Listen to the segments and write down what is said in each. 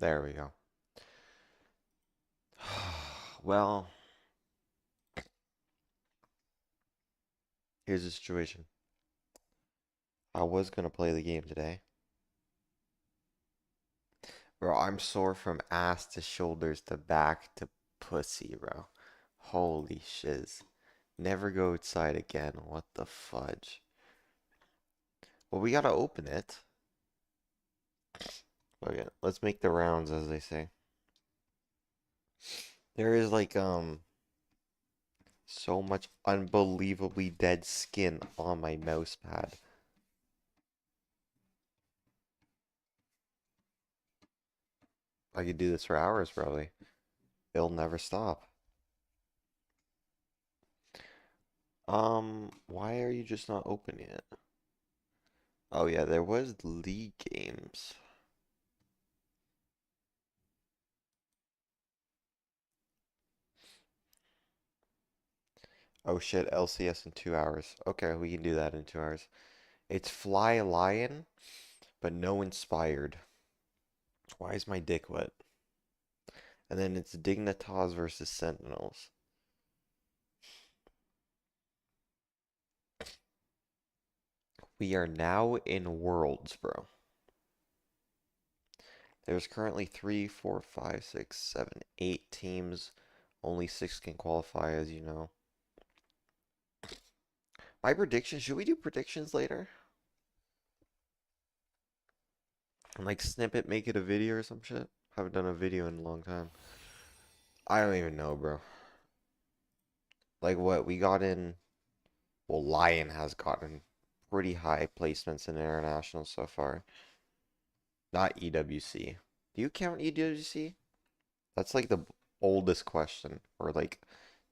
There we go. Well, here's the situation. I was gonna play the game today. Bro, I'm sore from ass to shoulders to back to pussy, bro. Holy shiz. Never go outside again. What the fudge? Well, we gotta open it. Okay, let's make the rounds, as they say. There is like, so much unbelievably dead skin on my mouse pad. I could do this for hours, probably. It'll never stop. Why are you just not opening it? Oh yeah, there was league games. Oh shit, LCS in 2 hours. Okay, we can do that in 2 hours. It's Fly Lion, but no inspired. Why is my dick wet? And then it's Dignitas versus Sentinels. We are now in Worlds, bro. There's currently 3, 4, 5, 6, 7, 8 teams. Only 6 can qualify, as you know. My prediction, should we do predictions later? And like snip it, make it a video or some shit? Haven't done a video in a long time. I don't even know, bro. Like what we got in, well, Lion has gotten pretty high placements in international so far. Not EWC. Do you count EWC? That's like the oldest question, or like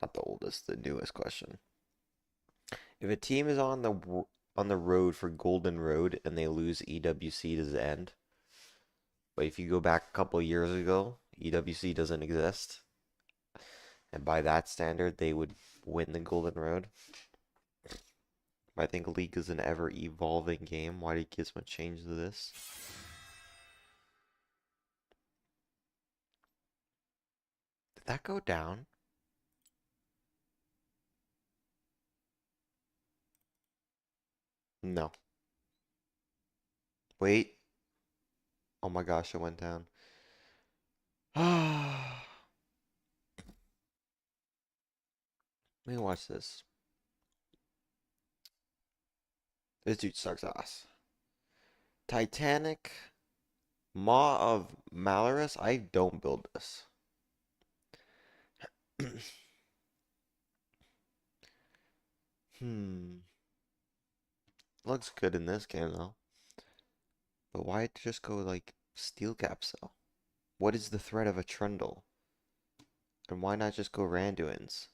not the oldest, the newest question. If a team is on the road for Golden Road and they lose EWC, does it end? But if you go back a couple years ago, EWC doesn't exist, and by that standard, they would win the Golden Road. I think League is an ever-evolving game. Why did Gizmo change this? Did that go down? No. Wait. Oh my gosh, it went down. Let me watch this. This dude sucks ass. Titanic, Maw of Malorus. I don't build this. Hmm. Looks good in this game though. But why just go like steel capsule? What is the threat of a Trundle? And why not just go Randuins?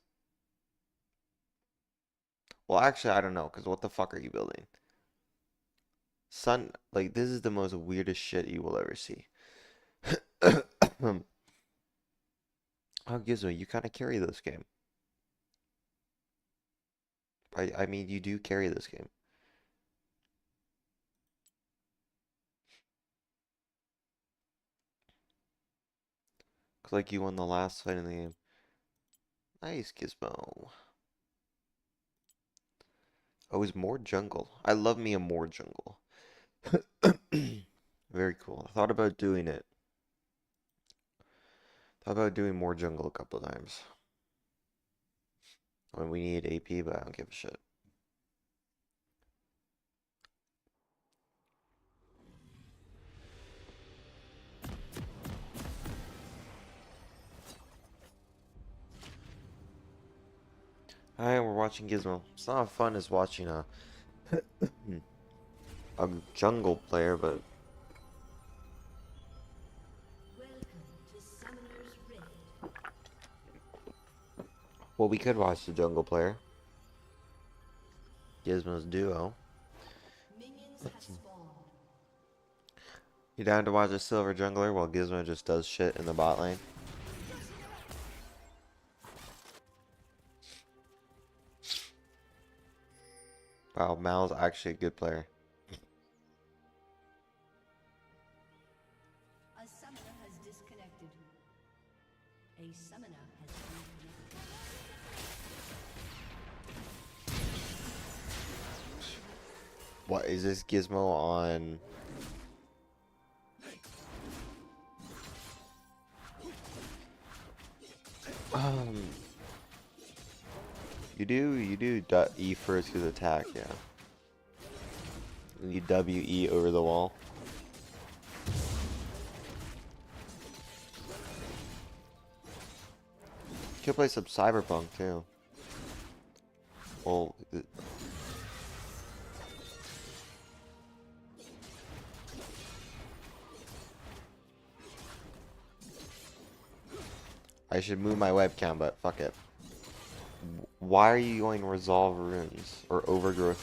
Well, actually, I don't know, because what the fuck are you building? Sun, like, this is the most weirdest shit you will ever see. Oh, Gizmo, you kind of carry this game. I mean, you do carry this game. Looks like you won the last fight in the game. Nice, Gizmo. Oh, is more jungle. I love me a more jungle. Very cool. I thought about doing it. Thought about doing more jungle a couple times. When we need AP, but I don't give a shit. Alright, we're watching Gizmo. It's not as fun as watching a jungle player, but well, we could watch the jungle player. Gizmo's duo. You down to watch a silver jungler while Gizmo just does shit in the bot lane? Wow, Mal's actually a good player. What is this gizmo on? Um, you do E first because attack, yeah. And you WE over the wall. You could play some Cyberpunk too. Well, I should move my webcam, but fuck it. Why are you going to resolve runes or overgrowth?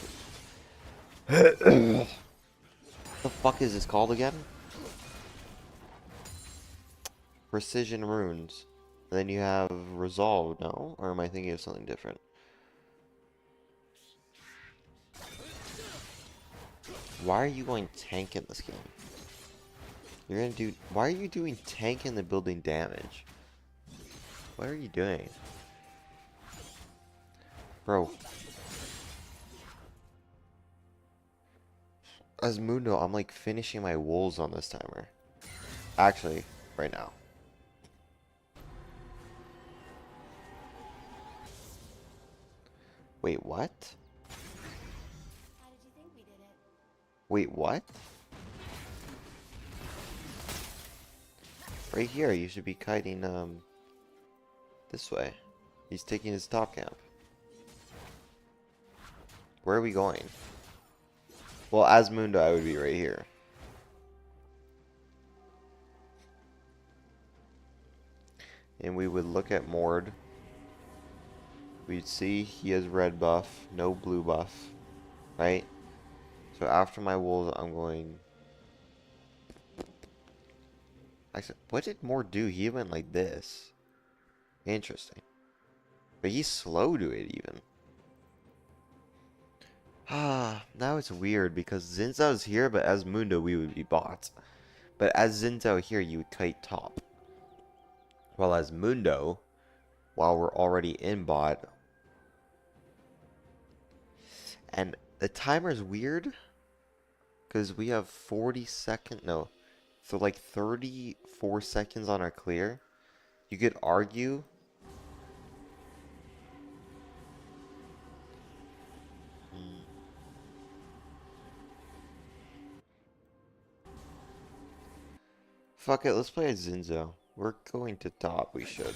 What the fuck is this called again? Precision runes. And then you have resolve, no? Or am I thinking of something different? Why are you going tank in this game? You're gonna do. Why are you doing tank in the building damage? What are you doing? Bro. As Mundo, I'm like finishing my wolves on this timer. Actually, right now. Wait, what? How did you think we did it? Wait, what? Right here, you should be kiting, this way. He's taking his top camp. Where are we going? Well, as Mundo, I would be right here. And we would look at Mord. We'd see he has red buff, no blue buff, right? So after my wolves, I'm going... I said, what did Mord do? He went like this. Interesting. But he's slow to it, even. Ah, now it's weird because Zinzao's here, but as Mundo, we would be bots. But as Zinzao here, you would kite top. While as Mundo, while we're already in bot, and the timer's weird because we have 40 seconds, no, so like 34 seconds on our clear. You could argue fuck it, let's play as Zinzao. We're going to top, we should.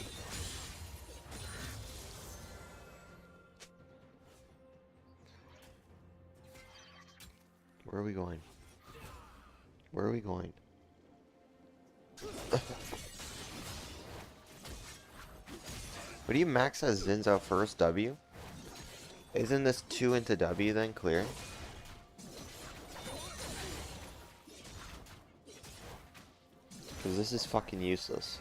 Where are we going? Where are we going? What do you max as Zinzao first W? Isn't this 2 into W then clear? Because this is fucking useless.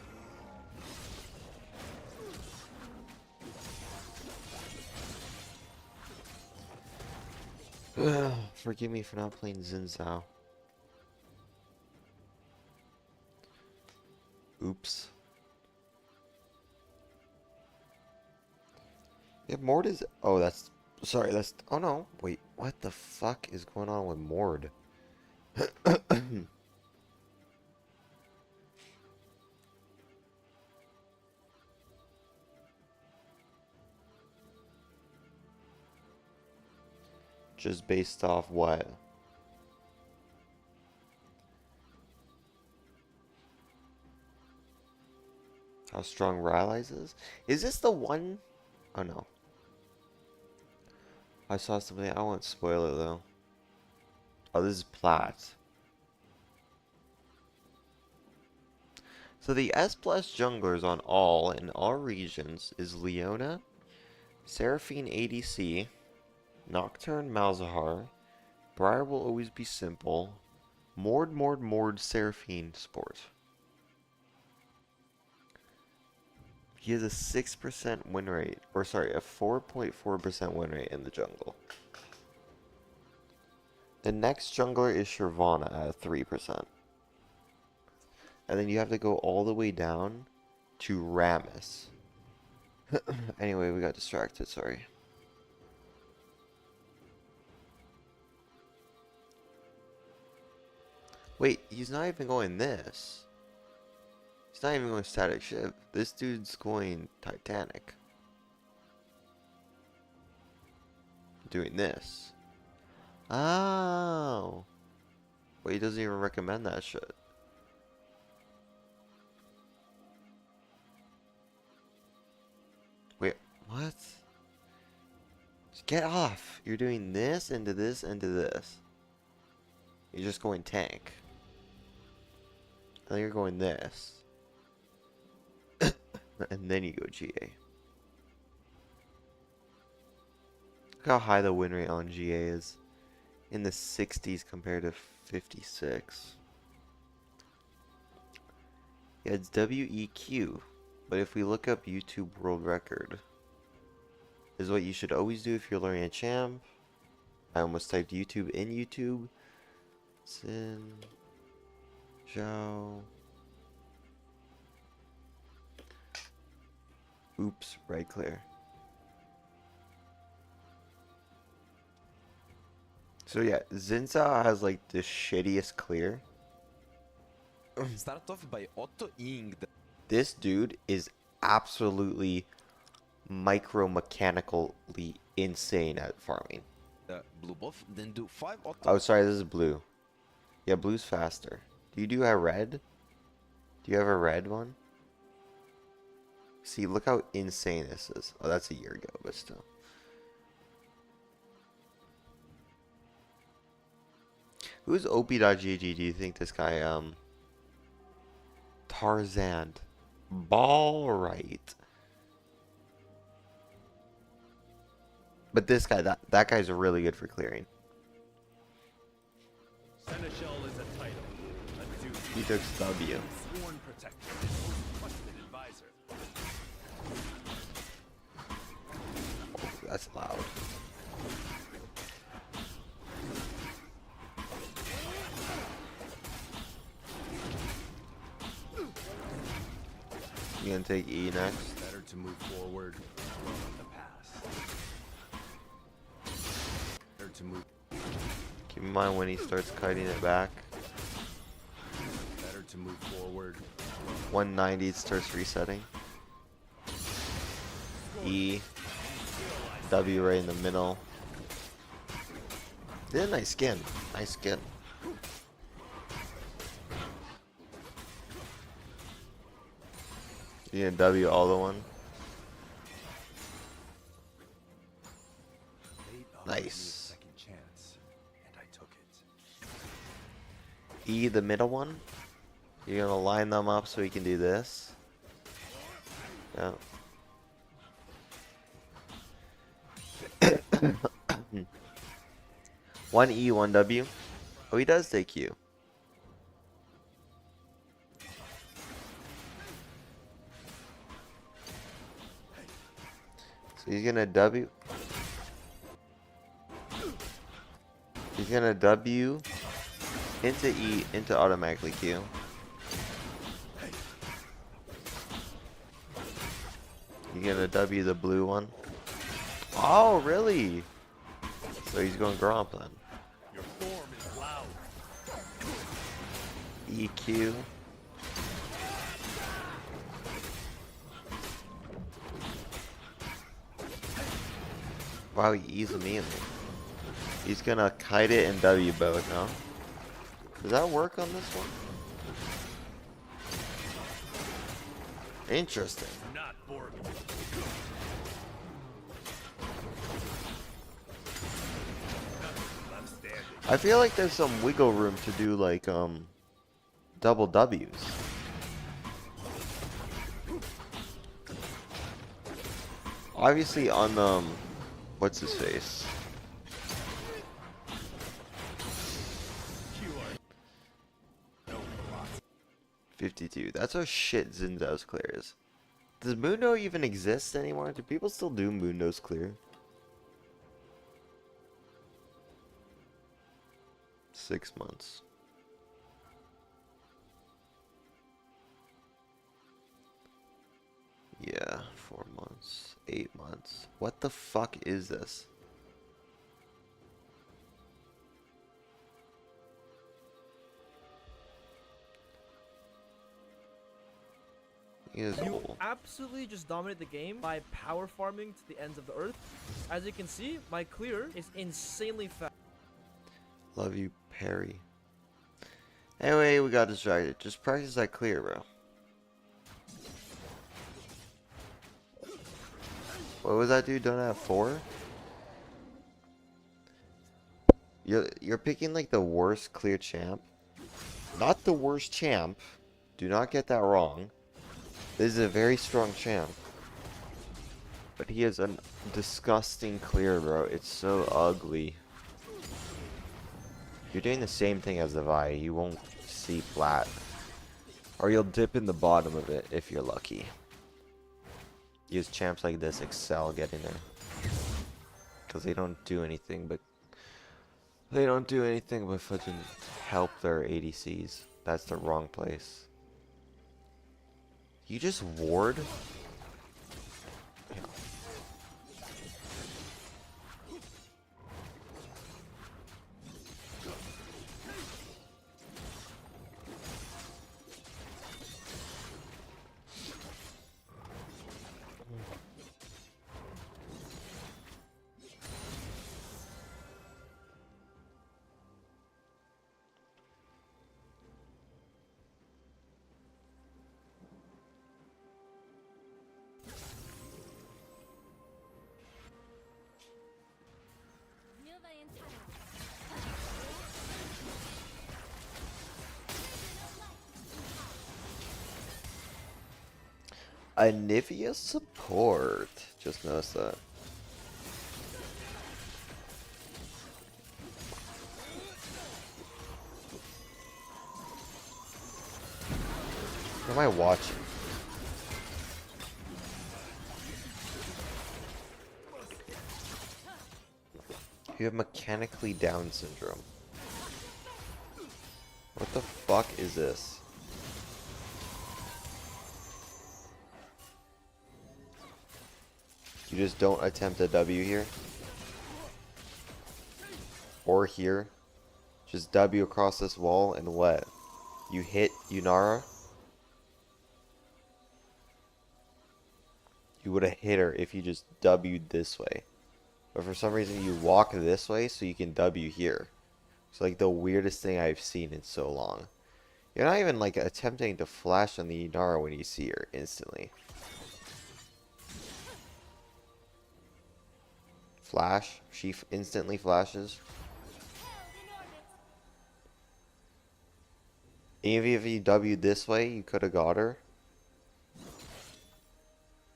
Forgive me for not playing Zinzao. Oops. Yeah, Mord is... Oh, that's... Sorry, that's... Oh, no. Wait, what the fuck is going on with Mord? Just based off what? How strong Rylai's is? Is this the one? Oh, no. I saw something. I won't spoil it, though. Oh, this is Plat. So the S plus junglers on all in all regions is Leona, Seraphine ADC, Nocturne Malzahar, Briar will always be simple, Mord, Seraphine Sport. He has a 6% win rate, or sorry, a 4.4% win rate in the jungle. The next jungler is Shyvana at 3%. And then you have to go all the way down to Rammus. Anyway, we got distracted, sorry. Wait, he's not even going this. He's not even going static shift. This dude's going Titanic. Doing this. Oh. Wait, he doesn't even recommend that shit. Wait, what? Just get off. You're doing this into this into this. You're just going tank. And then you're going this. And then you go GA. Look how high the win rate on GA is. In the 60s compared to 56. Yeah, it's WEQ. But if we look up YouTube world record, is what you should always do if you're learning a champ. I almost typed YouTube in YouTube. Sin Zhao. Oops, right clear. So yeah, Zinza has like the shittiest clear. Start off by auto-ing This dude is absolutely micro-mechanically insane at farming. the blue buff, then do 5 auto. Oh, sorry, this is blue. Yeah, blue's faster. Do you do a red? Do you have a red one? See, look how insane this is. Oh, that's a year ago, but still. Who's op.gg? Do you think this guy, Tarzan. Ball right. But this guy, that guy's really good for clearing. Seneschal is a title, a duty, He took W. sworn protector, and most trusted advisor. Oh, that's loud. You gonna take E next? Better to move forward from the past. Better to move. Keep in mind when he starts kiting it back. Better to move forward. 190 it starts resetting. E. W right in the middle. Did a nice skin. Nice skin. You gonna W all the one? Fate offered me a Nice. second chance, and I took it. E the middle one. You're gonna line them up so he can do this. Yeah. One E, one W. Oh, he does take Q. So he's gonna W. He's gonna W into E into automatically Q. You're gonna W the blue one. Oh, really? So he's going Gromp then. Your form is loud. EQ. Wow, he eased me in. He's gonna kite it and W both, huh? Does that work on this one? Interesting. Not Borg. I'm standing. I feel like there's some wiggle room to do like double W's. Obviously on what's his face? You are no philosophy. 52. That's how shit Zinzao's clear is. Does Mundo even exist anymore? Do people still do Mundo's clear? 6 months. Yeah, 4 months. 8 months. What the fuck is this? He is You old. absolutely just dominate the game by power farming to the ends of the earth. As you can see, my clear is insanely fast. Love you, Perry. Anyway, we got distracted. Just practice that clear, bro. What was that dude done at 4? You're picking like the worst clear champ. Not the worst champ. Do not get that wrong. This is a very strong champ. But he is a disgusting clear, bro. It's so ugly. You're doing the same thing as the Vi. You won't see flat. Or you'll dip in the bottom of it if you're lucky. Use champs like this excel getting there. Because they don't do anything but... They don't do anything but fucking help their ADCs. That's the wrong place. You just ward? Yeah. Mabye and Taro. A Nivea support. Just noticed that. What am I watching? You have mechanically Down syndrome. What the fuck is this? You just don't attempt a W here? Or here? Just W across this wall and what? You hit Yunara? You would have hit her if you just W'd this way. But for some reason you walk this way so you can W here. It's like the weirdest thing I've seen in so long. You're not even like attempting to flash on the Yunara when you see her instantly. Flash. She instantly flashes. Even if you W'd this way, you could have got her.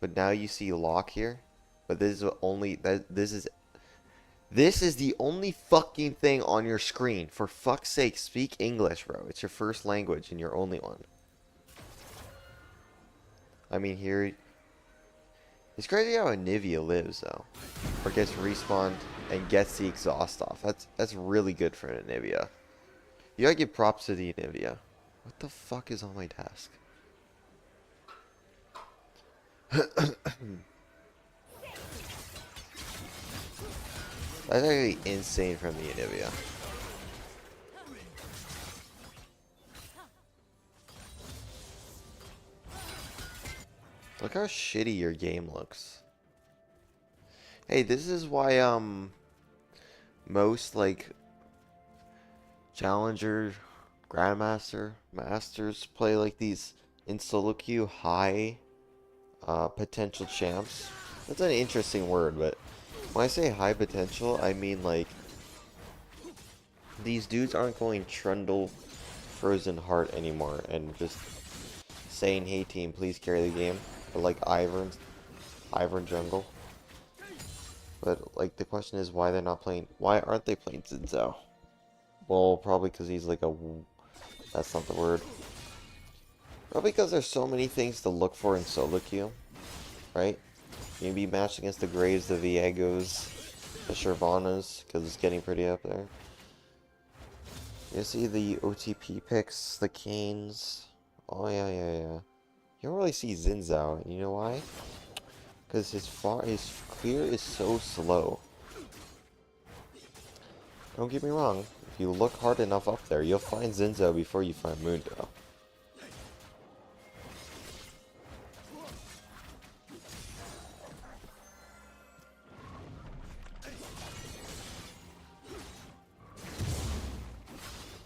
But now you see lock here. But this is the only this is the only fucking thing on your screen. For fuck's sake, speak English, bro. It's your first language and your only one. I mean, here it's crazy how Anivia lives though, or gets respawned and gets the exhaust off. That's really good for an Anivia. You gotta give props to the Anivia. What the fuck is on my desk? That's actually insane from the Anivia. Look how shitty your game looks. Hey, this is why most like Challenger, Grandmaster, Masters play like these in solo queue high potential champs. That's an interesting word, but when I say high potential, I mean like these dudes aren't going Trundle Frozen Heart anymore and just saying, hey team, please carry the game. Or like Ivern jungle. But like the question is why they're not playing, why aren't they playing Zinzao? Well, probably because he's like a, that's not the word. Probably because there's so many things to look for in solo queue, right? You can be matched against the Graves, the Viegos, the Shervanas, because it's getting pretty up there. You see the OTP picks, the Canes. Oh yeah. You don't really see Zinzao, and you know why? Because his clear is so slow. Don't get me wrong, if you look hard enough up there, you'll find Zinzao before you find Mundo.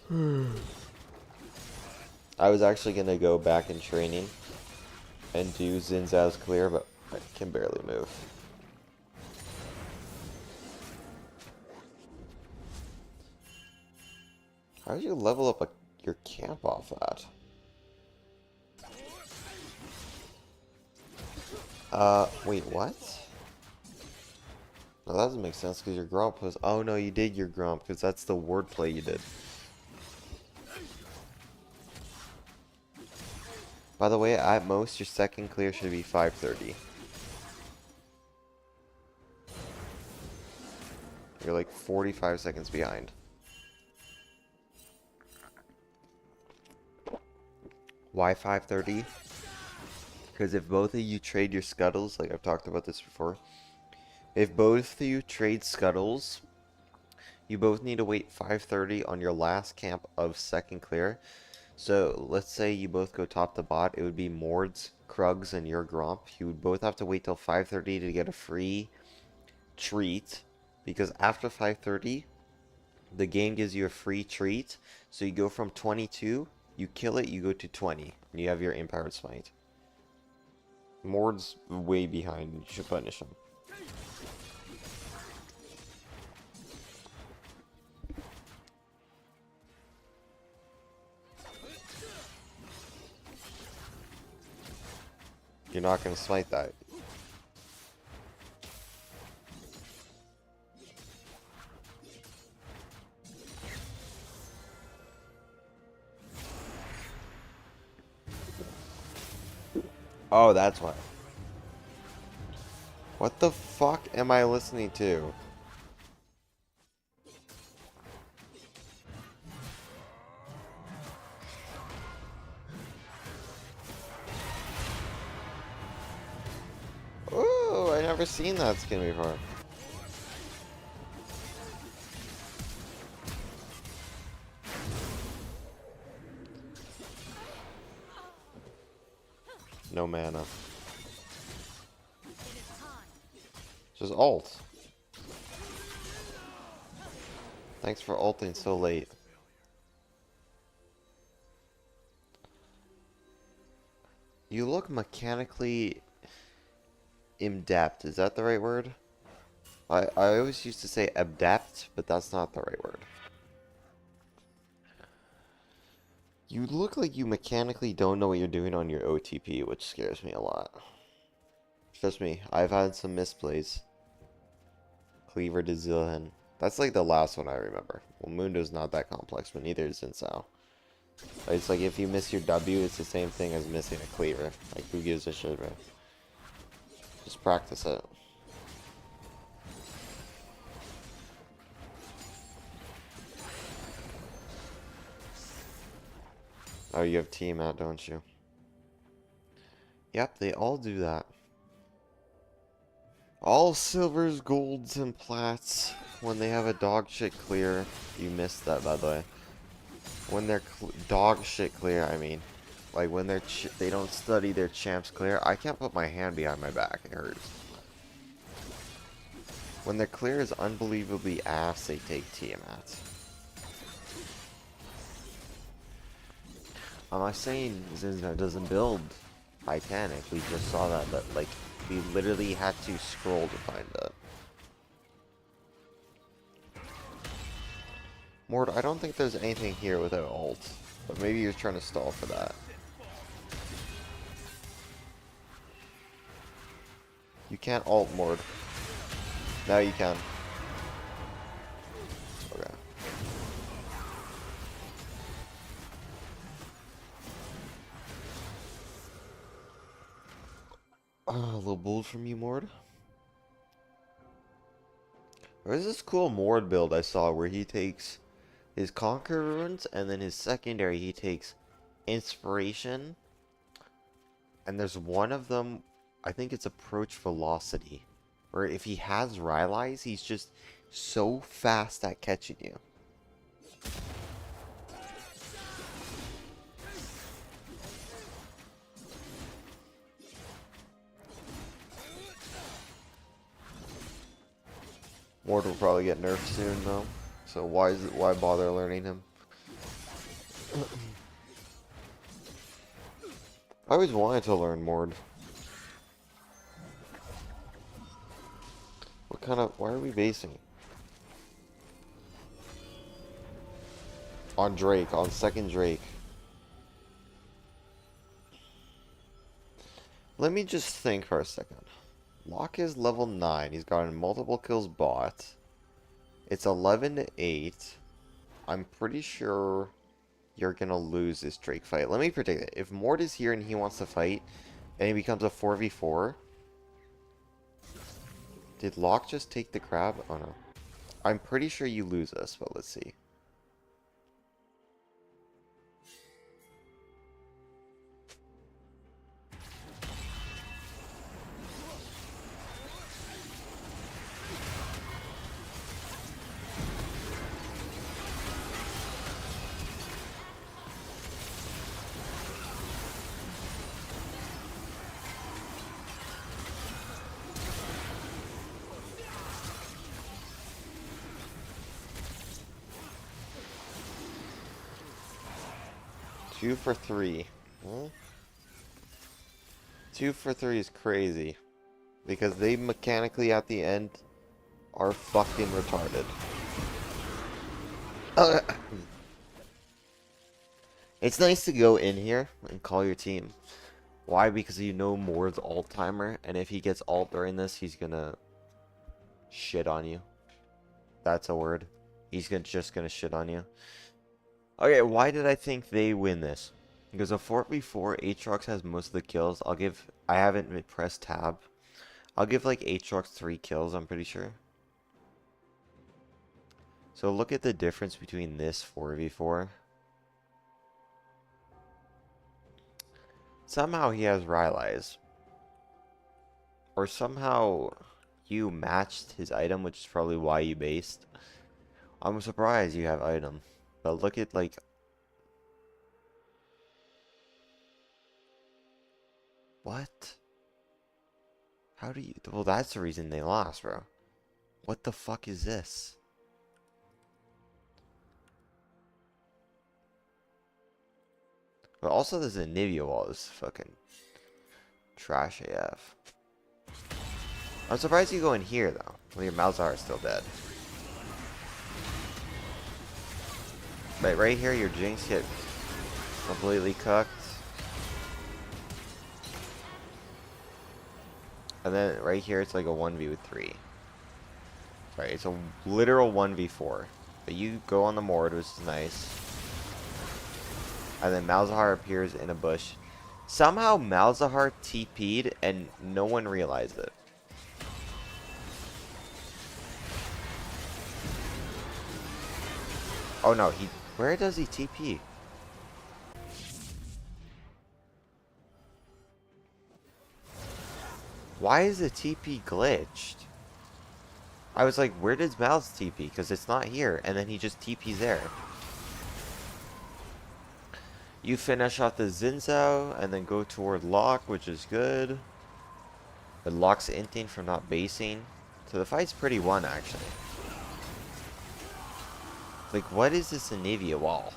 I was actually gonna go back in training and do Xin Zhao's clear, but I can barely move. How did you level up your camp off that? Wait, what? No, that doesn't make sense because your Gromp was... Oh, no, you did your Gromp because that's the wordplay you did. By the way, at most, your second clear should be 530. You're like 45 seconds behind. Why 530? Because if both of you trade your scuttles, like I've talked about this before, if both of you trade scuttles, you both need to wait 530 on your last camp of second clear. So let's say you both go top to bot, it would be Mord's, Krug's, and your Gromp. You would both have to wait till 530 to get a free treat, because after 530, the game gives you a free treat. So you go from 22, you kill it, you go to 20, and you have your Empowered Smite. Mord's way behind, you should punish him. You're not going to smite that. Oh, that's why. What the fuck am I listening to? Ooh, I never seen that skin before. No mana. Just ult. Thanks for ulting so late. You look mechanically adept. Is that the right word? I always used to say adept, but that's not the right word. You look like you mechanically don't know what you're doing on your OTP, which scares me a lot. Trust me, I've had some misplays. Cleaver to Zillion. That's like the last one I remember. Well, Mundo's not that complex, but neither is Zinsao. It's like if you miss your W, it's the same thing as missing a cleaver. Like, who gives a shit, bro? Just practice it. Oh, you have team out, don't you? Yep, they all do that. All silvers, golds, and plats. When they have a dog shit clear, you missed that, by the way. When they're dog shit clear, I mean, like when they don't study their champs clear. I can't put my hand behind my back; it hurts. When their clear is unbelievably ass, they take Tiamat. I'm not saying Zinzner doesn't build Titanic. We just saw that, but like we literally had to scroll to find it. Mord, I don't think there's anything here without ult, but maybe you're trying to stall for that. You can't ult, Mord. Now you can. Okay. A little bold from you, Mord. There's this cool Mord build I saw where he takes his Conquer Runes and then his secondary he takes Inspiration. And there's one of them, I think it's Approach Velocity, where if he has Rylai's, he's just so fast at catching you. Mord will probably get nerfed soon though, so why bother learning him? I always wanted to learn Mord. What kind of... Why are we basing? On Drake, on second Drake. Let me just think for a second. Locke is level 9. He's gotten multiple kills bot. It's 11 to 8. I'm pretty sure you're gonna lose this Drake fight. Let me predict it. If Mord is here and he wants to fight, and he becomes a 4v4... Did Locke just take the crab? Oh no. I'm pretty sure you lose this, but let's see. Two for 3. Huh? 2 for 3 is crazy. Because they mechanically at the end are fucking retarded. It's nice to go in here and call your team. Why? Because you know Mord's alt timer, and if he gets alt during this, he's gonna shit on you. That's a word. He's just gonna shit on you. Okay, why did I think they win this? Because a 4v4, Aatrox has most of the kills. I haven't pressed tab. I'll give like Aatrox 3 kills, I'm pretty sure. So look at the difference between this 4v4. Somehow he has Rylai's. Or somehow you matched his item, which is probably why you based. I'm surprised you have item. But look at like... What? How do you... Well, that's the reason they lost, bro. What the fuck is this? But also this Anivia wall is fucking trash AF. I'm surprised you go in here though. Well, your Malzahar is still dead. But right here, your Jinx get completely cooked. And then right here, it's like a 1v3. Sorry, it's a literal 1v4. But you go on the Mord, which is nice. And then Malzahar appears in a bush. Somehow Malzahar TP'd and no one realized it. Oh no, where does he TP? Why is the TP glitched? I was like, where does Mal's TP? Because it's not here. And then he just TP's there. You finish off the Zinzao and then go toward Locke, which is good. But Locke's inting from not basing. So the fight's pretty won, actually. Like, what is this Anivia wall?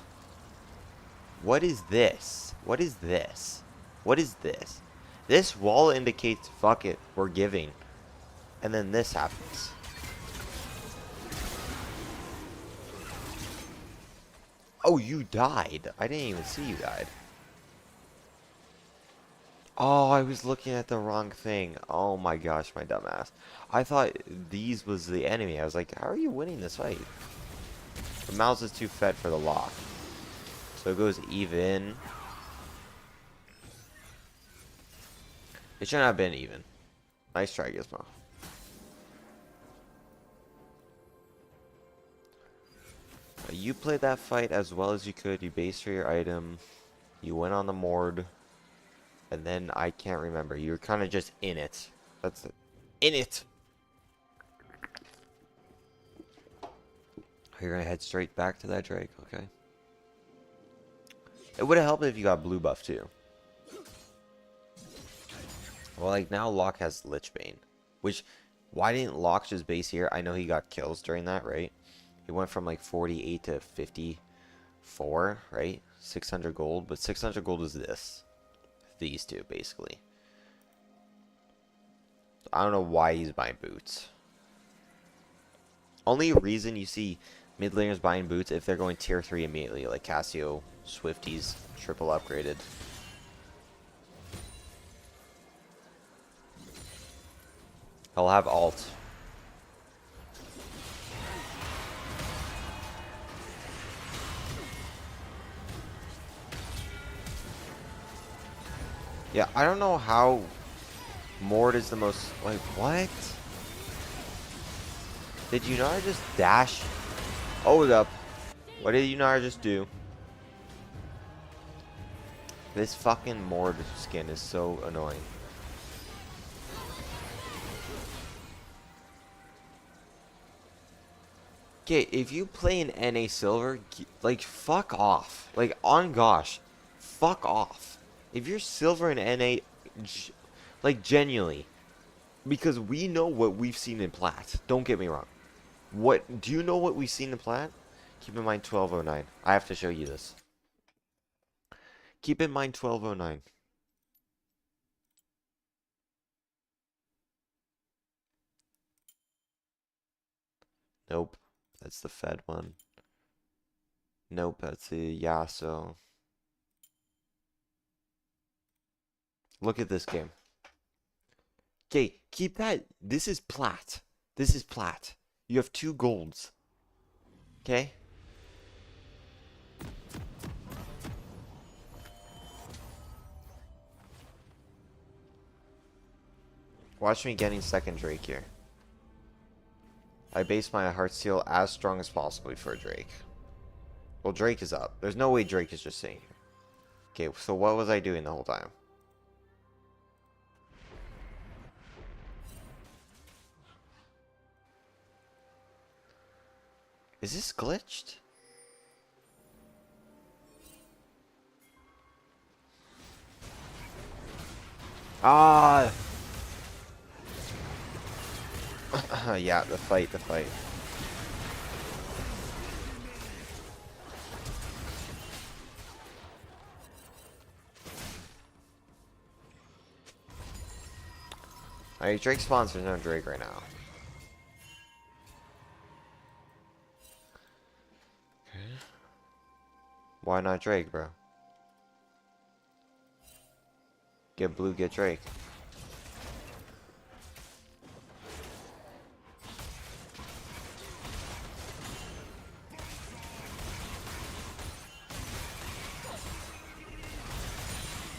What is this? What is this? What is this? This wall indicates, fuck it, we're giving. And then this happens. Oh, you died. I didn't even see you died. Oh, I was looking at the wrong thing. Oh my gosh, my dumbass. I thought these was the enemy. I was like, how are you winning this fight? The mouse is too fed for the lock. So it goes even. It shouldn't have been even. Nice try, Gizmo. You played that fight as well as you could. You based for your item. You went on the Mord. And then I can't remember. You were kind of just in it. That's it. In it! You're gonna head straight back to that Drake, okay? It would have helped if you got blue buff too. Well, like now Locke has Lichbane. Which, why didn't Locke just base here? I know he got kills during that, right? He went from like 48 to 54, right? 600 gold, but 600 gold is this. these two, basically. I don't know why he's buying boots. Only reason you see mid laners buying boots if they're going tier 3 immediately, like Cassio, Swifties, triple upgraded. He'll have alt. Yeah, I don't know how Mord is the most... Like, what? Did you not just dash? Hold up. What did you not just do? This fucking Mord skin is so annoying. Okay, if you play in NA Silver, like, fuck off. Like, on gosh, fuck off. If you're Silver in NA, like, genuinely. Because we know what we've seen in Plat. Don't get me wrong. What, do you know what we've seen in Plat? Keep in mind 1209. I have to show you this. Keep in mind 1209. Nope. That's the Fed one. Nope, that's the Yasuo. Look at this game. Okay, keep that. This is Plat. This is Plat. You have 2 golds. Okay? Watch me getting second Drake here. I base my heart seal as strong as possible for Drake. Well, Drake is up. There's no way Drake is just sitting here. Okay, so what was I doing the whole time? Is this glitched? Ah! Yeah, the fight. Alright, Drake sponsors no Drake right now. Okay. Why not Drake, bro? Get blue, get Drake.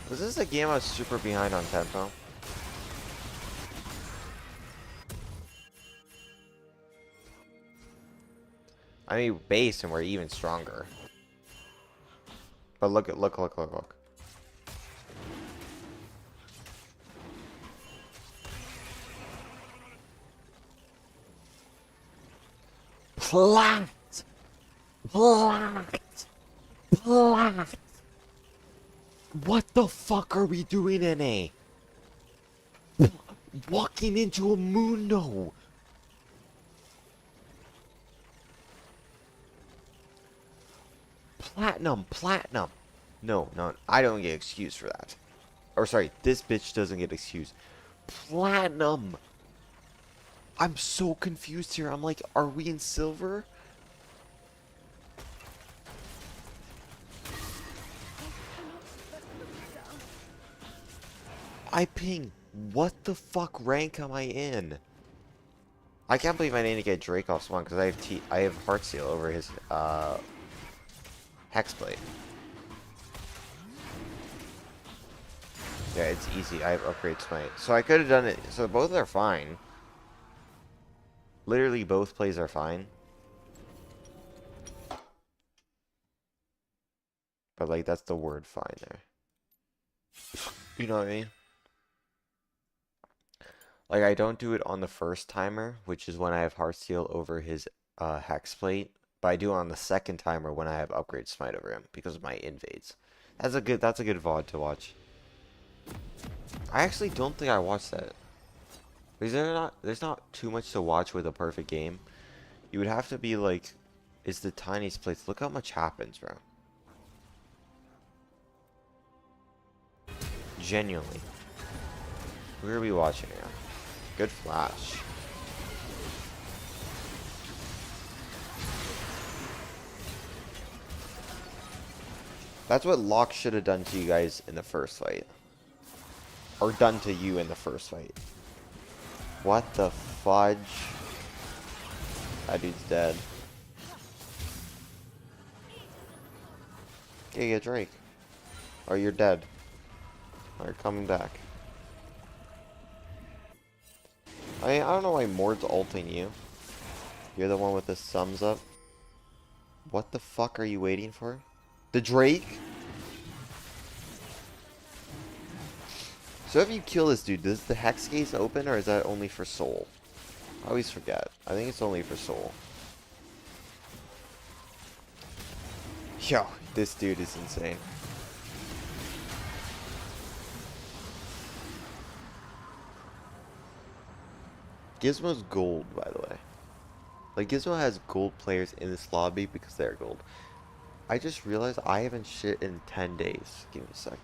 Was this a game I was super behind on tempo? I mean, base and we're even stronger. But look. Plat! What the fuck are we doing, NA? Walking into a Mundo! Platinum! No, I don't get excused for that. Or sorry, this bitch doesn't get excused. Platinum! I'm so confused here. I'm like, are we in silver? I ping. What the fuck rank am I in? I can't believe I didn't get Drake off spawn because I have Heartseal over his Hexblade. Yeah, it's easy. I have Upgrade Smite. So I could have done it. So both are fine. Literally both plays are fine. But like that's the word fine there. You know what I mean? Like I don't do it on the first timer, which is when I have Heartseal over his Hexblade. But I do it on the second timer when I have Upgrade Smite over him because of my invades. That's a good VOD to watch. I actually don't think I watched that. There's not too much to watch with a perfect game. You would have to be like, it's the tiniest place. Look how much happens, bro. Genuinely. Where are we watching now? Good flash. That's what Locke should have done to you guys in the first fight. Or done to you in the first fight. What the fudge? That dude's dead. Yeah, get Drake. Or you're dead. Or you're coming back. I don't know why Mord's ulting you. You're the one with the thumbs up. What the fuck are you waiting for? The Drake? So if you kill this dude, does the Hex Gates open or is that only for Soul? I always forget. I think it's only for Soul. Yo, this dude is insane. Gizmo's gold, by the way. Like, Gizmo has gold players in this lobby because they're gold. I just realized I haven't shit in 10 days. Give me a sec.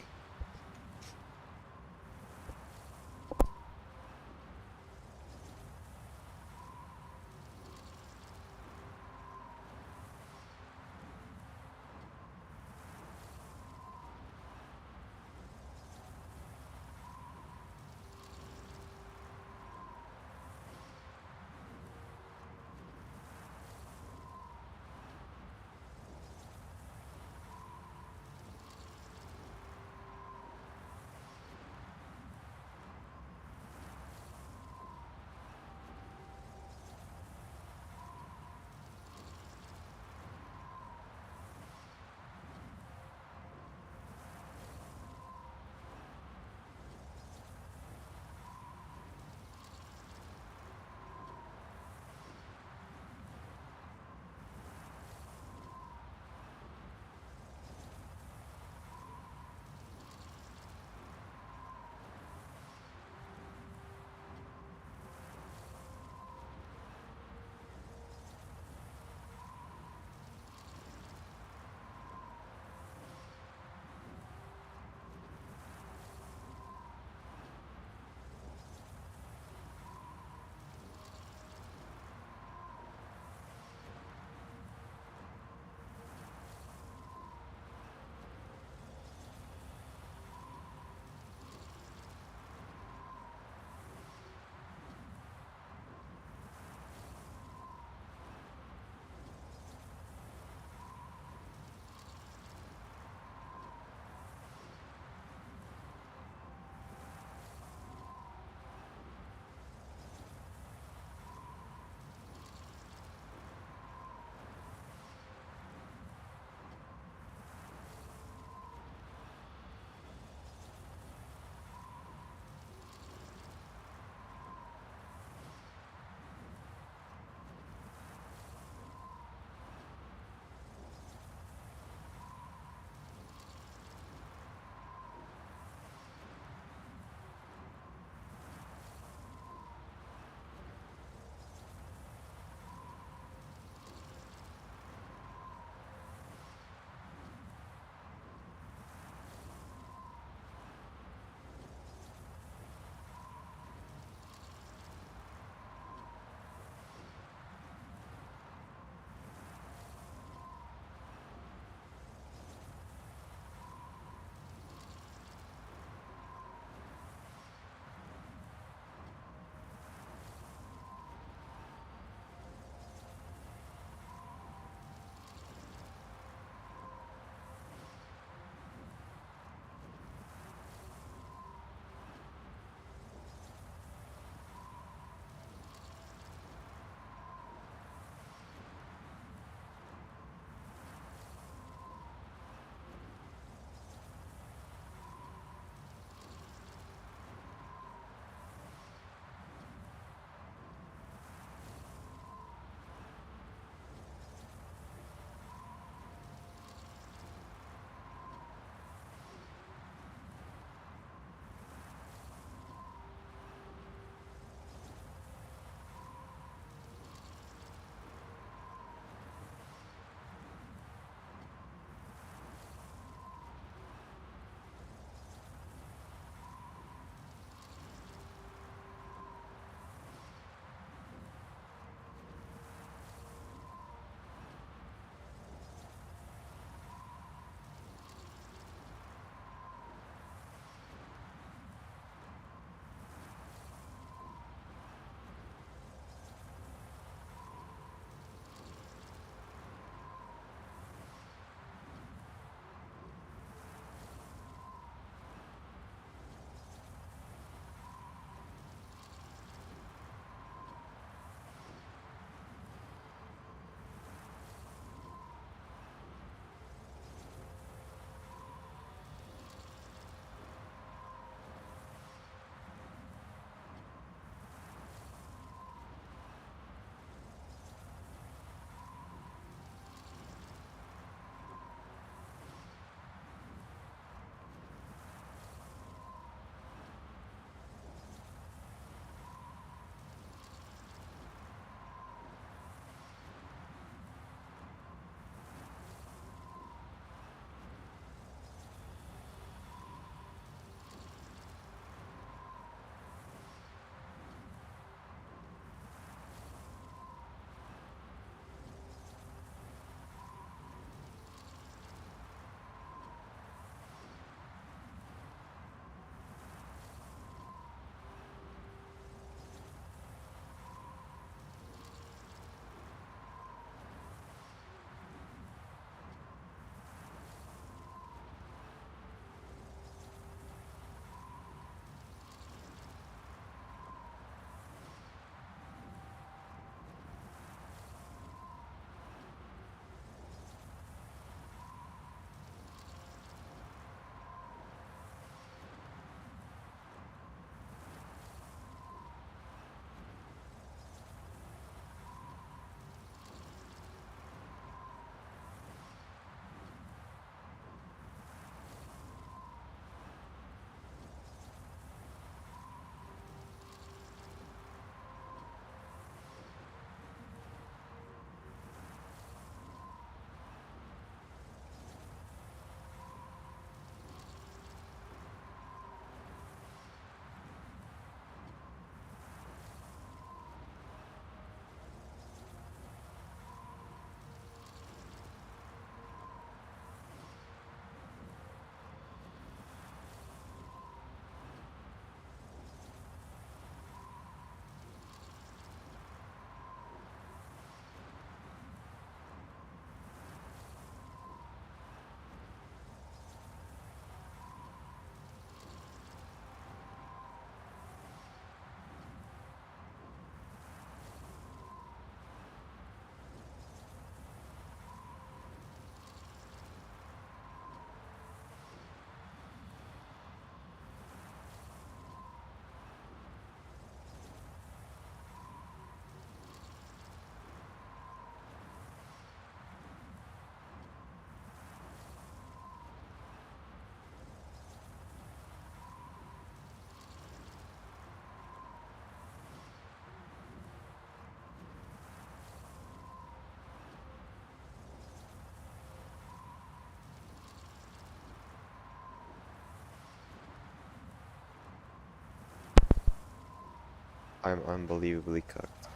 I'm unbelievably cooked.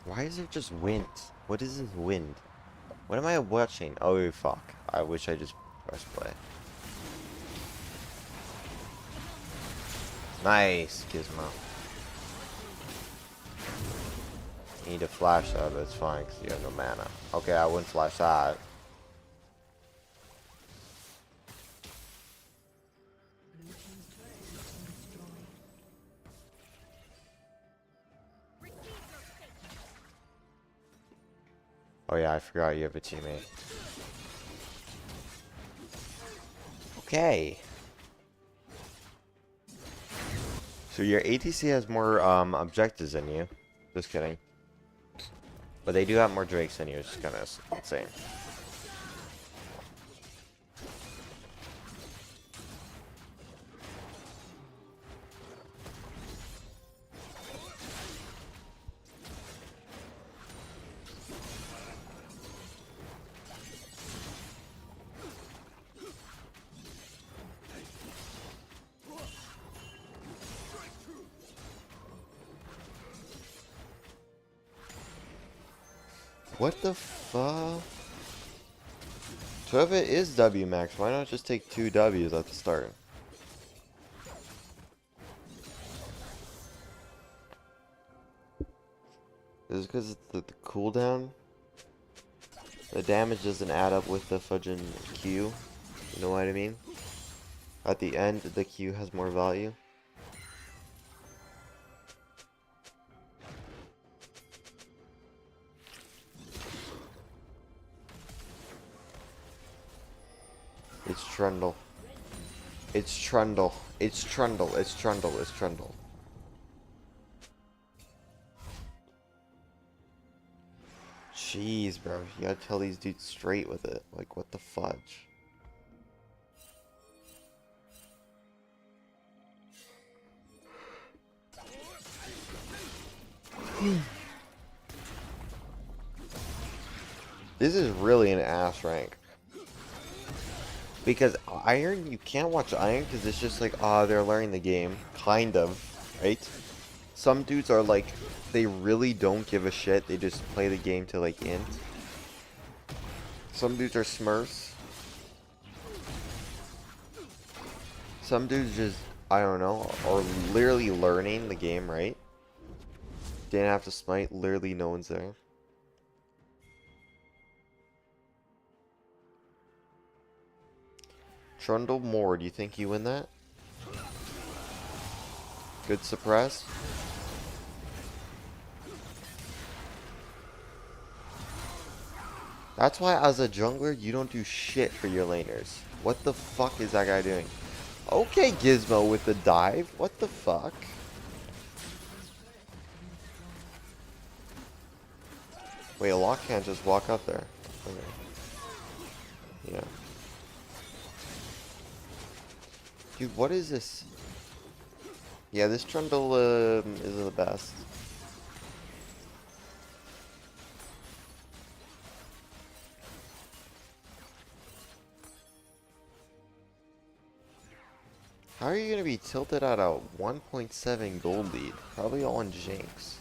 Why is there just wind? What is this wind? What am I watching? Oh, fuck. I wish I just pressed play. Nice, Gizmo. You need to flash that, but it's fine because you have no mana. Okay, I wouldn't flash that. Oh yeah, I forgot you have a teammate. Okay. So your ATC has more objectives than you. Just kidding. But they do have more drakes than you, which is kind of insane. What the fuck? So if it is W max, why not just take 2 Ws at the start? Is it because it's the cooldown? The damage doesn't add up with the fudging Q. You know what I mean? At the end, the Q has more value. It's Trundle. It's Trundle. It's Trundle. It's Trundle. It's Trundle. Jeez, bro. You gotta tell these dudes straight with it. Like, what the fudge? This is really an ass rank. Because Iron, you can't watch Iron because it's just like, ah, they're learning the game. Kind of, right? Some dudes are like, they really don't give a shit. They just play the game to like int. Some dudes are Smurfs. Some dudes just, I don't know, are literally learning the game, right? Didn't have to smite, literally no one's there. Trundle Moore, do you think you win that? Good suppress. That's why as a jungler, you don't do shit for your laners. What the fuck is that guy doing? Okay, Gizmo with the dive. What the fuck? Wait, Locke can't just walk up there. Okay. Yeah. Dude, what is this? Yeah, this Trundle isn't the best. How are you gonna be tilted at a 1.7 gold lead? Probably all on Jinx.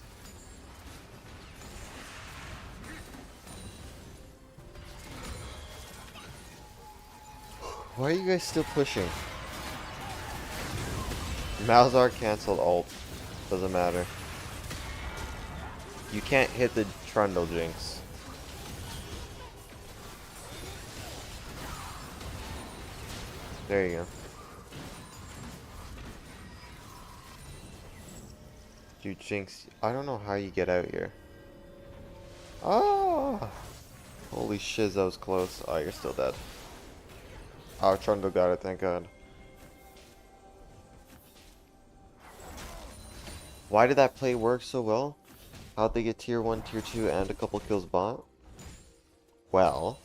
Why are you guys still pushing? Malzar canceled ult. Doesn't matter. You can't hit the Trundle Jinx. There you go. Dude, Jinx, I don't know how you get out here. Oh! Holy shiz, that was close. Oh, you're still dead. Oh, Trundle got it, thank God. Why did that play work so well? How'd they get tier 1, tier 2, and a couple kills bot? Well,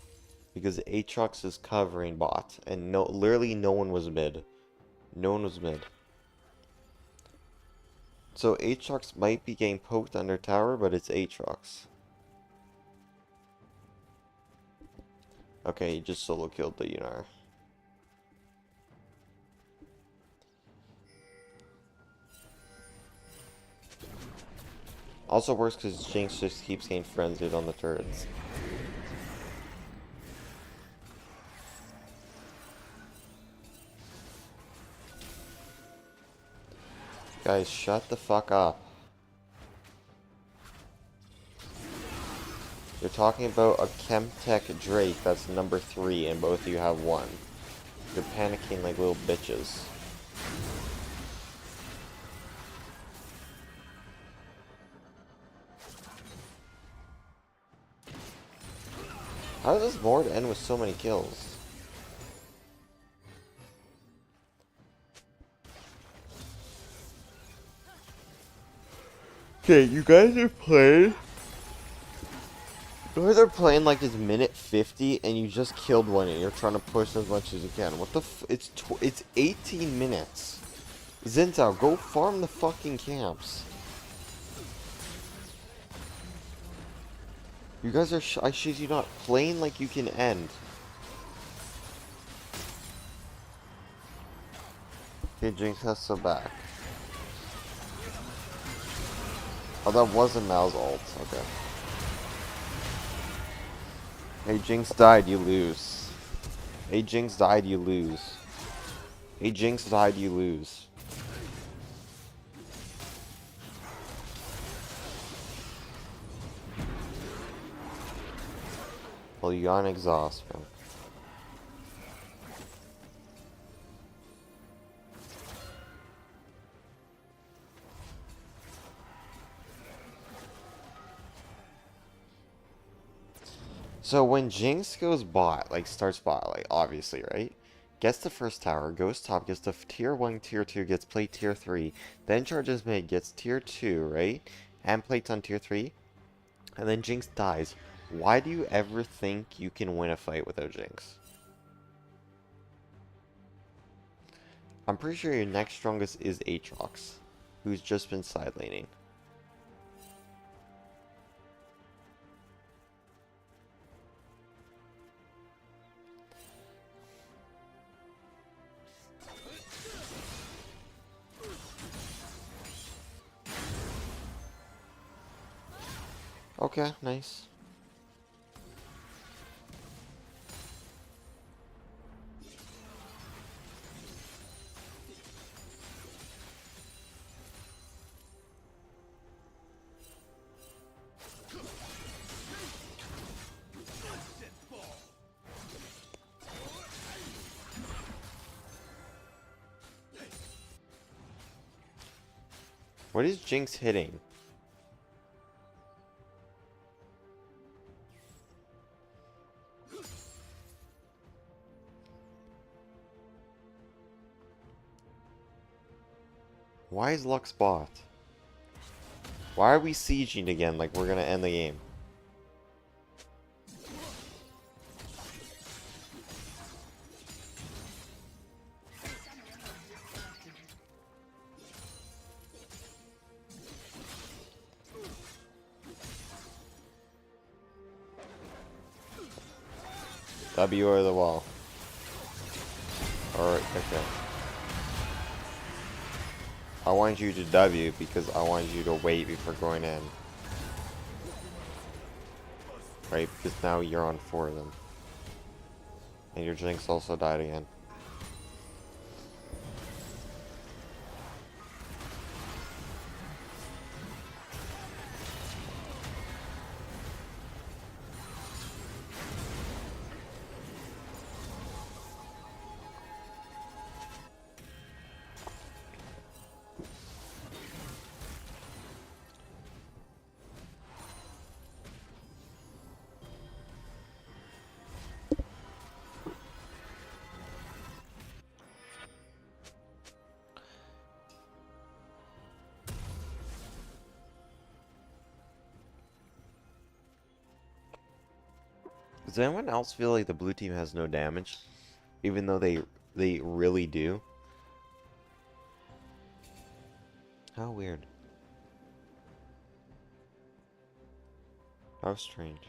because Aatrox is covering bot, and literally no one was mid. No one was mid. So Aatrox might be getting poked under tower, but it's Aatrox. Okay, he just solo killed the Yunar. Also works because Jinx just keeps getting frenzied on the turrets. Guys, shut the fuck up. You're talking about a Chemtech Drake that's number 3 and both of you have 1. You're panicking like little bitches. How does this board end with so many kills? Okay, you guys are playing. You guys are playing like it's minute 50 and you just killed one and you're trying to push as much as you can. What the it's 18 minutes. Zinzao, go farm the fucking camps. You guys are I shit you not playing like you can end. Okay, Jinx has to back. Oh, that wasn't Mal's ult. Okay. Hey, Jinx died, you lose. Hey, Jinx died, you lose. Hey, Jinx died, you lose. Well, you got an exhaust, man. So when Jinx goes bot, like starts bot, like obviously, right? Gets the first tower, goes top, gets the tier 1, tier 2, gets plate tier 3, then charges mid, gets tier 2, right? And plates on tier 3, and then Jinx dies. Why do you ever think you can win a fight without Jinx? I'm pretty sure your next strongest is Aatrox, who's just been side laning. Okay, nice. What is Jinx hitting? Why is Lux bot? Why are we sieging again like we're gonna end the game? W or the wall. Alright, okay. I want you to W because I want you to wait before going in. Right? Because now you're on 4 of them. And your Jinx also died again. Does anyone else feel like the blue team has no damage? Even though they really do? How weird. How strange.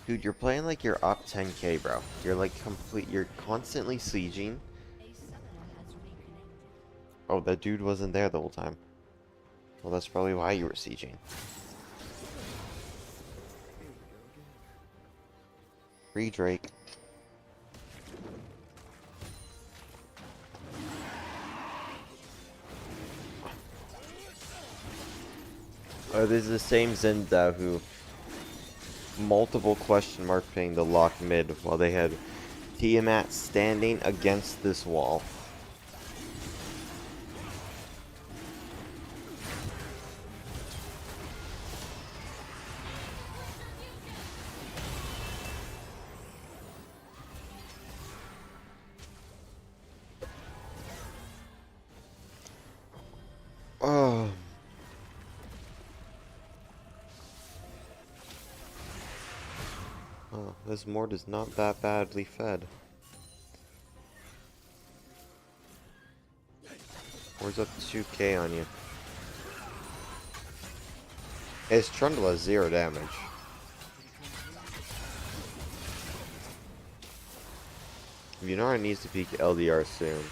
Dude, you're playing like you're up 10k, bro. You're like you're constantly sieging. A summoner has reconnected. Oh, that dude wasn't there the whole time. Well, that's probably why you were sieging. Free Drake. Oh, this is the same Zinda who multiple question mark ping the lock mid while they had Tiamat standing against this wall. Oh. Oh, this Mort is not that badly fed. Where's up 2k on you? His Trundle has 0 damage. Yunara needs to peak LDR soon.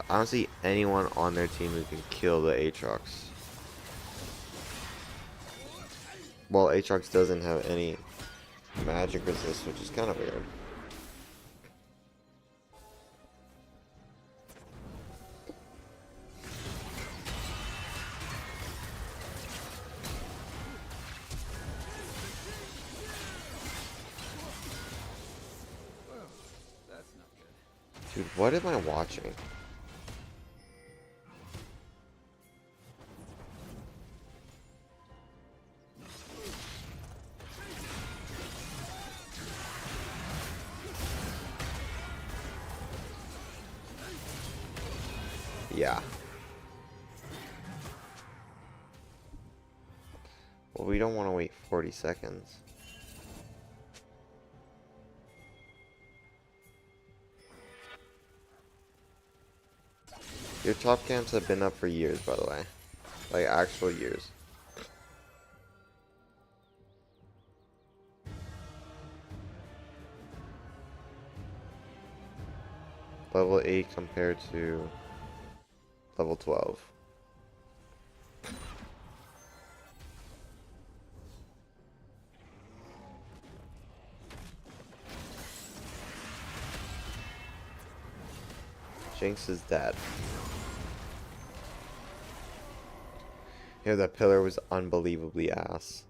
I don't see anyone on their team who can kill the Aatrox. Well, Aatrox doesn't have any magic resist, which is kind of weird. Dude, what am I watching? Yeah. Well, we don't want to wait 40 seconds. Your top camps have been up for years, by the way. Like, actual years. Level 8 compared to level 12. Jinx is dead. Yeah, that pillar was unbelievably ass.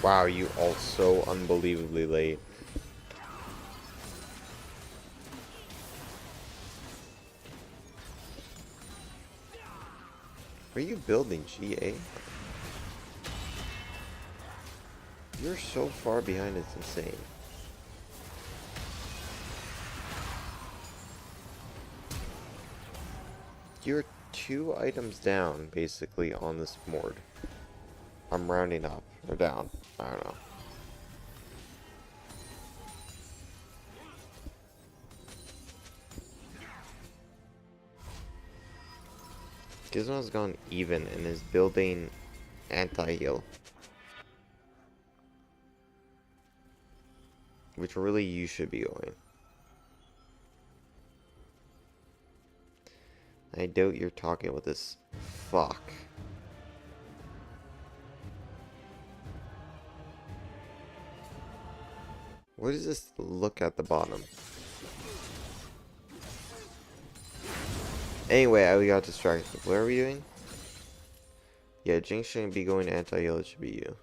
Wow, you ult so unbelievably late. Are you building GA? You're so far behind, it's insane. You're 2 items down, basically, on this board. I'm rounding up, or down. I don't know. Gizmo's gone even and is building anti-heal. Which really you should be going. I doubt you're talking with this fuck. What is this look at the bottom? Anyway, we got distracted. What are we doing? Yeah, Jinx shouldn't be going anti-heal, it should be you.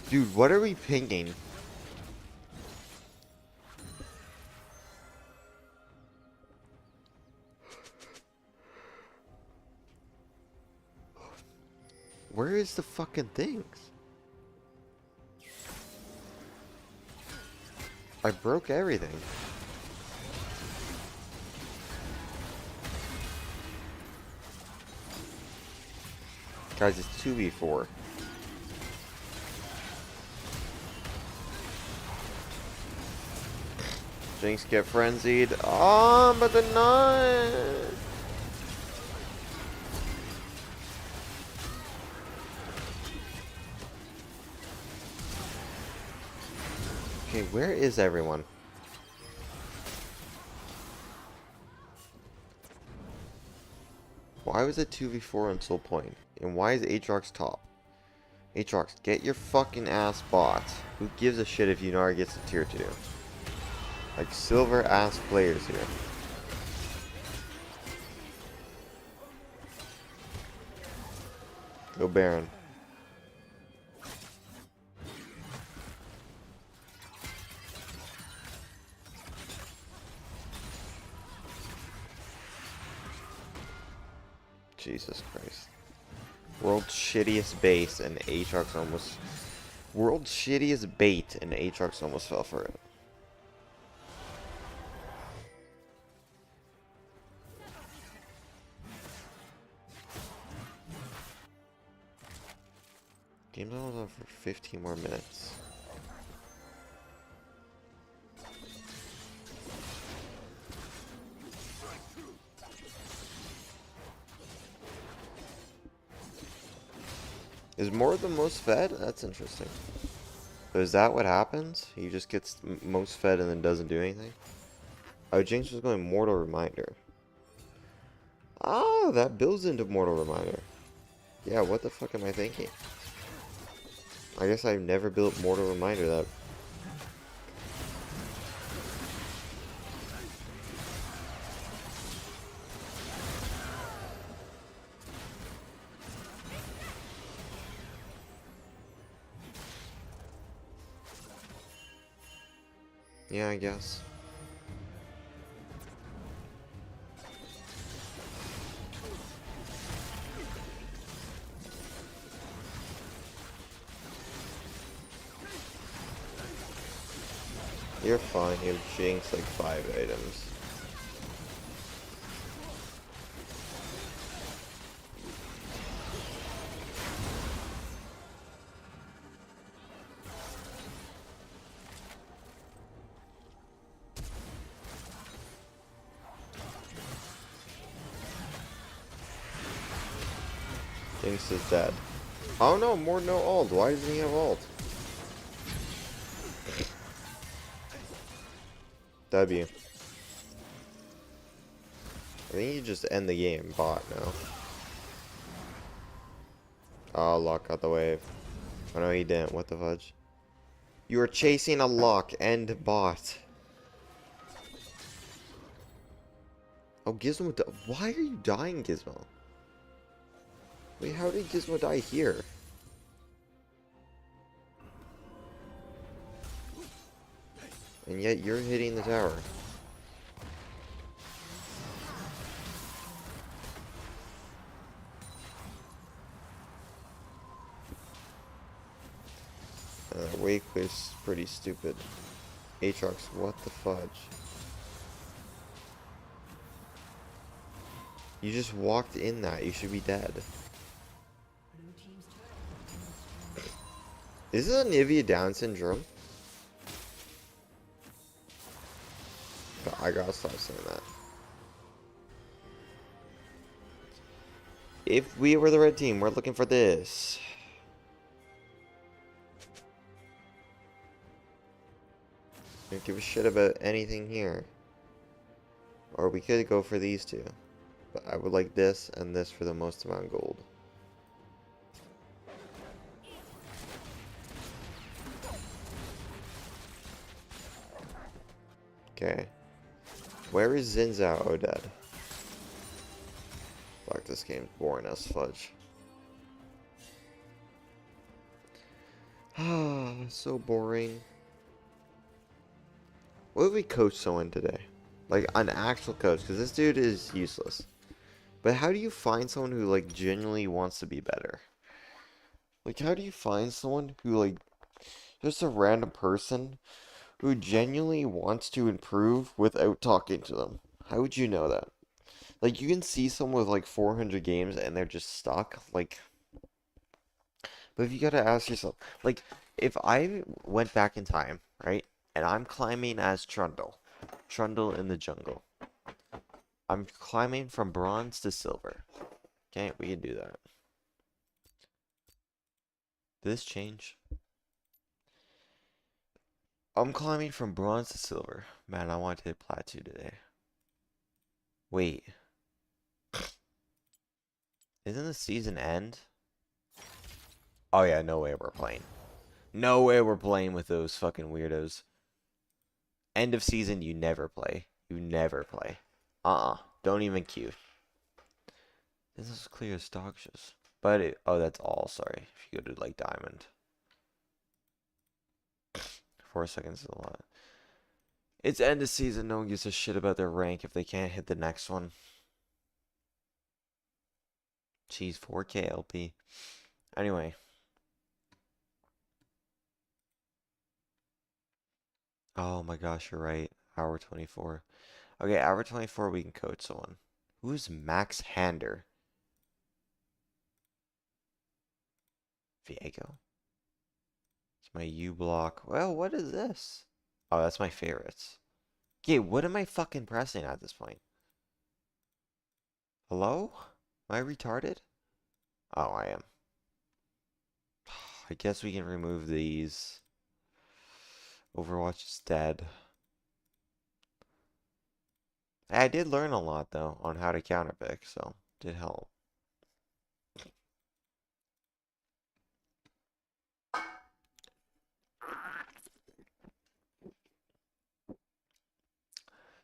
Dude, what are we pinging? Where is the fucking things? I broke everything. Guys, it's 2v4. Jinx get frenzied. Oh, but the nut. Okay, where is everyone? Why was it 2v4 until point? And why is Aatrox top? Aatrox, get your fucking ass bot. Who gives a shit if Yunara gets a tier 2? Like, silver ass players here. Go Baron. Jesus Christ. World's shittiest base and Aatrox almost... World's shittiest bait and Aatrox almost fell for it. Game's almost on for 15 more minutes. Is more the most fed? That's interesting. So is that what happens? He just gets most fed and then doesn't do anything? Oh, Jinx was going Mortal Reminder. Ah, that builds into Mortal Reminder. Yeah, what the fuck am I thinking? I guess I've never built Mortal Reminder that... Yeah, I guess. You're fine, you have Jinx like 5 items. Jinx is dead. Oh no, more no ult. Why doesn't he have ult? W. I think you just end the game, bot now. Oh, Lock got the wave. Oh no, he didn't. What the fudge? You are chasing a Lock and bot. Oh, Gizmo. Why are you dying, Gizmo? Wait, how did Gizmo die here? And yet you're hitting the tower. Wave clear's pretty stupid. Aatrox, what the fudge? You just walked in that. You should be dead. Is this a Nivea Down syndrome? I gotta stop saying that. If we were the red team, we're looking for this. Don't give a shit about anything here. Or we could go for these two. But I would like this and this for the most amount of gold. Okay. Where is Xin Zhao Oded? Fuck, this game's boring as fudge. Ah, so boring. What if we coach someone today? Like, an actual coach, because this dude is useless. But how do you find someone who, like, genuinely wants to be better? Like, how do you find someone who, like, just a random person who genuinely wants to improve without talking to them. How would you know that? Like, you can see someone with like 400 games and they're just stuck. Like, but if you gotta ask yourself, like, if I went back in time, right, and I'm climbing as Trundle, Trundle in the jungle. I'm climbing from bronze to silver. Okay, we can do that. Did this change? I'm climbing from bronze to silver. Man, I want to hit plateau today. Wait, isn't the season end? Oh yeah, no way we're playing. No way we're playing with those fucking weirdos. End of season, you never play. You never play. Don't even queue. This is clear as dog shiz. But oh, that's all. Sorry. If you go to like diamond, 4 seconds is a lot. It's end of season. No one gives a shit about their rank if they can't hit the next one. Jeez, 4K LP. Anyway. Oh my gosh, you're right. Hour 24. Okay, hour 24, we can coach someone. Who's Max Hander? Viego? It's my U block. Well, what is this? Oh, that's my favorites. Okay, what am I fucking pressing at this point? Hello? Am I retarded? Oh, I am. I guess we can remove these. Overwatch is dead. I did learn a lot, though, on how to counterpick, so did help.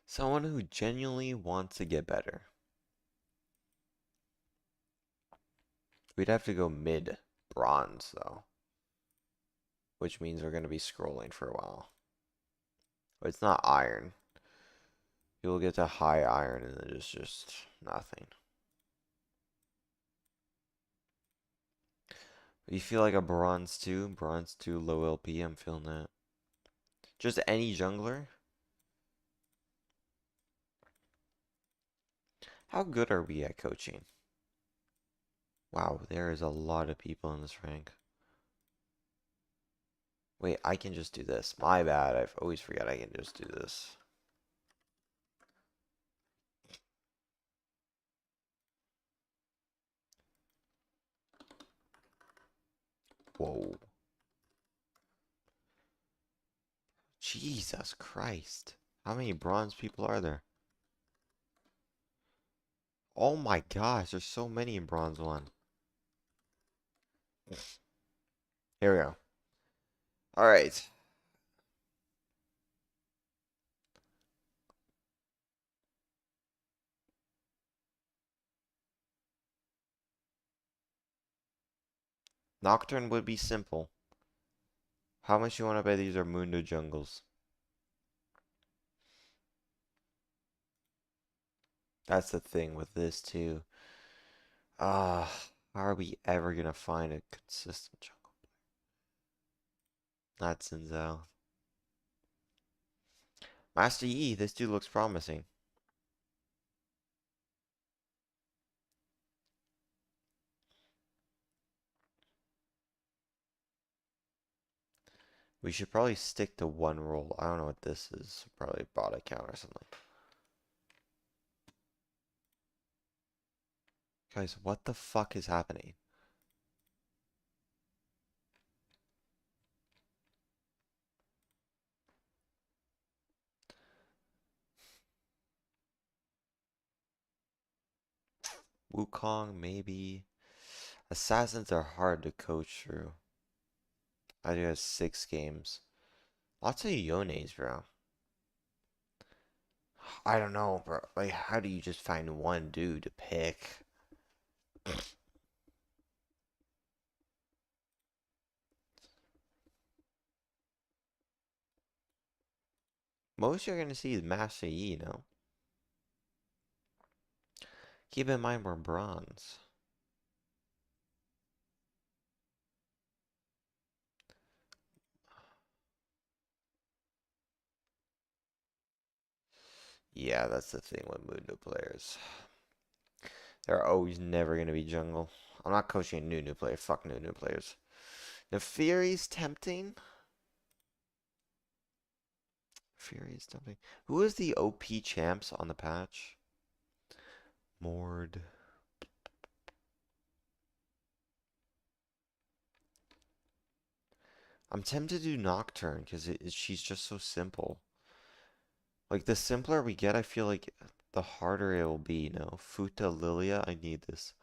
Someone who genuinely wants to get better. We'd have to go mid bronze, though. Which means we're going to be scrolling for a while. But it's not iron. You'll get to high iron and then it's just nothing. You feel like a bronze 2? Bronze 2 low LP, I'm feeling that. Just any jungler? How good are we at coaching? Wow, there is a lot of people in this rank. Wait, I can just do this. My bad, I always forget I can just do this. Whoa. Jesus Christ. How many bronze people are there? Oh my gosh, there's so many in bronze 1. Here we go. Alright. Nocturne would be simple. How much you want to bet these are Mundo jungles? That's the thing with this too. How are we ever gonna find a consistent jungle player? Not Sinzao. Master Yi, this dude looks promising. We should probably stick to one role. I don't know what this is. Probably bot account or something. Guys, what the fuck is happening? Wukong, maybe. Assassins are hard to coach through. I do have 6 games. Lots of Yones, bro. I don't know, bro. Like, how do you just find one dude to pick? Most you're gonna see is Master Yi, you know? Keep in mind we're bronze. Yeah, that's the thing with Mundo players. They're always never gonna be jungle. I'm not coaching a new player. Fuck new players. The Fury's tempting. Fury's tempting. Who is the OP champs on the patch? Mord. I'm tempted to do Nocturne because she's just so simple. Like the simpler we get, I feel like the harder it will be. No, Futa Lilia, I need this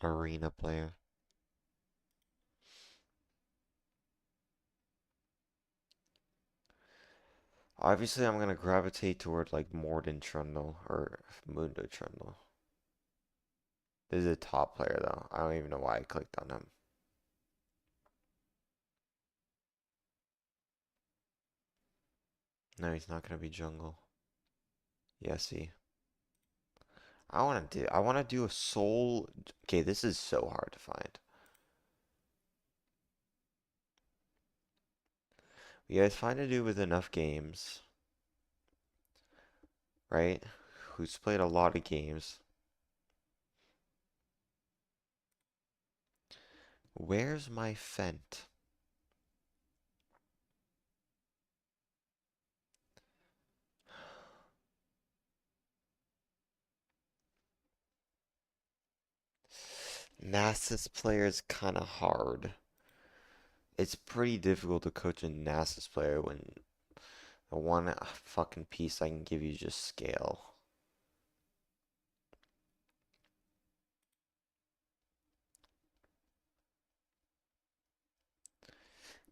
arena player. Obviously, I'm gonna gravitate toward like Morden Trundle or Mundo Trundle. This is a top player though. I don't even know why I clicked on him. No, he's not gonna be jungle. Yes, he. I wanna do a soul. Okay, this is so hard to find. You guys find a dude with enough games, right? Who's played a lot of games. Where's my Fent? Nasus player is kind of hard. It's pretty difficult to coach a Nasus player when the one fucking piece I can give you just scale.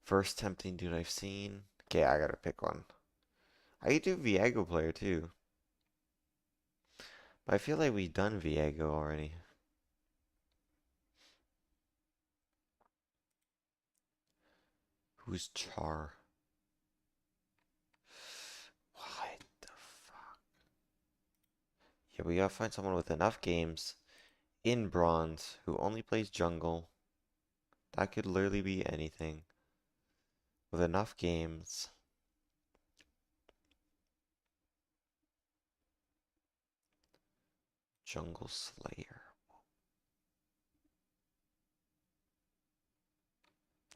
First tempting dude I've seen. Okay, I gotta pick one. I could do Viego player too. But I feel like we've done Viego already. Who's Char? What the fuck? Yeah, we gotta find someone with enough games in bronze who only plays jungle. That could literally be anything. With enough games. Jungle Slayer.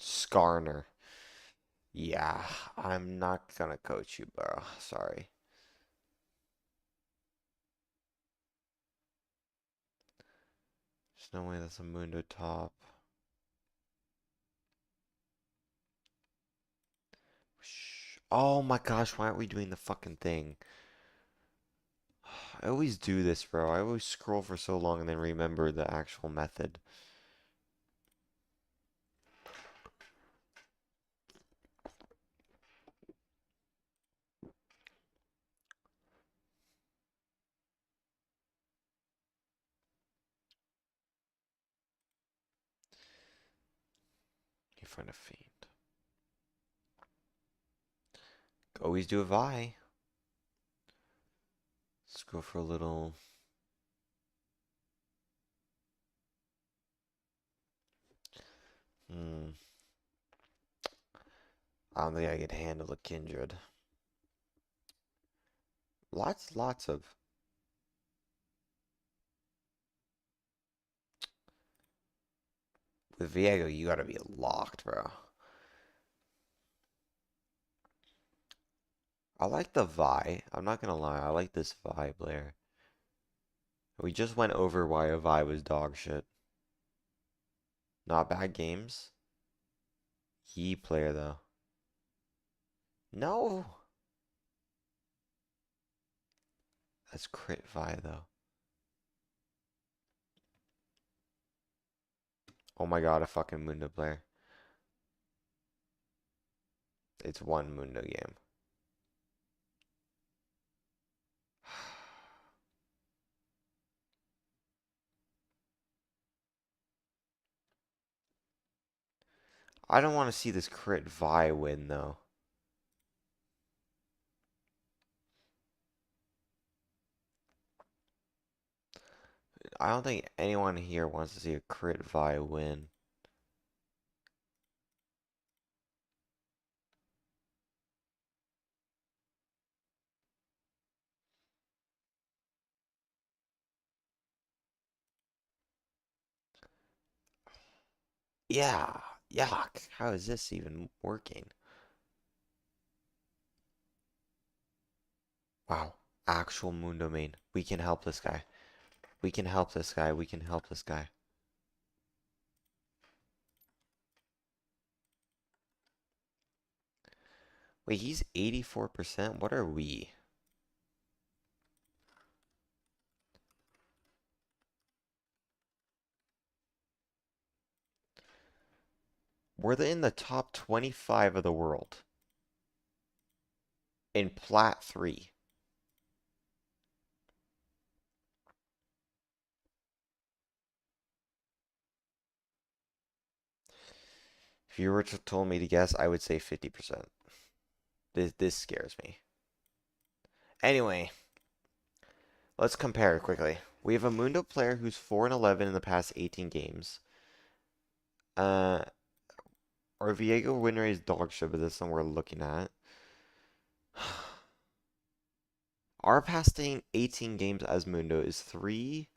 Skarner. Yeah, I'm not gonna coach you, bro. Sorry. There's no way that's a Mundo top. Oh my gosh, why aren't we doing the fucking thing? I always do this, bro. I always scroll for so long and then remember the actual method. You find a fiend. Always do a Vi. Let's go for a little. Hmm. I don't think I could handle a Kindred. Lots of. With Viego, you gotta be locked, bro. I like the Vi. I'm not gonna lie, I like this Vi player. We just went over why a Vi was dog shit. Not bad games. He player though. No! That's crit Vi though. Oh my god, a fucking Mundo player. It's one Mundo game. I don't want to see this crit Vi win though. I don't think anyone here wants to see a crit Vi win. Yeah, yuck. How is this even working? Wow. Actual moon domain. We can help this guy. We can help this guy. We can help this guy. Wait, he's 84%? What are we? In the top 25 of the world in Plat 3. If you were to told me to guess, I would say 50%. This scares me. Anyway, let's compare quickly. We have a Mundo player who's 4-11 in the past 18 games. Uh, our Viego win rate is dog shit, but this one we're looking at. Our past 18 games as Mundo is 3.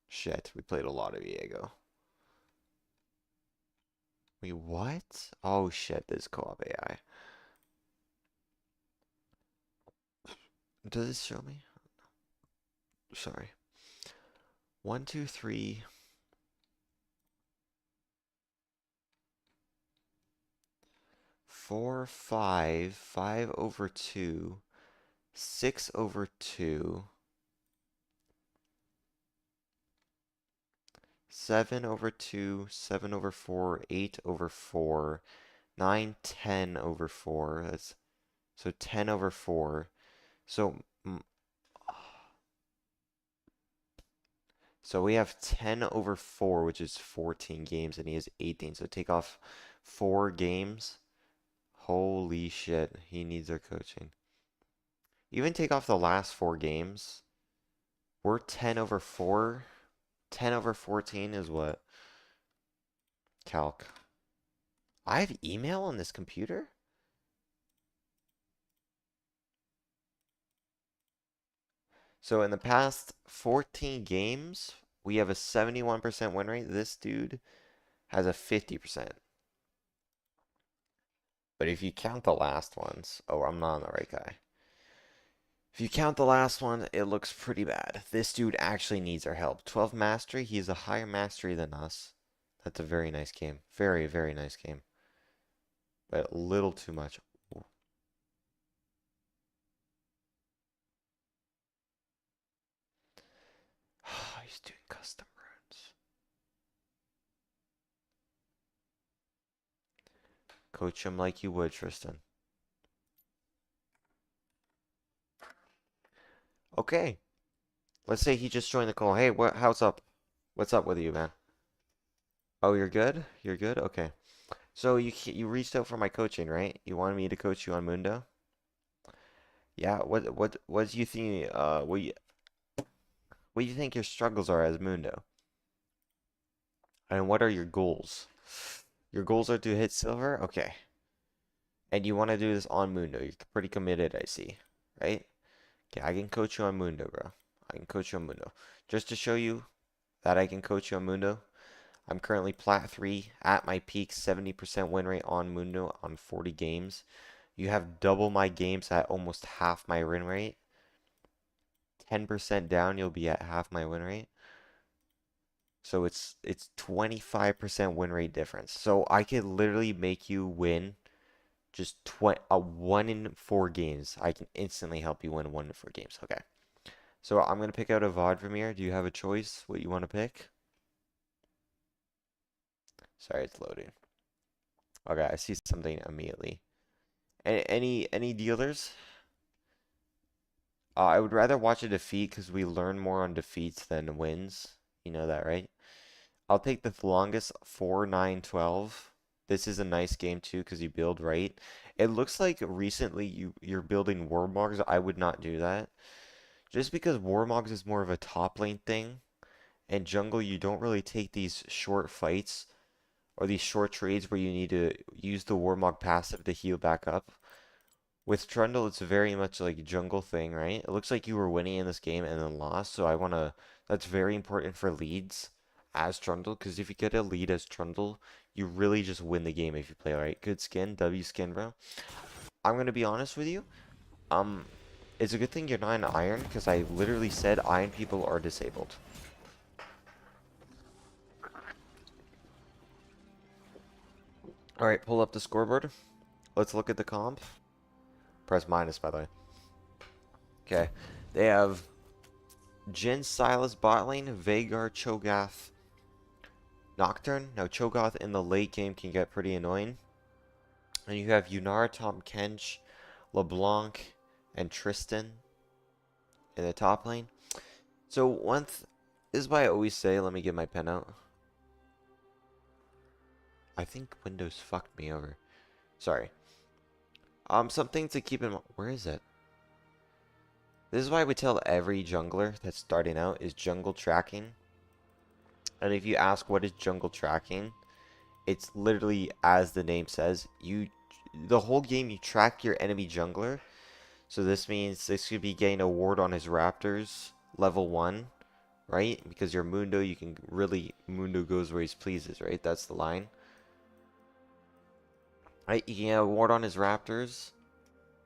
Shit, we played a lot of Viego. Wait, what? Oh shit, this is co-op AI. Does this show me? Sorry. 1, 2, 3. 4, 5. 5 over 2. 6 over 2. 7 over 2. 7 over 4. 8 over 4. 9, 10 over 4. That's so 10 over 4. So so we have 10 over 4, which is 14 games, and he has 18. So take off 4 games. Holy shit, he needs our coaching. Even take off the last 4 games. We're 10 over 4. 10 over 14 is what? Calc. I have email on this computer? So in the past 14 games, we have a 71% win rate. This dude has a 50%. But if you count the last ones, oh, I'm not on the right guy. If you count the last one, it looks pretty bad. This dude actually needs our help. 12 mastery, he has a higher mastery than us. That's a very nice game. Very, very nice game. But a little too much. He's doing custom runes. Coach him like you would, Tristan. Okay. Let's say he just joined the call. Hey, how's up? What's up with you, man? Oh, you're good? You're good? Okay. So you reached out for my coaching, right? You wanted me to coach you on Mundo? Yeah, what do you think what do you think your struggles are as Mundo? And what are your goals? Your goals are to hit silver? Okay. And you want to do this on Mundo. You're pretty committed, I see. Right? Okay, I can coach you on Mundo, bro. I can coach you on Mundo. Just to show you that I can coach you on Mundo, I'm currently Plat 3 at my peak 70% win rate on Mundo on 40 games. You have double my games at almost half my win rate. 10% down, you'll be at half my win rate. So it's 25% win rate difference. So I could literally make you win just 1 in 4 games. I can instantly help you win 1 in 4 games. Okay. So I'm gonna pick out a VOD from here. Do you have a choice what you want to pick? Sorry, it's loading. Okay, I see something immediately. Any dealers? I would rather watch a defeat because we learn more on defeats than wins. You know that, right? I'll take the longest 4, 9, 12. This is a nice game too because you build right. It looks like recently you're building Warmogs. I would not do that. Just because Warmogs is more of a top lane thing, and jungle you don't really take these short fights or these short trades where you need to use the Warmog passive to heal back up. With Trundle, it's very much like a jungle thing, right? It looks like you were winning in this game and then lost, so I want to. That's very important for leads. as Trundle, because if you get a lead as Trundle, you really just win the game if you play right. Good skin, W skin, bro. I'm gonna be honest with you. Um, it's a good thing you're not an Iron, because I literally said Iron people are disabled. Alright, pull up the scoreboard. Let's look at the comp. Press minus, by the way. Okay. They have Jin, Silas, bot lane, Veigar, Cho'Gath, Nocturne. Now, Cho'Gath in the late game can get pretty annoying. And you have Yunara, Tom Kench, LeBlanc, and Tristan in the top lane. So, this is why I always say, let me get my pen out. I think Windows fucked me over. Sorry. Something to keep in mind. Where is it? This is why we tell every jungler that's starting out is jungle tracking. And if you ask what is jungle tracking, it's literally as the name says, the whole game you track your enemy jungler. So this means this could be getting a ward on his raptors, level 1, right? Because your Mundo, you can really, Mundo goes where he pleases, right? That's the line. Right, you can get a ward on his raptors,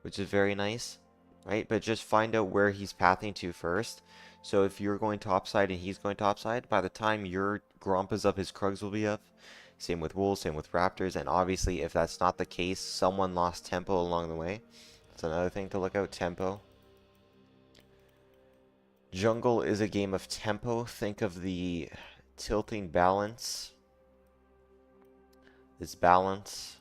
which is very nice, right? But just find out where he's pathing to first. So if you're going topside and he's going topside, by the time your Gromp is up, his Krugs will be up. Same with Wolves, same with Raptors, and obviously if that's not the case, someone lost tempo along the way. That's another thing to look out, tempo. Jungle is a game of tempo. Think of the tilting balance. This balance.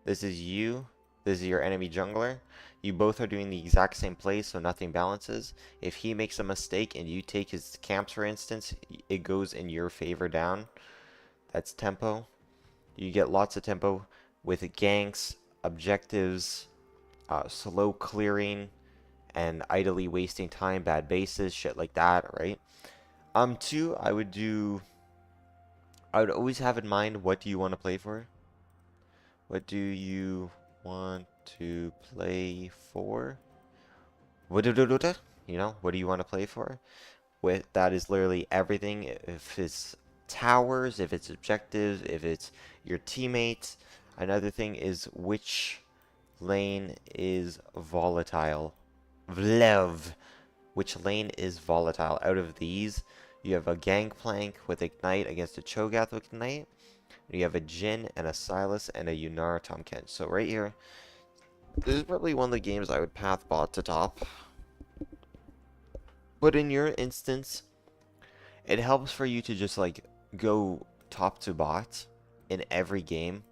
This is you. This is your enemy jungler. You both are doing the exact same play, so nothing balances. If he makes a mistake and you take his camps, for instance, it goes in your favor down. That's tempo. You get lots of tempo with ganks, objectives, slow clearing, and idly wasting time, bad bases, shit like that, right? Two, I would always have in mind, what do you want to play for? What do you want to play for? What you know, what do you want to play for? With that is literally everything. If it's towers, if it's objectives, if it's your teammates. Another thing is which lane is volatile. Vlev. Which lane is volatile? Out of these, you have a Gangplank with Ignite against a Cho'Gath with Ignite. You have a Jhin and a Silas and a Yunara Tom Kench. So right here, this is probably one of the games I would path bot to top. But in your instance, it helps for you to just like go top to bot in every game.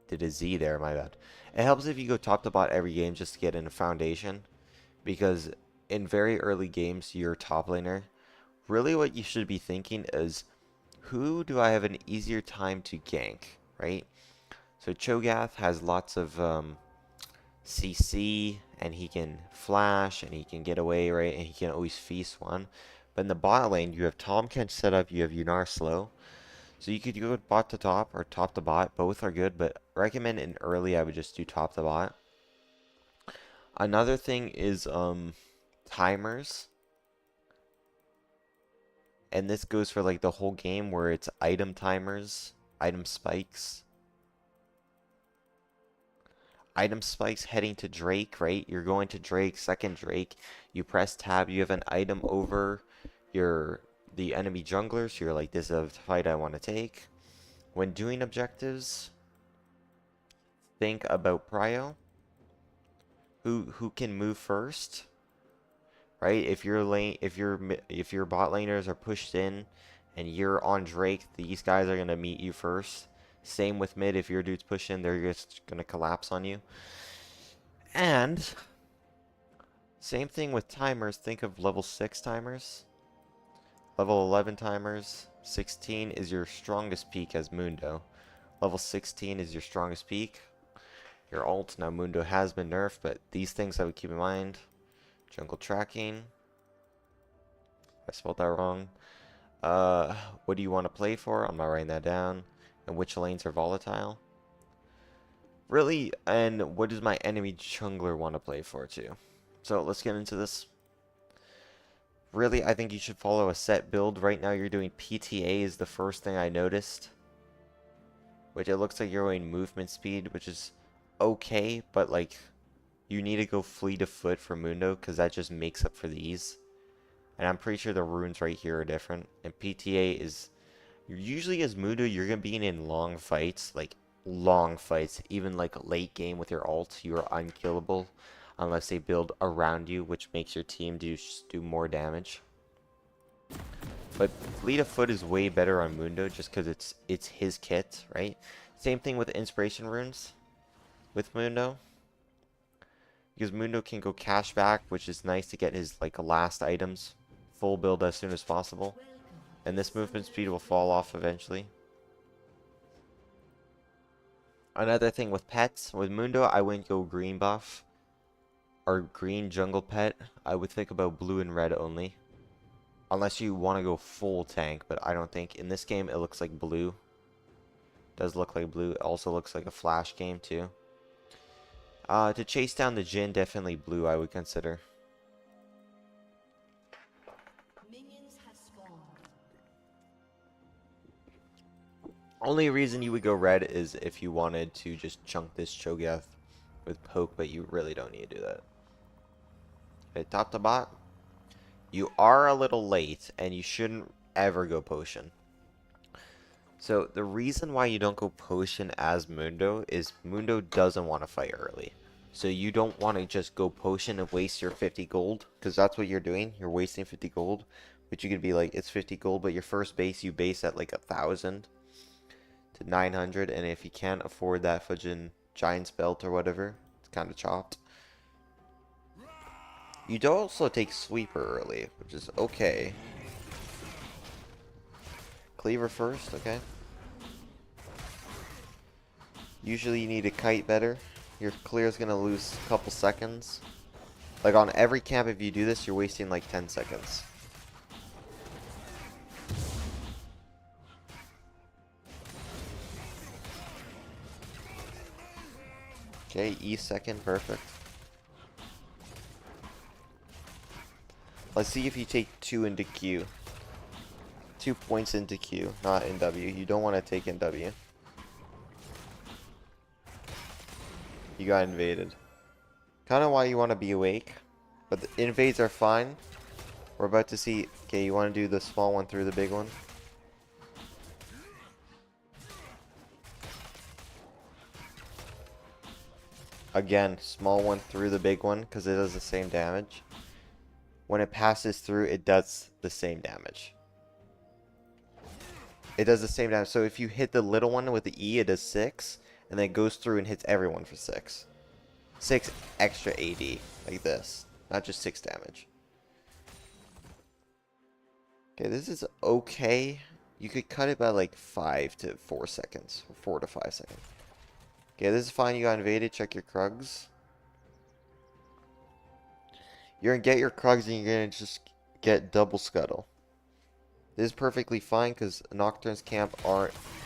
Did a Z there, my bad. It helps if you go top to bot every game just to get in a foundation. Because in very early games, your top laner, really what you should be thinking is, who do I have an easier time to gank, right? So Cho'Gath has lots of CC, and he can flash, and he can get away, right? And he can always feast one. But in the bot lane, you have Tom Kench set up, you have Yunar slow. So you could go bot to top or top to bot. Both are good, but recommend in early, I would just do top to bot. Another thing is timers. And this goes for like the whole game where it's item timers, item spikes. Item spikes heading to Drake, right? You're going to Drake, second Drake. You press tab, you have an item over the enemy jungler, so you're like, this is a fight I want to take. When doing objectives, think about prio. Who can move first? Right? If your bot laners are pushed in and you're on Drake, these guys are gonna meet you first. Same with mid, if your dude's pushed in, they're just gonna collapse on you. And same thing with timers. Think of level 6 timers. Level 11 timers. 16 is your strongest peak as Mundo. Level 16 is your strongest peak. Your ult, now Mundo has been nerfed, but these things I would keep in mind. Jungle tracking. I spelled that wrong. What do you want to play for? I'm not writing that down. And which lanes are volatile? Really, and what does my enemy jungler want to play for too? So let's get into this. Really, I think you should follow a set build. Right now you're doing PTA is the first thing I noticed. Which it looks like you're going movement speed, which is okay, but like you need to go fleet of foot for Mundo because that just makes up for these. And I'm pretty sure the runes right here are different. And PTA is usually as Mundo, you're gonna be in long fights, like long fights, even like late game with your ult, you're unkillable unless they build around you, which makes your team do more damage. But Fleet of Foot is way better on Mundo just because it's his kit, right? Same thing with Inspiration Runes with Mundo. Because Mundo can go cash back, which is nice to get his like last items full build as soon as possible. And this movement speed will fall off eventually. Another thing with pets, with Mundo, I wouldn't go green buff or green jungle pet. I would think about blue and red only. Unless you want to go full tank, but I don't think. In this game, it looks like blue. Does look like blue. It also looks like a flash game, too. To chase down the Jhin, definitely blue, I would consider. Minions have spawned. Only reason you would go red is if you wanted to just chunk this Cho'Gath with poke, but you really don't need to do that. Okay, top to bot. You are a little late, and you shouldn't ever go potion. So, the reason why you don't go potion as Mundo is Mundo doesn't want to fight early. So, you don't want to just go potion and waste your 50 gold, because that's what you're doing. You're wasting 50 gold, which you could be like, it's 50 gold, but your first base, you base at like 1,000 to 900, and if you can't afford that fudging Giant's Belt or whatever, it's kind of chopped. You do also take Sweeper early, which is okay. Cleaver first, okay. Usually you need to kite better. Your clear is going to lose a couple seconds. Like on every camp, if you do this, you're wasting like 10 seconds. Okay, E second, perfect. Let's see if you take 2 into Q. 2 points into Q, not in W. You don't want to take in W. You got invaded. Kind of why you want to be awake. But the invades are fine. We're about to see... Okay, you want to do the small one through the big one? Again, small one through the big one because it does the same damage. When it passes through, it does the same damage. It does the same damage. So if you hit the little one with the E, it does 6. And then it goes through and hits everyone for 6. 6 extra AD. Like this. Not just 6 damage. Okay, this is okay. You could cut it by like 5 to 4 seconds. Or 4 to 5 seconds. Okay, this is fine. You got invaded. Check your Krugs. You're going to get your Krugs and you're going to just get double scuttle. This is perfectly fine because Nocturne's camp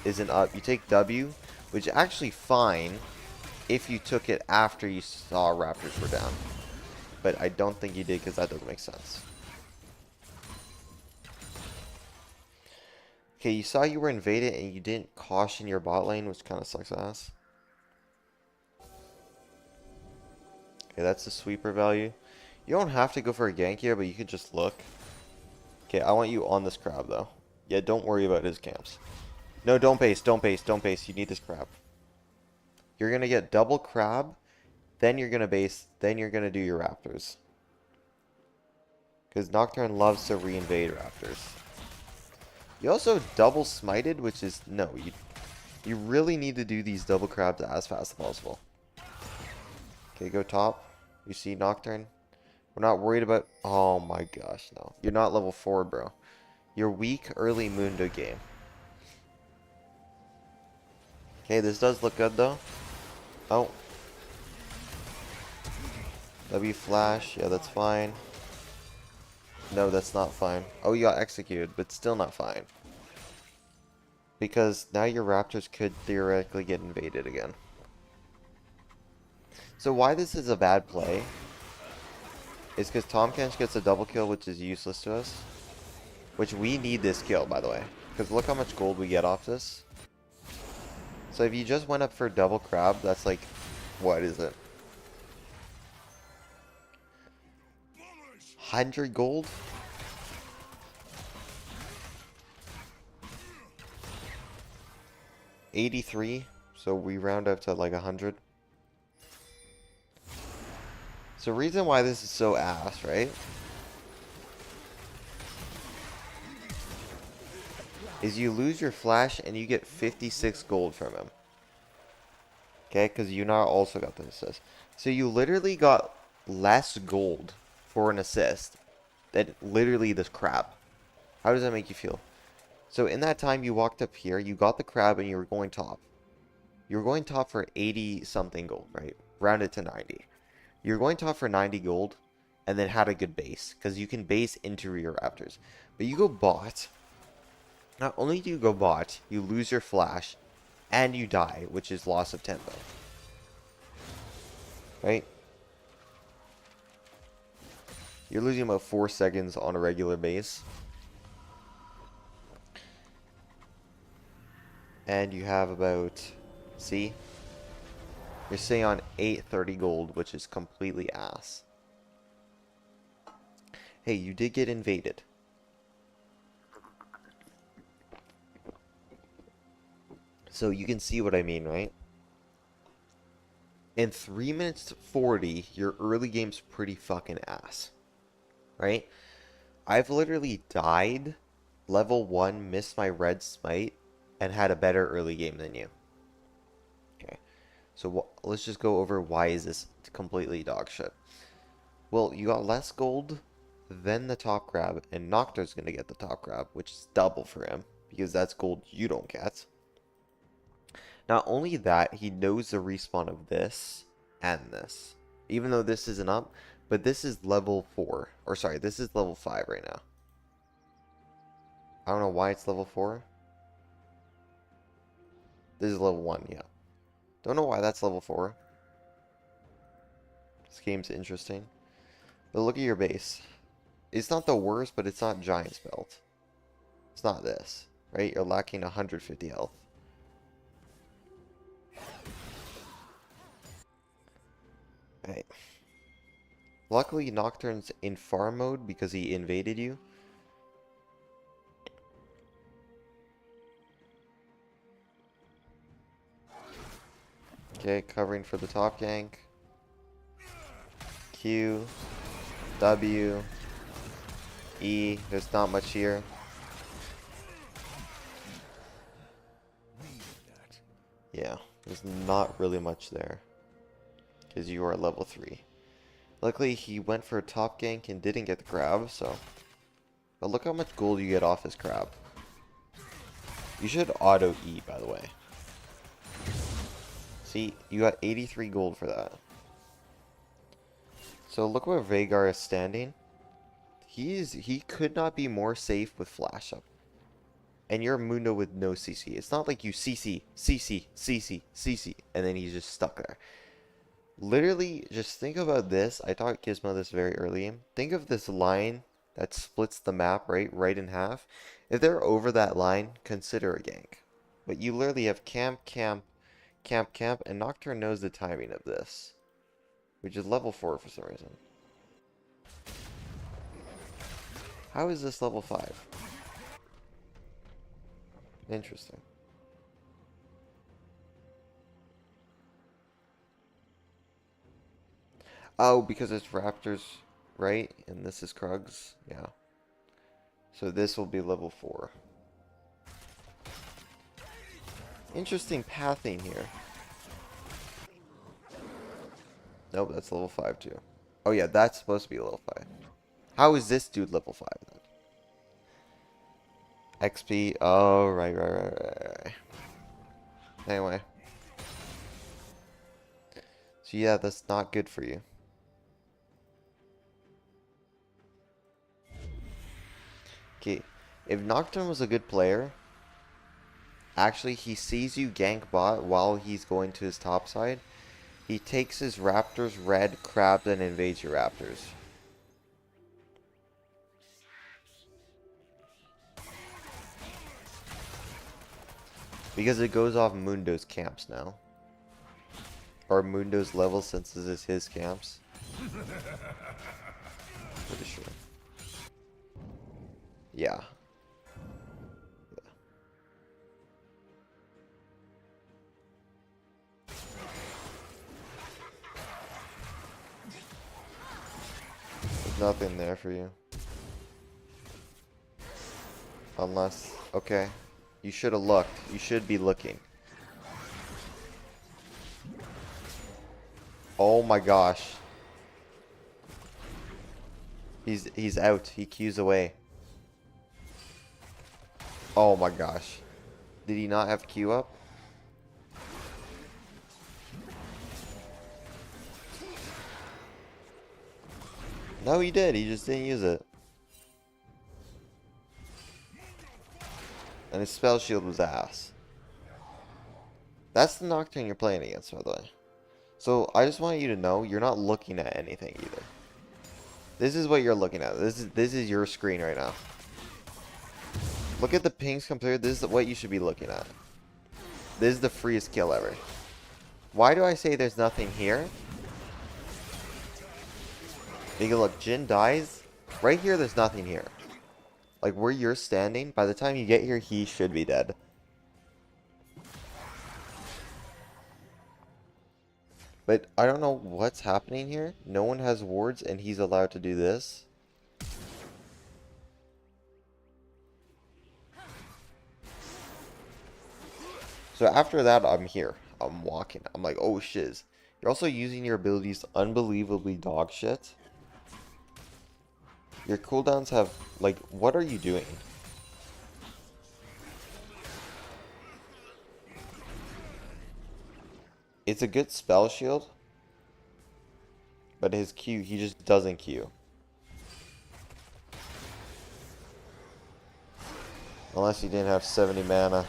isn't up. You take W, which is actually fine if you took it after you saw Raptors were down. But I don't think you did because that doesn't make sense. Okay, you saw you were invaded and you didn't caution your bot lane, which kind of sucks ass. Okay, that's the sweeper value. You don't have to go for a gank here, but you could just look. Okay, I want you on this crab, though. Yeah, don't worry about his camps. No, don't base, don't base, don't base. You need this crab. You're going to get double crab, then you're going to base, then you're going to do your raptors. Because Nocturne loves to re-invade raptors. You also double smited, which is... No, you really need to do these double crabs as fast as possible. Okay, go top. You see Nocturne? We're not worried about... Oh my gosh, no. You're not level 4, bro. You're weak early Mundo game. Okay, this does look good, though. Oh. W flash. Yeah, that's fine. No, that's not fine. Oh, you got executed, but still not fine. Because now your raptors could theoretically get invaded again. So why this is a bad play is because Tom Kench gets a double kill, which is useless to us. Which we need this kill, by the way. Because look how much gold we get off this. So if you just went up for double crab, that's like, what is it? 100 gold? $83. So we round up to like 100. So reason why this is so ass, right? Is you lose your flash and you get 56 gold from him. Okay, because you now also got the assist. So you literally got less gold for an assist than literally this crab. How does that make you feel? So in that time you walked up here, you got the crab and you were going top. You were going top for 80 something gold, right? Rounded to 90. You're going top for 90 gold and then had a good base. Because you can base into your raptors. But you go bot. Not only do you go bot, you lose your flash and you die, which is loss of tempo. Right? You're losing about 4 seconds on a regular base. And you have about, see? You're sitting on 830 gold, which is completely ass. Hey, you did get invaded. So you can see what I mean, right? In 3 minutes 40, your early game's pretty fucking ass. Right? I've literally died, level 1, missed my red smite, and had a better early game than you. Okay. So let's just go over why is this completely dog shit. Well, you got less gold than the top grab, and Nocturne's going to get the top grab, which is double for him, because that's gold you don't get. Not only that, he knows the respawn of this and this. Even though this isn't up, but this is level 4. Or sorry, this is level 5 right now. I don't know why it's level 4. This is level 1, yeah. Don't know why that's level 4. This game's interesting. But look at your base. It's not the worst, but it's not Giant's Belt. It's not this, right? You're lacking 150 health. Right. Luckily, Nocturne's in farm mode because he invaded you. Okay, covering for the top gank. Q, W, E. There's not much here. Yeah, there's not really much there. Because you are level 3. Luckily, he went for a top gank and didn't get the crab, so... But look how much gold you get off his crab. You should auto E, by the way. See, you got 83 gold for that. So look where Vhagar is standing. He could not be more safe with flash up. And you're Mundo with no CC. It's not like you CC, CC, CC, CC, and then he's just stuck there. Literally, just think about this. I taught Gizmo this very early. Think of this line that splits the map, right in half. If they're over that line, consider a gank. But you literally have camp, camp, camp, camp, and Nocturne knows the timing of this. Which is level 4 for some reason. How is this level 5? Interesting. Oh, because it's Raptors, right? And this is Krugs? Yeah. So this will be level 4. Interesting pathing here. Nope, that's level 5 too. Oh yeah, that's supposed to be level 5. How is this dude level 5 then? XP. Oh, right. Anyway. So yeah, that's not good for you. Okay. If Nocturne was a good player, actually he sees you gank bot while he's going to his top side. He takes his raptors red, crabs, and invades your raptors. Because it goes off Mundo's camps now. Or Mundo's level since this is his camps. Pretty sure. Yeah. There's nothing there for you. Unless, okay. You should have looked. You should be looking. Oh my gosh. He's out. He Q's away. Oh my gosh. Did he not have Q up? No, he did. He just didn't use it. And his spell shield was ass. That's the Nocturne you're playing against, by the way. So, I just want you to know, you're not looking at anything either. This is what you're looking at. This is your screen right now. Look at the pings compared. This is what you should be looking at. This is the freest kill ever. Why do I say there's nothing here? Because look, Jin dies. Right here, there's nothing here. Like, where you're standing, by the time you get here, he should be dead. But I don't know what's happening here. No one has wards, and he's allowed to do this. So after that, I'm here. I'm walking. I'm like, oh shiz. You're also using your abilities unbelievably dog shit. Your cooldowns have, like, what are you doing? It's a good spell shield. But his Q, he just doesn't Q. Unless he didn't have 70 mana.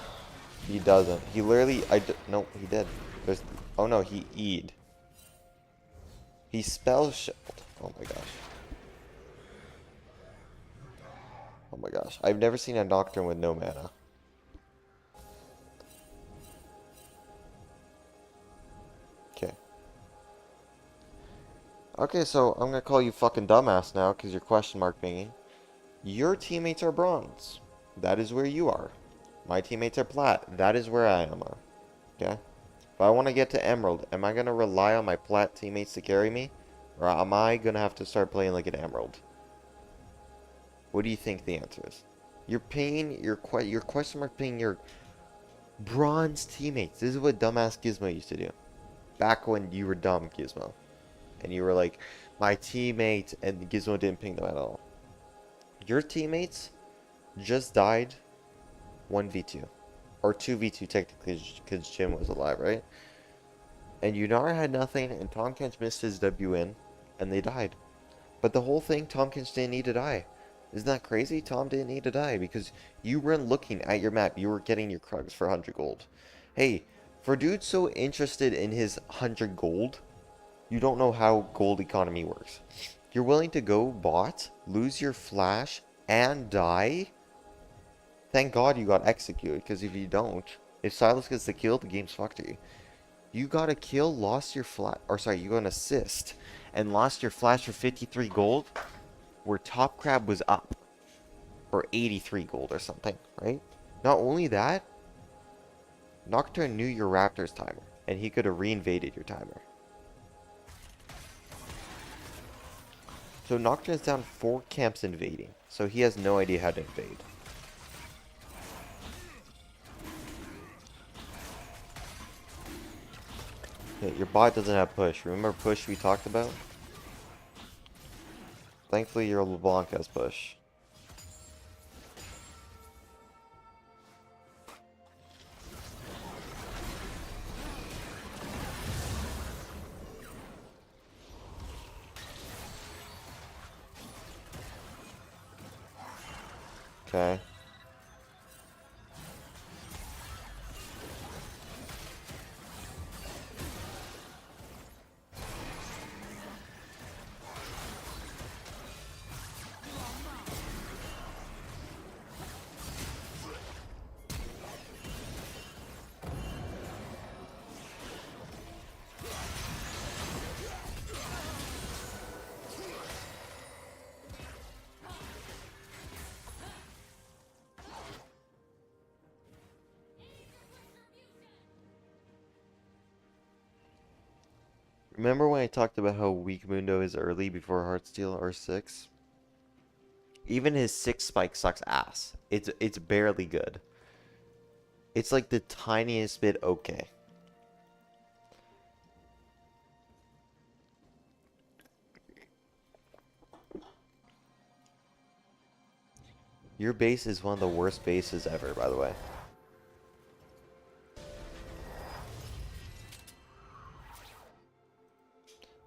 He doesn't. He literally, no, he did. There's, oh no, he E'd. He spell shield. Oh my gosh. Oh my gosh. I've never seen a Nocturne with no mana. Okay. Okay, so I'm gonna call you fucking dumbass now because you're question mark binging. Your teammates are bronze. That is where you are. My teammates are plat. That is where I am. Okay? If I want to get to emerald, am I gonna rely on my plat teammates to carry me? Or am I gonna have to start playing like an emerald? What do you think the answer is? You're paying your question mark paying your bronze teammates. This is what dumbass Gizmo used to do. Back when you were dumb, Gizmo. And you were like, my teammate, and Gizmo didn't ping them at all. Your teammates just died 1v2. Or 2v2 technically, because Jim was alive, right? And Yunara had nothing, and Tom Kench missed his W in, and they died. But the whole thing, Tom Kench didn't need to die. Isn't that crazy? Tom didn't need to die, because you weren't looking at your map. You were getting your Krugs for 100 gold. Hey, for dudes so interested in his 100 gold, you don't know how gold economy works. You're willing to go bot, lose your flash, and die? Thank God you got executed, because if you don't, if Silas gets the kill, the game's fucked to you. You got a kill, lost your flash, or sorry, you got an assist, and lost your flash for 53 gold, where Top Crab was up for 83 gold or something, right? Not only that, Nocturne knew your Raptors timer, and he could have reinvaded your timer. So Nocturne's down 4 camps invading, so he has no idea how to invade. Yeah, your bot doesn't have push. Remember push we talked about? Thankfully your LeBlanc has push. Okay. Remember when I talked about how weak Mundo is early before Heartsteel R6? Even his 6 spike sucks ass. It's barely good. It's like the tiniest bit okay. Your base is one of the worst bases ever, by the way.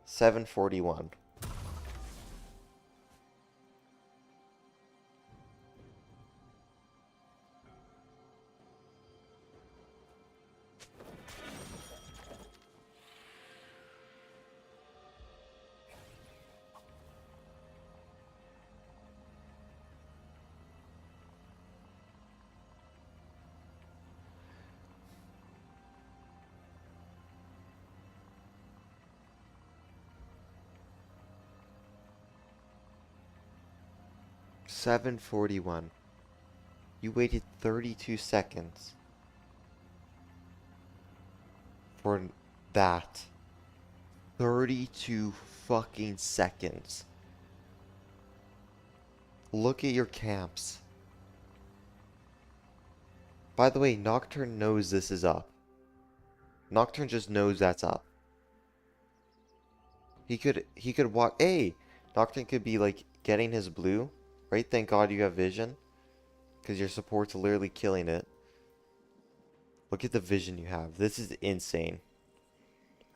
$741. $741. You waited 32 seconds for that. 32 fucking seconds. Look at your camps. By the way, Nocturne knows this is up. Nocturne just knows that's up. He could walk. Hey, Nocturne could be like getting his blue, right? Thank God you have vision, because your support's literally killing it. Look at the vision you have. This is insane,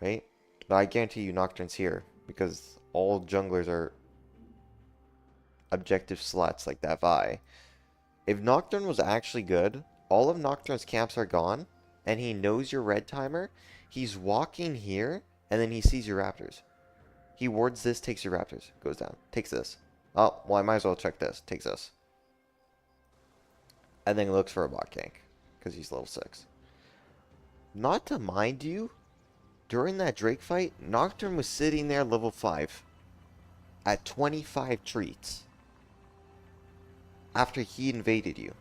right? But I guarantee you Nocturne's here because all junglers are objective sluts like that Vi. If Nocturne was actually good, all of Nocturne's camps are gone, and he knows your red timer. He's walking here, and then he sees your raptors. He wards this, takes your raptors, goes down, takes this. Oh, well, I might as well check this. Takes this. And then looks for a bot gank, because he's level 6. Not to mind you, during that Drake fight, Nocturne was sitting there level 5 at 25 treats after he invaded you.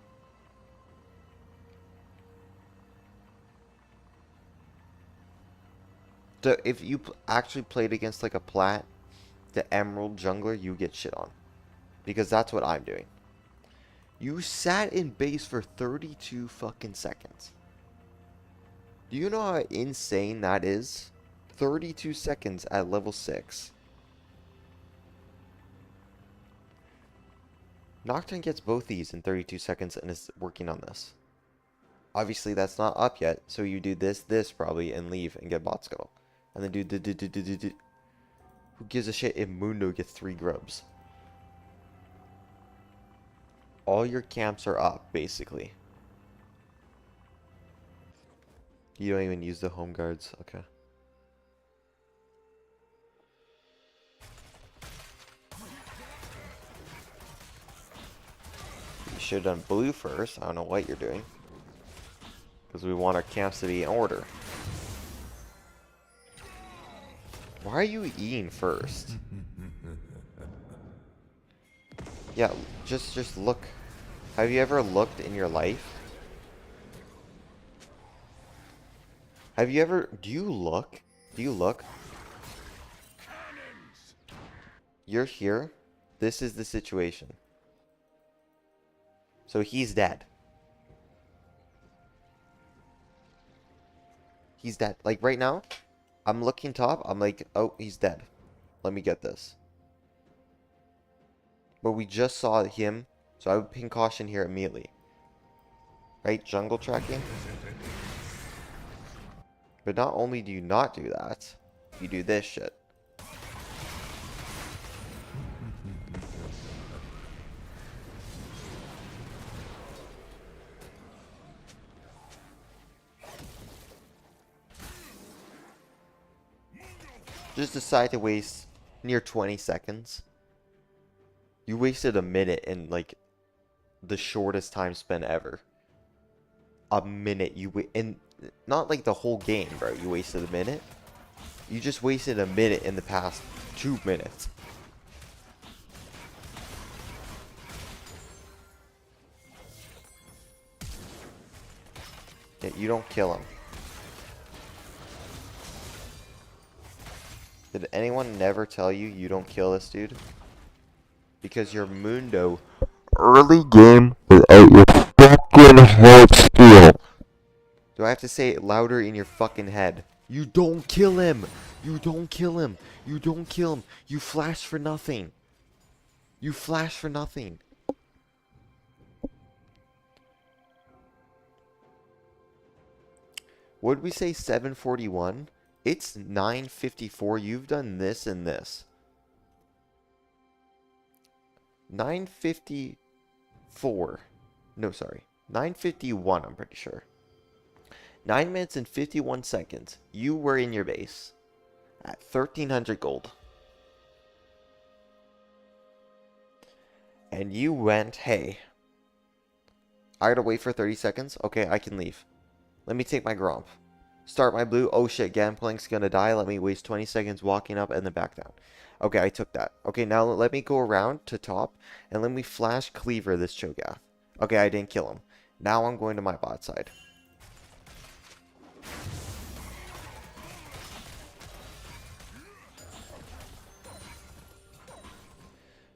So if you actually played against like a plat, the emerald jungler, you get shit on. Because that's what I'm doing. You sat in base for 32 fucking seconds. Do you know how insane that is? 32 seconds at level 6. Nocturne gets both these in 32 seconds and is working on this. Obviously that's not up yet, so you do this probably and leave and get bot scuttle. And then do. Who gives a shit if Mundo gets 3 grubs? All your camps are up, basically. You don't even use the home guards. Okay. You should have done blue first. I don't know what you're doing. Because we want our camps to be in order. Why are you eating first? Yeah, just look. Have you ever looked in your life? Have you ever... Do you look? Do you look? You're here. This is the situation. So he's dead. He's dead. Like right now, I'm looking top. I'm like, oh, he's dead. Let me get this. But we just saw him. So I would ping caution here immediately. Right? Jungle tracking. But not only do you not do that, you do this shit. Just decide to waste near 20 seconds. You wasted a minute in like the shortest time spent ever. A minute and not like the whole game, bro. You wasted a minute. You just wasted a minute in the past 2 minutes. Yeah, you don't kill him. Did anyone never tell you you don't kill this dude? Because your Mundo early game without your fucking heart steal. Do I have to say it louder in your fucking head? You don't kill him! You don't kill him! You don't kill him! You flash for nothing! You flash for nothing! Would we say 741? It's 954. You've done this and this. 954. No, sorry. 951, I'm pretty sure. 9 minutes and 51 seconds. You were in your base at 1300 gold. And you went, hey, I gotta wait for 30 seconds. Okay, I can leave. Let me take my Gromp. Start my blue. Oh shit, Gangplank's gonna die. Let me waste 20 seconds walking up and then back down. Okay, I took that. Okay, now let me go around to top and let me flash Cleaver this Cho'Gath. Okay, I didn't kill him. Now I'm going to my bot side.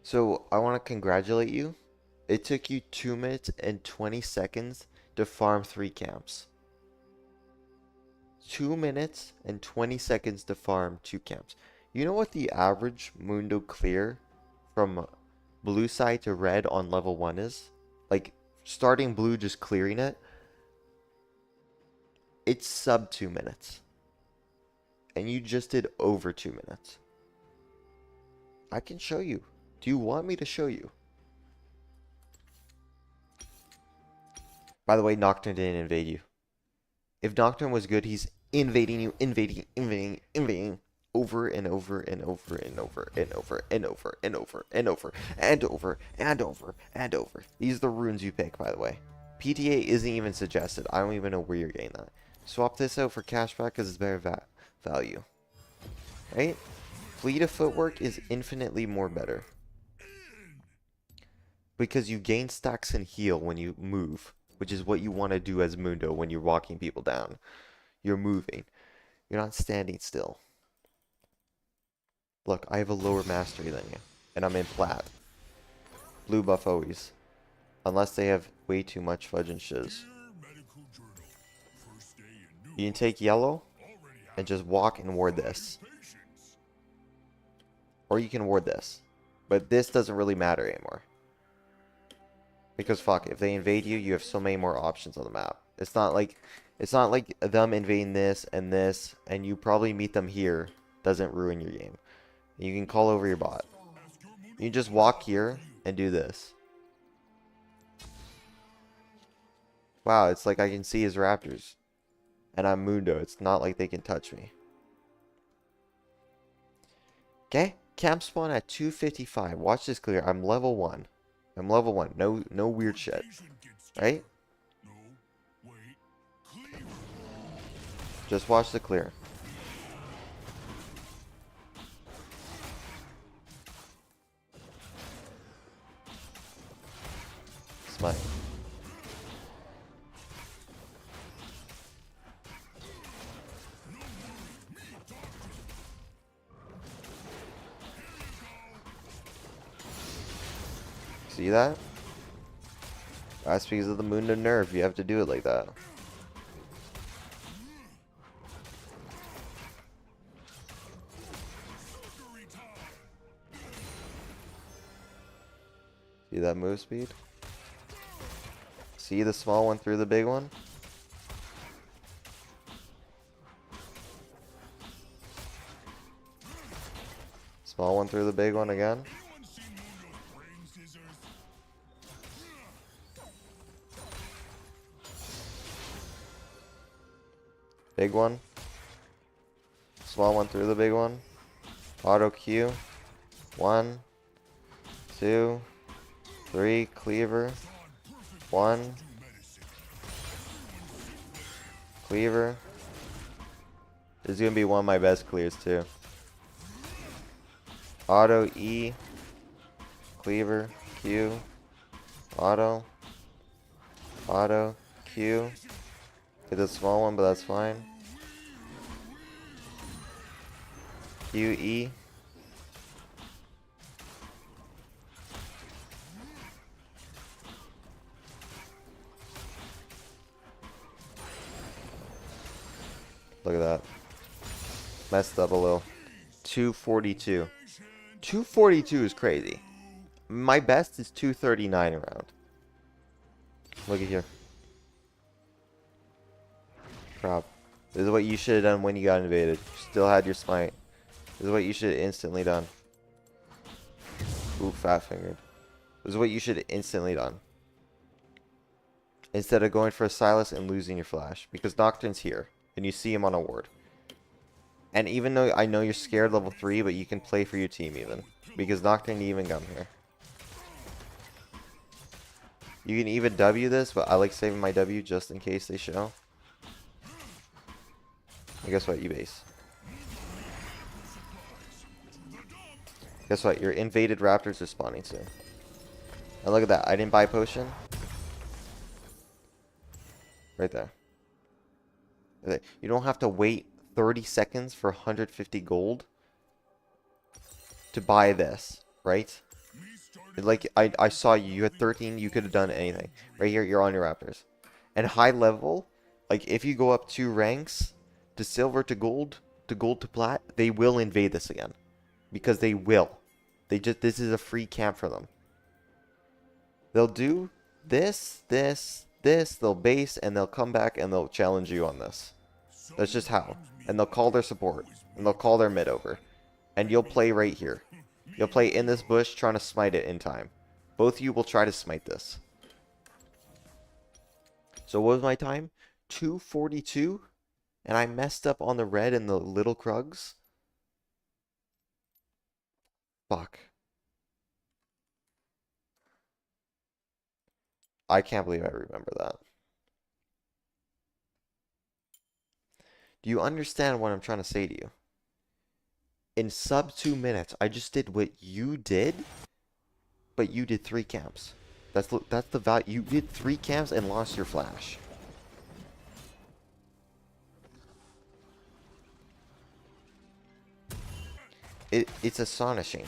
So, I want to congratulate you. It took you 2 minutes and 20 seconds to farm 3 camps. 2 minutes and 20 seconds to farm 2 camps. You know what the average Mundo clear from blue side to red on level 1 is? Like, starting blue, just clearing it. It's sub 2 minutes. And you just did over 2 minutes. I can show you. Do you want me to show you? By the way, Nocturne didn't invade you. If Nocturne was good, he's invading you, invading over and over and over and over and over and over and over and over and over and over and over. These are the runes you pick, by the way. PTA isn't even suggested. I don't even know where you're getting that. Swap this out for cashback because it's better value. Right? Fleet of footwork is infinitely more better. Because you gain stacks and heal when you move, which is what you want to do as Mundo when you're walking people down. You're moving. You're not standing still. Look, I have a lower mastery than you, and I'm in plat. Blue buff always. Unless they have way too much fudge and shiz. You can take yellow and just walk and ward this. Or you can ward this. But this doesn't really matter anymore. Because fuck, if they invade you, you have so many more options on the map. It's not like them invading this, and you probably meet them here doesn't ruin your game. You can call over your bot. You just walk here and do this. Wow, it's like I can see his raptors. And I'm Mundo. It's not like they can touch me. Okay, camp spawn at 255. Watch this clear. I'm level 1. I'm level 1. No weird shit. Right? Just watch the clear. Smite. See that? That's because of the Mundo nerf. You have to do it like that. See that move speed? See the small one through the big one? Small one through the big one again? Big one. Small one through the big one. Auto Q. 1, 2, 3. Cleaver. 1. Cleaver. This is going to be one of my best clears too. Auto E. Cleaver. Q. Auto. Auto. Q. Hit the small one, but that's fine. Q, E. Look at that. Messed up a little. 242. 242 is crazy. My best is 239 around. Look at here. Crap. This is what you should have done when you got invaded. You still had your smite. This is what you should have instantly done. Ooh, fat fingered. This is what you should have instantly done. Instead of going for a Silas and losing your flash. Because Nocturne's here. And you see him on a ward. And even though I know you're scared level 3, but you can play for your team even. Because Nocturne even come here. You can even W this, but I like saving my W just in case they show. And guess what? You base. Guess what? Your invaded raptors are spawning soon. And look at that. I didn't buy a potion. Right there. You don't have to wait 30 seconds for 150 gold to buy this, right? Like, I saw you. You had 13. You could have done anything. Right here, you're on your raptors. And high level, like, if you go up 2 ranks to silver to gold to plat, they will invade this again. Because they will. This is a free camp for them. They'll do this, they'll base, and they'll come back and they'll challenge you on this. That's just how. And they'll call their support. And they'll call their mid over. And you'll play right here. You'll play in this bush trying to smite it in time. Both of you will try to smite this. So what was my time? 242. And I messed up on the red and the little Krugs. Fuck. I can't believe I remember that. Do you understand what I'm trying to say to you? In sub 2 minutes, I just did what you did, but you did 3 camps. That's the value. You did 3 camps and lost your flash. It's astonishing.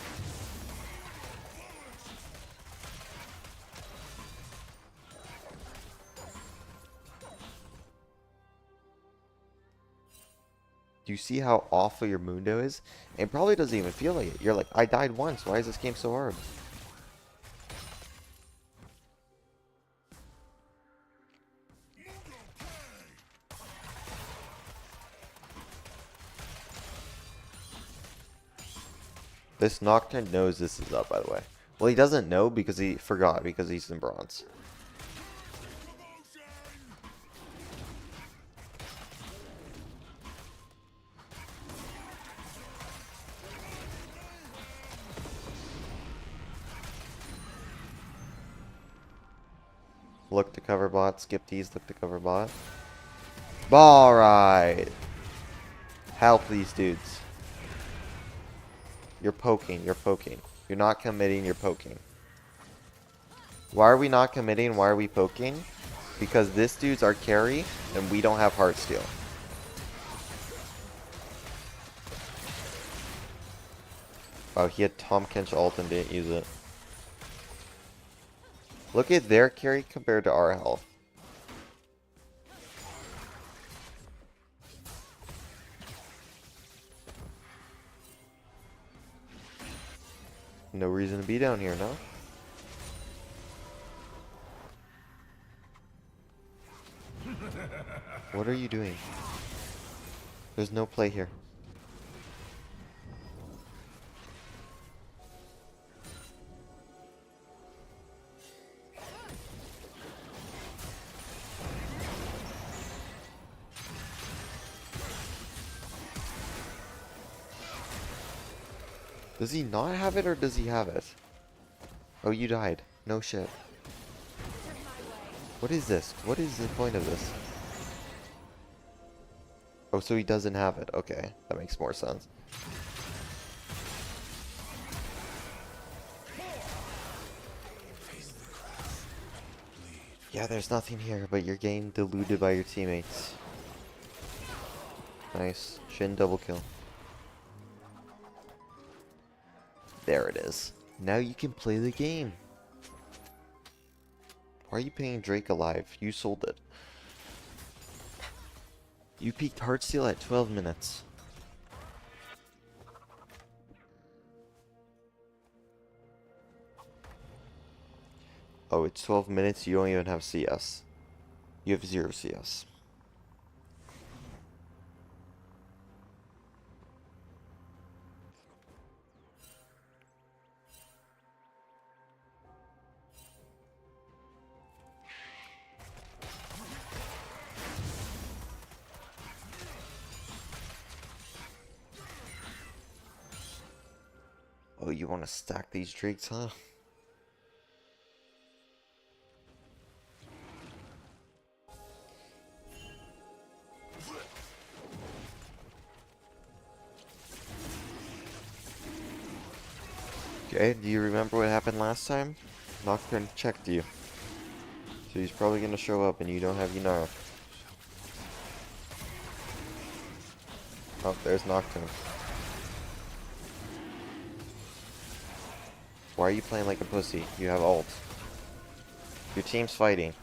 Do you see how awful your Mundo is? It probably doesn't even feel like it. You're like, I died once. Why is this game so hard? This Nocturne knows this is up, by the way. Well, he doesn't know because he forgot because he's in bronze. Look to cover bot, skip these, look to cover bot. Alright. Help these dudes. You're poking, you're poking. You're not committing, you're poking. Why are we not committing? Why are we poking? Because this dude's our carry, and we don't have Heartsteel. Oh, he had Tom Kench ult and didn't use it. Look at their carry compared to our health. No reason to be down here, no? What are you doing? There's no play here. Does he not have it or does he have it? Oh, you died. No shit. What is this? What is the point of this? Oh, so he doesn't have it. Okay, that makes more sense. Yeah, there's nothing here, but you're getting diluted by your teammates. Nice. Shin double kill. There it is. Now you can play the game. Why are you paying Drake alive? You sold it. You peaked Heartsteel at 12 minutes. Oh, it's 12 minutes. You don't even have CS. You have 0 CS. Oh, you want to stack these Drakes, huh? Okay, do you remember what happened last time? Nocturne checked you. So he's probably gonna show up and you don't have Yunara. Oh, there's Nocturne. Why are you playing like a pussy? You have ult. Your team's fighting.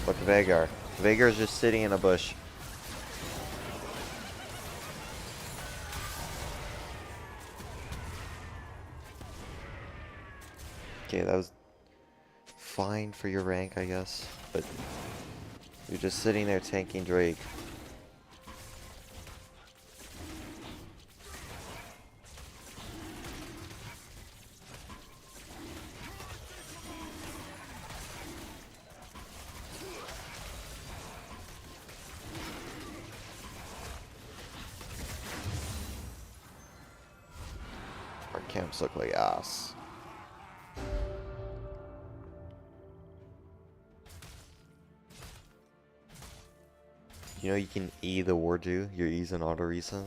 Look, Veigar. Veigar's just sitting in a bush. Okay, that was fine for your rank, I guess. But you're just sitting there tanking Drake. Our camps look like ass. You know you can E the Wardu. Your E's an auto reset.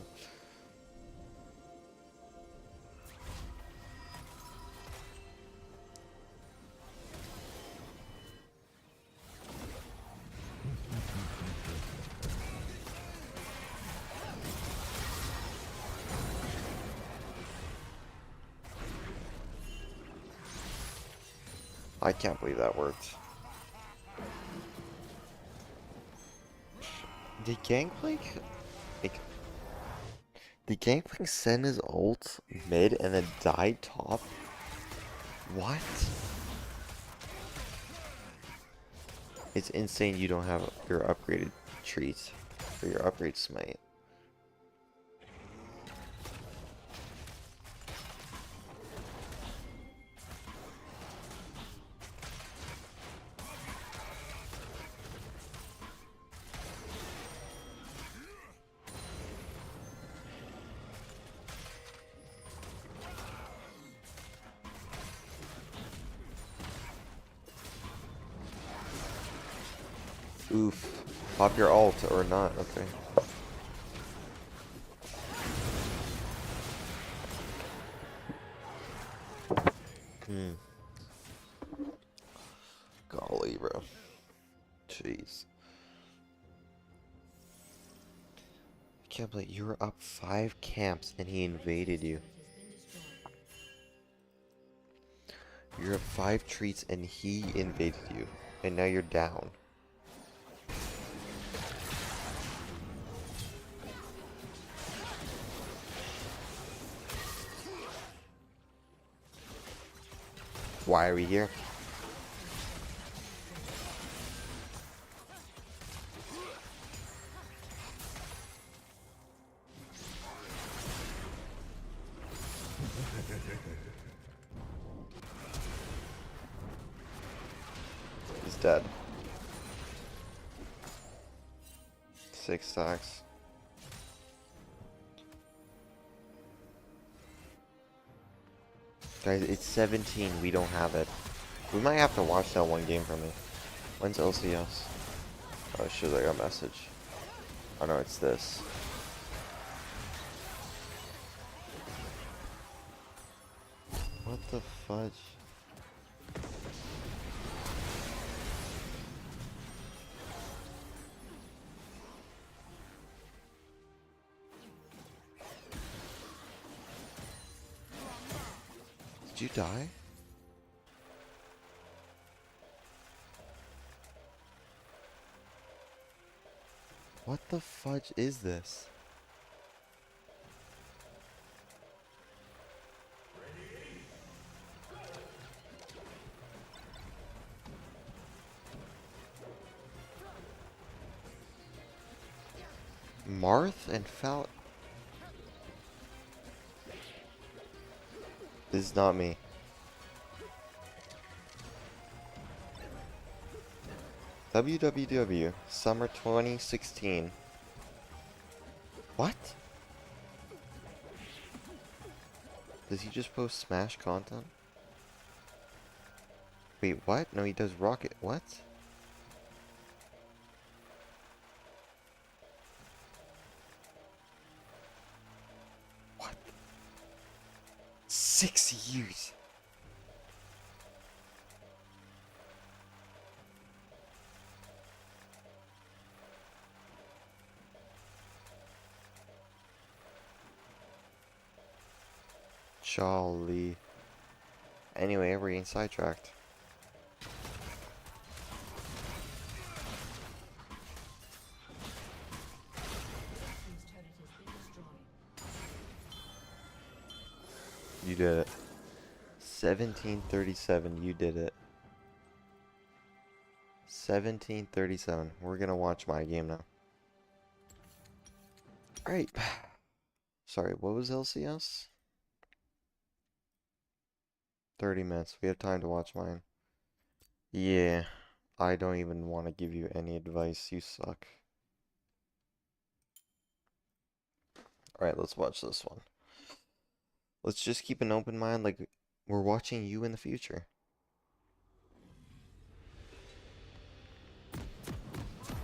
I can't believe that worked. Did Gangplank, like, did Gangplank send his ult mid and then die top? What? It's insane you don't have your upgraded treat or your upgrade smite. Oof. Pop your ult or not, okay. Golly, bro. Jeez. I can't believe you were up 5 camps and he invaded you. You're up 5 treats and he invaded you. And now you're down. Why are we here? He's dead. 6 stacks. Guys, it's 17. We don't have it. We might have to watch that one game from me. When's LCS? Oh shit, I got a message. Oh no, it's this. What the fudge? Did you die? What the fudge is this? Marth and Fal. This is not me. www. Summer 2016. What? Does he just post Smash content? Wait, what? No, he does Rocket. What? What? 6 years. Jolly. Anyway, we're getting sidetracked. You did it. 1737, you did it. 1737. We're gonna watch my game now. Alright. Sorry, what was LCS? 30 minutes. We have time to watch mine. Yeah. I don't even want to give you any advice. You suck. Alright, let's watch this one. Let's just keep an open mind like we're watching you in the future.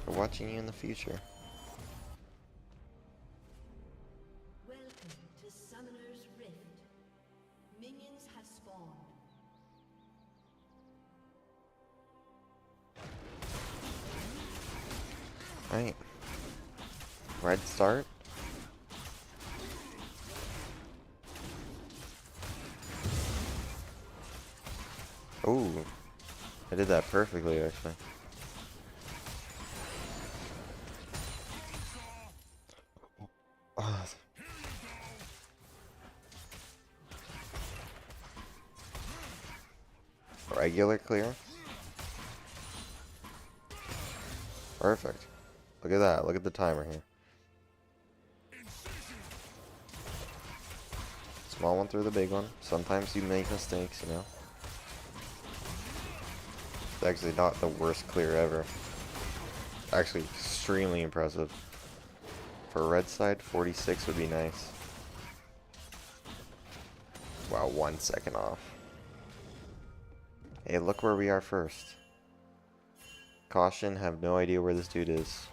We're watching you in the future. Welcome to Summoner's Rift. Minions have spawned. Alright. Red start. Oh, I did that perfectly actually. Ah. Regular clear. Perfect. Look at that. Look at the timer here. Small one through the big one. Sometimes you make mistakes, you know. It's actually not the worst clear ever. Actually, extremely impressive. For red side, 46 would be nice. Wow, 1 second off. Hey, look where we are first. Caution, have no idea where this dude is.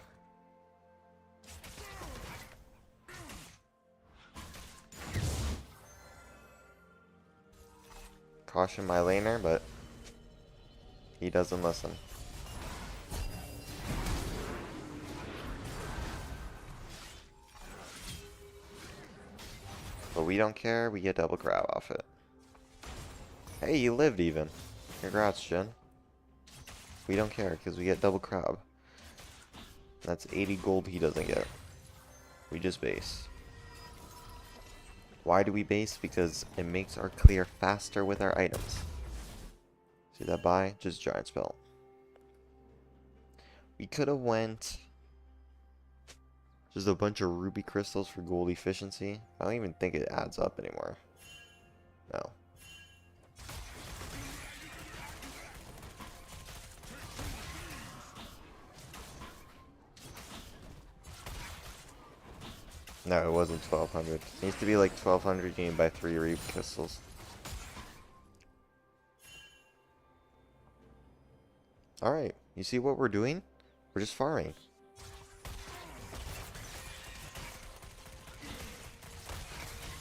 Caution my laner, but he doesn't listen. But we don't care, we get double grab off it. Hey, you lived even. Congrats, Jen. We don't care, because we get double crab. That's 80 gold he doesn't get. We just base. Why do we base? Because it makes our clear faster with our items. See that buy? Just giant spell. We could have went just a bunch of ruby crystals for gold efficiency. I don't even think it adds up anymore. No. No, it wasn't 1200. It needs to be like 1200 gained by 3 ruby crystals. Alright, you see what we're doing? We're just farming.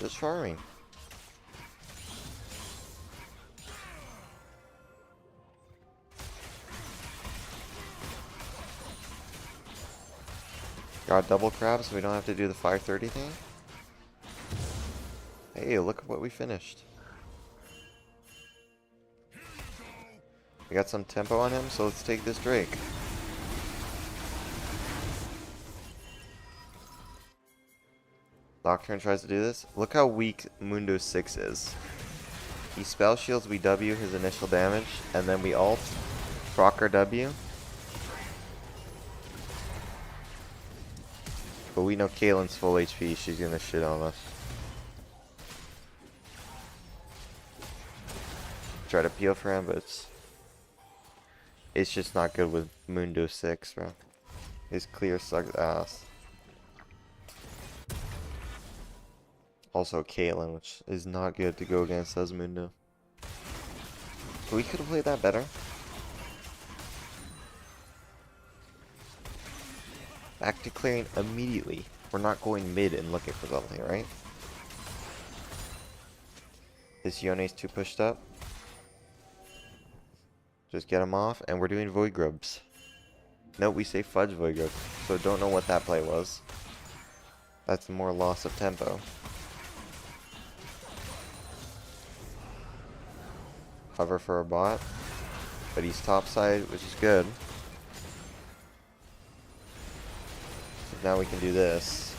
Just farming. Got double crab so we don't have to do the 530 thing. Hey, look at what we finished. We got some tempo on him, so let's take this Drake. Nocturne tries to do this. Look how weak Mundo 6 is. He spell shields, we W his initial damage, and then we ult, proc our W. But we know Kaylin's full HP, she's gonna shit on us. Try to peel for him, but it's just not good with Mundo 6, bro. His clear sucks ass. Also Kaylin, which is not good to go against as Mundo. But we could have played that better. Back to clearing immediately. We're not going mid and looking for something, right? This Yone's too pushed up. Just get him off, and we're doing Void Grubs. Nope, we say Fudge Void Grubs, so don't know what that play was. That's more loss of tempo. Hover for a bot, but he's topside, which is good. Now we can do this.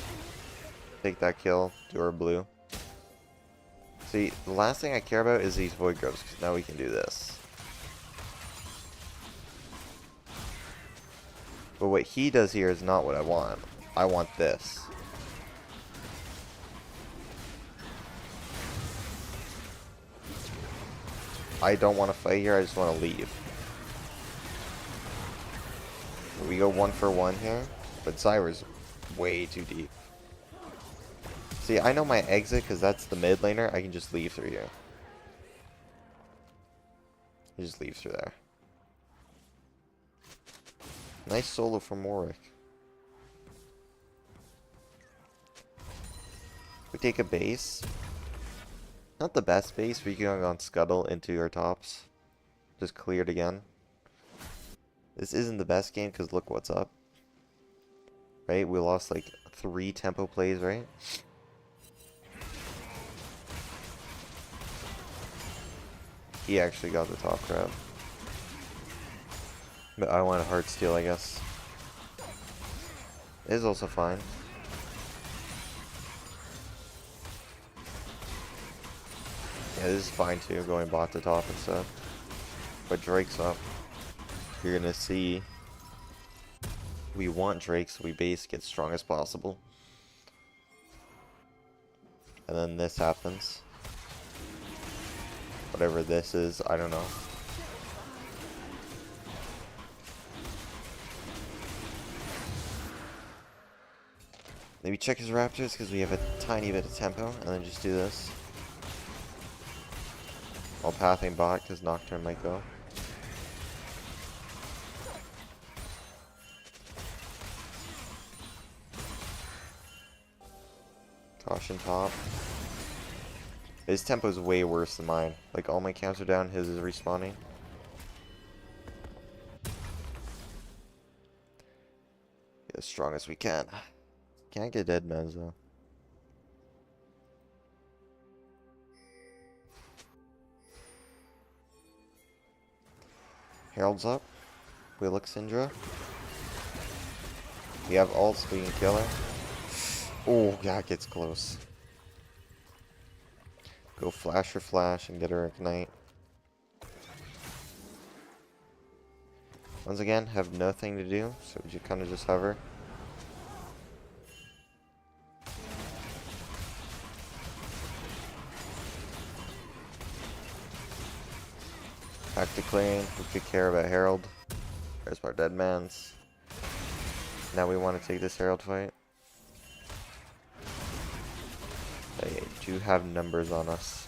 Take that kill, do our blue. See, the last thing I care about is these Void Grubs, because now we can do this. But what he does here is not what I want. I want this. I don't want to fight here, I just want to leave. We go 1-for-1 here, but Zyra's way too deep. See, I know my exit because that's the mid laner. I can just leave through here. He just leaves through there. Nice solo from Warwick. We take a base. Not the best base. We can go on Scuttle into our tops. Just cleared again. This isn't the best game because look what's up. Right? We lost like 3 tempo plays, right? He actually got the top grab. But I want a hard steal, I guess. It is also fine. Yeah, this is fine too, going bot to top instead. But Drake's up. You're gonna see we want Drake, so we base get strong as possible. And then this happens. Whatever this is, I don't know. Maybe check his raptors because we have a tiny bit of tempo, and then just do this. While pathing bot because Nocturne might go. Caution top. His tempo is way worse than mine. Like all my camps are down, his is respawning. Get as strong as we can. Can't get dead meds though. Herald's up. We look Syndra. We have ults, we can kill her. Oh, yeah, it gets close. Go flash for flash and get her ignite. Once again, have nothing to do, so you kind of just hover. Back to clearing. We could care about Herald. There's our dead mans. Now we want to take this Herald fight. They do have numbers on us.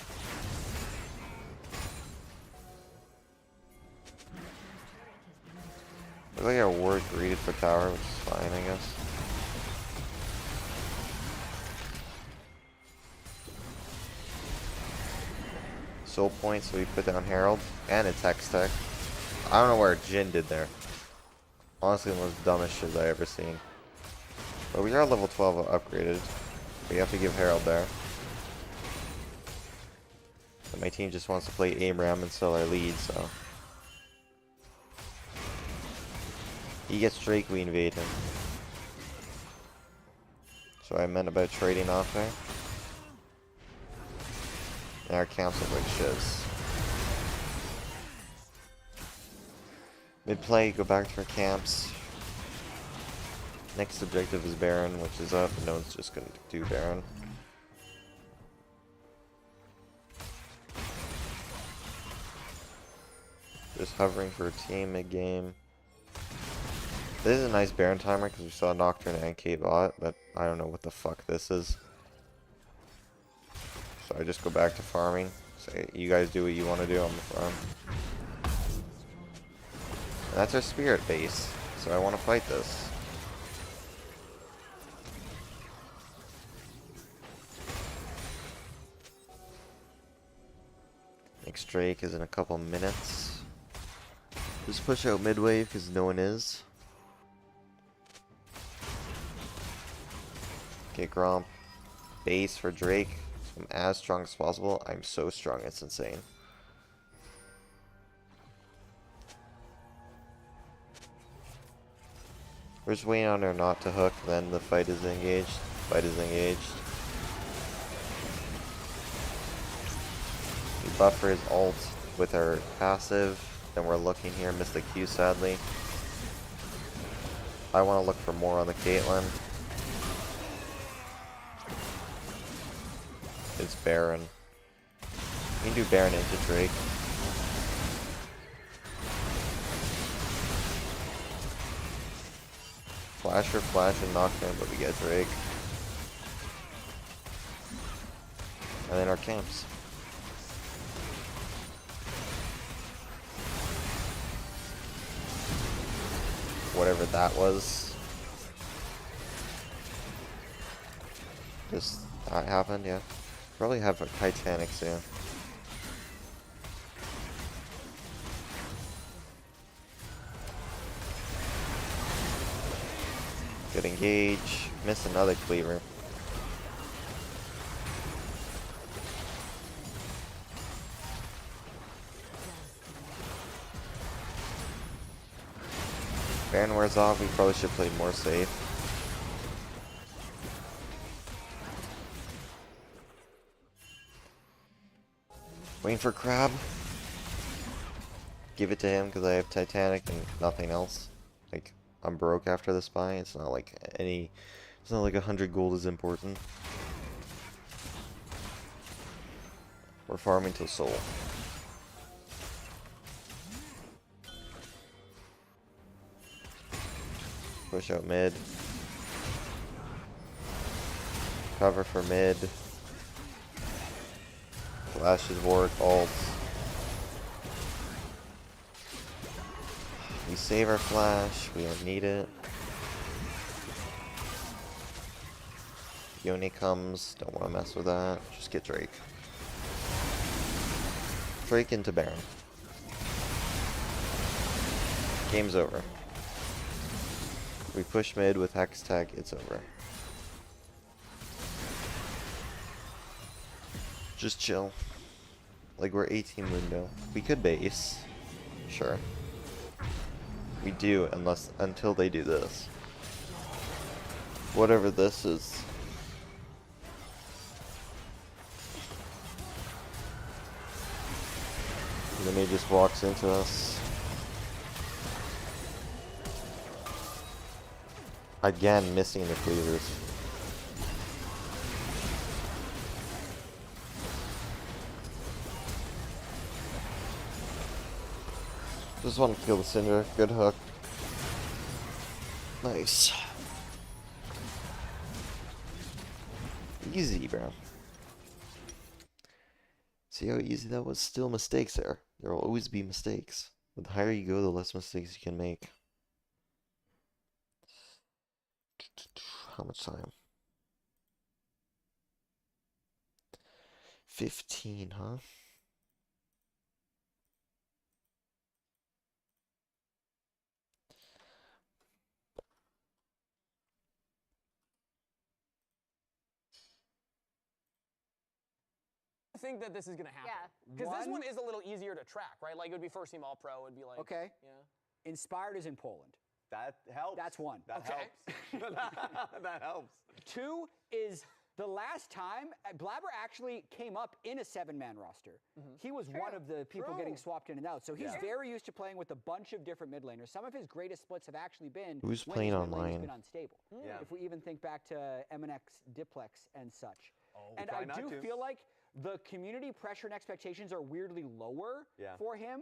Looks like our ward greeted for tower, which is fine, I guess. Soul point, so we put down Herald and its Hex Tech. I don't know where Jin did there. Honestly, the most dumbest shit I ever seen. But we are level 12 upgraded. We have to give Herald there. But my team just wants to play aim ram and sell our lead, so He gets Drake, we invade him. So I meant about trading off there. And our camps look like shivs. Mid play, go back to our camps. Next objective is Baron, which is up. No one's just gonna do Baron. Just hovering for a team mid-game. This is a nice Baron timer because we saw Nocturne and K-Bot, but I don't know what the fuck this is. So I just go back to farming. Say, you guys do what you want to do on the farm. And that's our spirit base, so I want to fight this. Next Drake is in a couple minutes. Just push out mid wave because no one is. Okay, Gromp. Base for Drake. I'm as strong as possible. I'm so strong, it's insane. We're just waiting on her not to hook, then the fight is engaged. Fight is engaged. We buffer his ult with our passive. Then we're looking here, missed the Q sadly. I want to look for more on the Caitlyn. It's Baron. We can do Baron into Drake. Flasher, flash, and Nocturne, but we get Drake. And then our camps. Whatever that was. Just that happened, yeah. Probably have a Titanic soon. Good engage. Miss another cleaver. Baron wears off. We probably should play more safe. Waiting for Crab. Give it to him because I have Titanic and nothing else. Like, I'm broke after this buy. It's not like any... It's not like 100 gold is important. We're farming till soul. Push out mid. Cover for mid. Flashes work, ults. We save our flash, we don't need it. Yone comes, don't want to mess with that. Just get Drake. Drake into Baron. Game's over. We push mid with Hex Tech, it's over. Just chill. Like we're 18 window. We could base. Sure. We do until they do this. Whatever this is. And then he just walks into us. Again, missing the cleavers. Just want to kill the Cinder. Good hook. Nice. Easy, bro. See how easy that was? Still mistakes there. There will always be mistakes. But the higher you go, the less mistakes you can make. How much time? 15, huh? Think that this is gonna happen. Yeah. Because this one is a little easier to track, right? Like it would be first team all pro. It'd be like Okay. Yeah. Inspired is in Poland. That helps. That's one. That Okay. helps. That helps. 2 is the last time Blabber actually came up in a 7-man roster. He was one of the people getting swapped in and out. So he's very used to playing with a bunch of different mid laners. Some of his greatest splits have actually been Who's when playing his mid lane has online? been unstable. Yeah. If we even think back to MNX Diplex and such. And Try I not do to. feel like the community pressure and expectations are weirdly lower for him.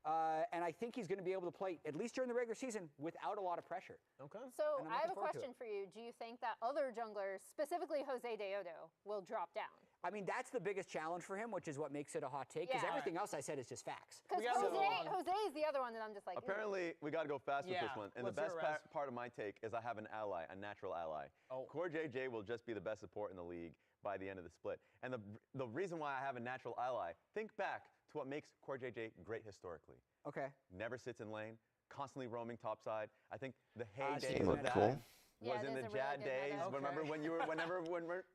And I think he's going to be able to play, at least during the regular season, without a lot of pressure. Okay. So And I'm I have a looking forward to question it. for you. Do you think that other junglers, specifically Jose Deodo, will drop down? I mean, that's the biggest challenge for him, which is what makes it a hot take, because Yeah. everything else I said is just facts. Because gotta move on. Jose is the other one that I'm just like, Apparently, we got to go fast with Yeah, this one. And the let's hear best it, Raz. part of my take is I have an ally, a natural ally. Core JJ will just be the best support in the league by the end of the split. And the reason why I have a natural ally, think back to what makes Core JJ great historically. Okay. Never sits in lane, constantly roaming topside. I think the heyday Seem of look that cool. Yeah, was it in is the a really Jad good days. meta. Remember when you were, when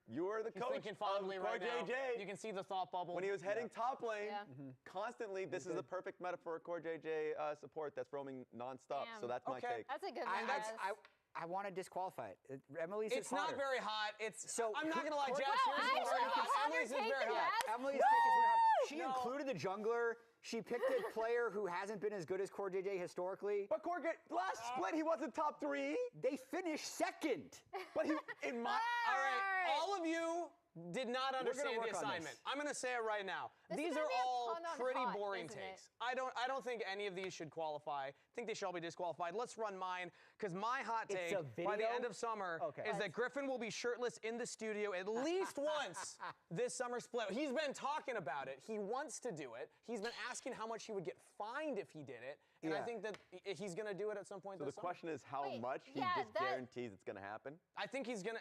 you were the He's coach thinking of fondly Core right now. JJ. You can see the thought bubble. When he was heading top lane, Yeah. constantly, this is the perfect meta for a Core JJ support that's roaming nonstop. Damn. So that's my Okay. take. that's a good one. I want to disqualify it. Emily's It's is not hotter. very hot. It's. So I'm not who- gonna lie, Wow, Jazz. Wow, yours is I very actually hot. have Emily's is your take very in hot. Jazz. Emily's take is very hot. She No. included the jungler. She picked a player who hasn't been as good as Core JJ historically. But Core last split, he wasn't top 3. They finished second. But he, in my, All right, all of you did not understand work the on assignment. this. I'm going to say it right now. This is These gonna are be a all pun on pretty hot, boring isn't it? takes. I don't think any of these should qualify. I think they should all be disqualified. Let's run mine, because my hot It's take a by the video? end of summer Okay. is that Griffin will be shirtless in the studio at least once this summer split. He's been talking about it. He wants to do it. He's been asking how much he would get fined if he did it. And I Yeah. think that he's going to do it at some point so the this summer. question is how Wait, much he yeah, just that- guarantees it's going to happen. I think he's gonna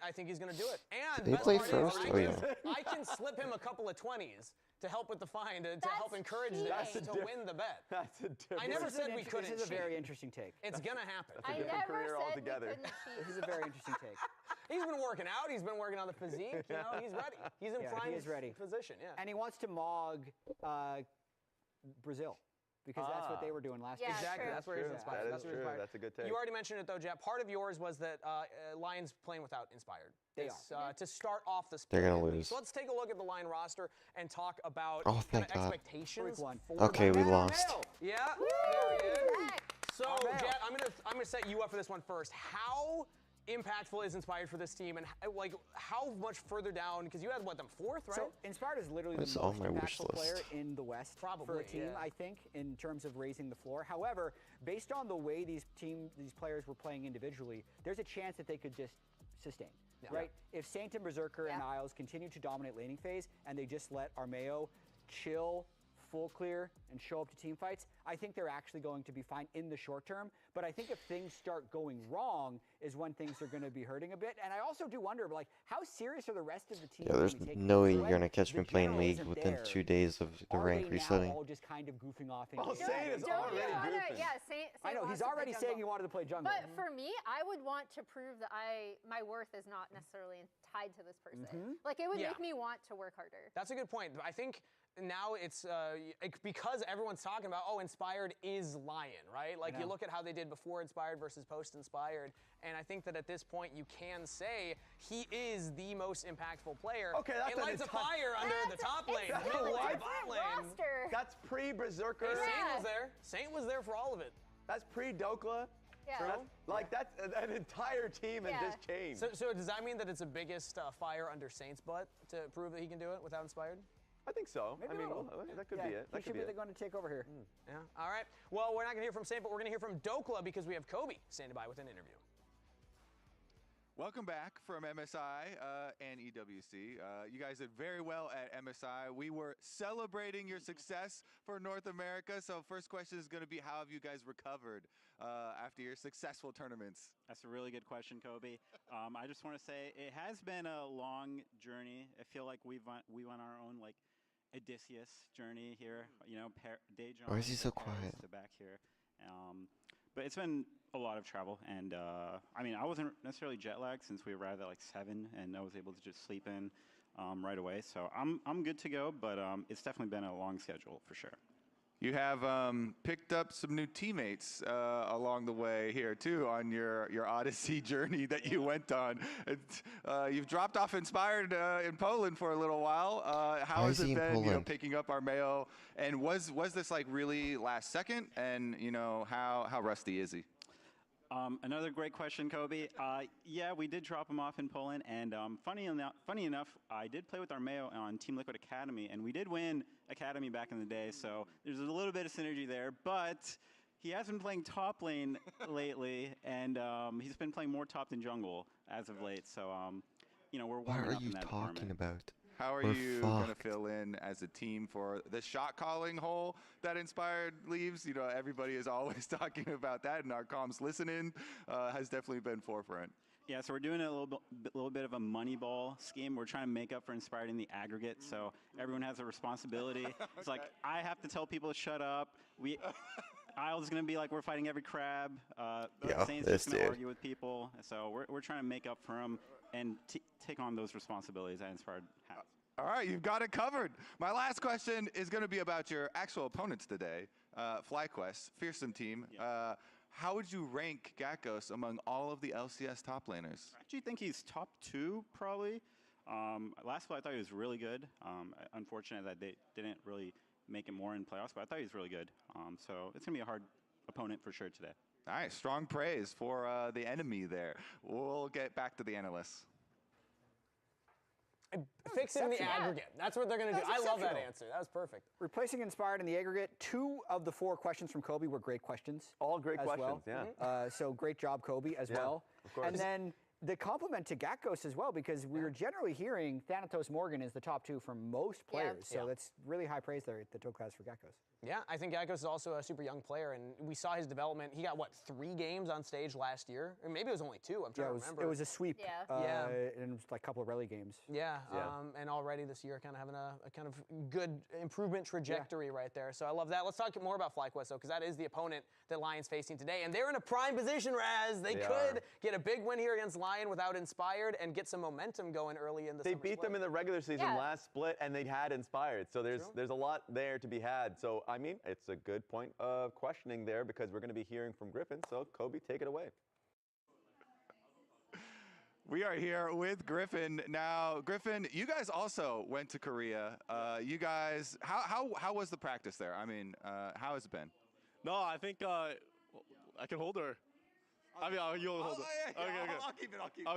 do it. And They best play part first? is, Oh, yeah. I can slip him a couple of 20s to help with the fine to help That's encourage cheating. this That's to a win the bet. That's a different. I never This is said an we int- couldn't This is a very cheat. interesting take. It's gonna happen. I different never career said altogether. we couldn't cheat. This is a very interesting take. He's been working out. He's been working on the physique. You know, he's ready. He's in Yeah, he prime is ready. position. Yeah. And he wants to mog Brazil, because that's what they were doing last Yeah, year. Exactly. true. That's where he's That inspired. is That's where he's true. inspired. That's a good take. You already mentioned it though, Jeff. Part of yours was that Lions playing without Inspired. They It's, are. to start off the split. They're gonna at least. lose. So let's take a look at the Lion roster and talk about Oh, kind thank of God. expectations. Week one. For Okay, we them. lost. Yeah. There he is. Back. So, Armel. Jet, I'm gonna set you up for this one first. How impactful is Inspired for this team, and like how much further down? Because you had them 4th, right? So Inspired is literally That's the on most my wish impactful player list. in the West for Probably, a team, yeah. I think, in terms of raising the floor. However, based on the way these players were playing individually, there's a chance that they could just sustain. Right? If Saint and Berserker and Yeah. Isles continue to dominate laning phase and they just let Armeo chill, full clear, and show up to team fights, I think they're actually going to be fine in the short term. But I think if things start going wrong is when things are going to be hurting a bit. And I also do wonder, like, how serious are the rest of the team? Yeah, there's gonna be taking no this? way you're When gonna catch the me playing general League isn't within there, 2 days of the are rank they resetting. now all just kind of goofing off? Oh, into- Saint is Don't already you wanna- goofing. Yeah, Saint I know, wants he's to play already saying jungle. he wanted to play jungle. But for me, I would want to prove that my worth is not necessarily tied to this person. Like, it would Yeah. make me want to work harder. That's a good point. I think now it's because everyone's talking about, Inspired is Lion, right? Like, you know. look at how they did before Inspired versus post-Inspired, and I think that at this point you can say he is the most impactful player. Okay, that's it an lights a entire- fire under the top lane, It's mid a lane, different bot lane. roster. That's pre-Berserker. Hey, Saint Yeah. was there. Saint was there for all of it. That's pre-Dokla. Yeah. That's an entire team Yeah. has just changed. So does that mean that it's the biggest fire under Saint's butt to prove that he can do it without Inspired? I think so. Maybe I mean, a little. well, that could Yeah, be it. he That should could be be it. going to take over here. Yeah. All right. Well, we're not going to hear from Saint, but we're going to hear from Dokla because we have Kobe standing by with an interview. Welcome back from MSI and EWC. You guys did very well at MSI. We were celebrating your success for North America. So first question is going to be, how have you guys recovered after your successful tournaments? That's a really good question, Kobe. I just want to say it has been a long journey. I feel like we went our own like Odysseus journey here. You know, day journey. Why is he so from Paris quiet? to back here. But it's been a lot of travel, and I mean, I wasn't necessarily jet lagged since we arrived at like 7, and I was able to just sleep in right away. So I'm good to go, but it's definitely been a long schedule for sure. You have picked up some new teammates along the way here too on your Odyssey journey that you went on. You've dropped off Inspired in Poland for a little while. How Why has is he it in been, Poland? picking up Armeo? And was this like really last second? And how rusty is he? Another great question, Kobe. Yeah, we did drop him off in Poland, and funny enough, I did play with Armeo on Team Liquid Academy, and we did win Academy back in the day, so there's a little bit of synergy there, but he has been playing top lane lately, and he's been playing more top than jungle as of late, so we're What warming are up in you that talking department. about? How are We're you going to fucked. fill in as a team for the shot calling hole that Inspired leaves? Everybody is always talking about that, and our comms listening has definitely been forefront. Yeah, so we're doing a little bit of a money ball scheme. We're trying to make up for Inspired in the aggregate, so everyone has a responsibility. It's like I have to tell people to shut up. Isle's gonna be like we're fighting every crab. Zane's this just gonna dude. argue with people. So we're trying to make up for him and take on those responsibilities that Inspired has. All right, you've got it covered. My last question is going to be about your actual opponents today, FlyQuest, fearsome team. How would you rank Gakkos among all of the LCS top laners? I actually think he's top 2 probably. Last split I thought he was really good. Unfortunate that they didn't really make it more in playoffs, but I thought he was really good. So it's gonna be a hard opponent for sure today. All right, strong praise for the enemy there. We'll get back to the analysts. Fix it in the exceptional. aggregate. That's what they're going to do. That was I love that exceptional. answer. That was perfect. Replacing Inspired in the aggregate, 2 of the 4 questions from Kobe were great questions. All great as questions, well. yeah. So great job, Kobe, as Yeah, well. of course. And then the compliment to Gakkos as well, because we were generally hearing Thanatos Morgan is the top 2 from most players. So that's really high praise there at the Topaz for Gakkos. Yeah, I think Gakkos is also a super young player, and we saw his development. He got, 3 games on stage last year? Or maybe it was only 2. I'm trying to remember. It was a sweep. Yeah. And it was like a couple of rally games. Yeah, and already this year kind of having a kind of good improvement trajectory right there. So I love that. Let's talk more about FlyQuest, though, because that is the opponent that Lion's facing today. And they're in a prime position, Raz. They could get a big win here against Lion without Inspired and get some momentum going early in the They summer beat split. them in the regular season last split, and they had Inspired. So there's a lot there to be had. So, I mean, it's a good point of questioning there because we're going to be hearing from Griffin. So, Kobe, take it away. We are here with Griffin. Now, Griffin, you guys also went to Korea. You guys, how was the practice there? I mean, how has it been? No, I think I can hold her. I mean, you'll hold it. Yeah, Okay. I'll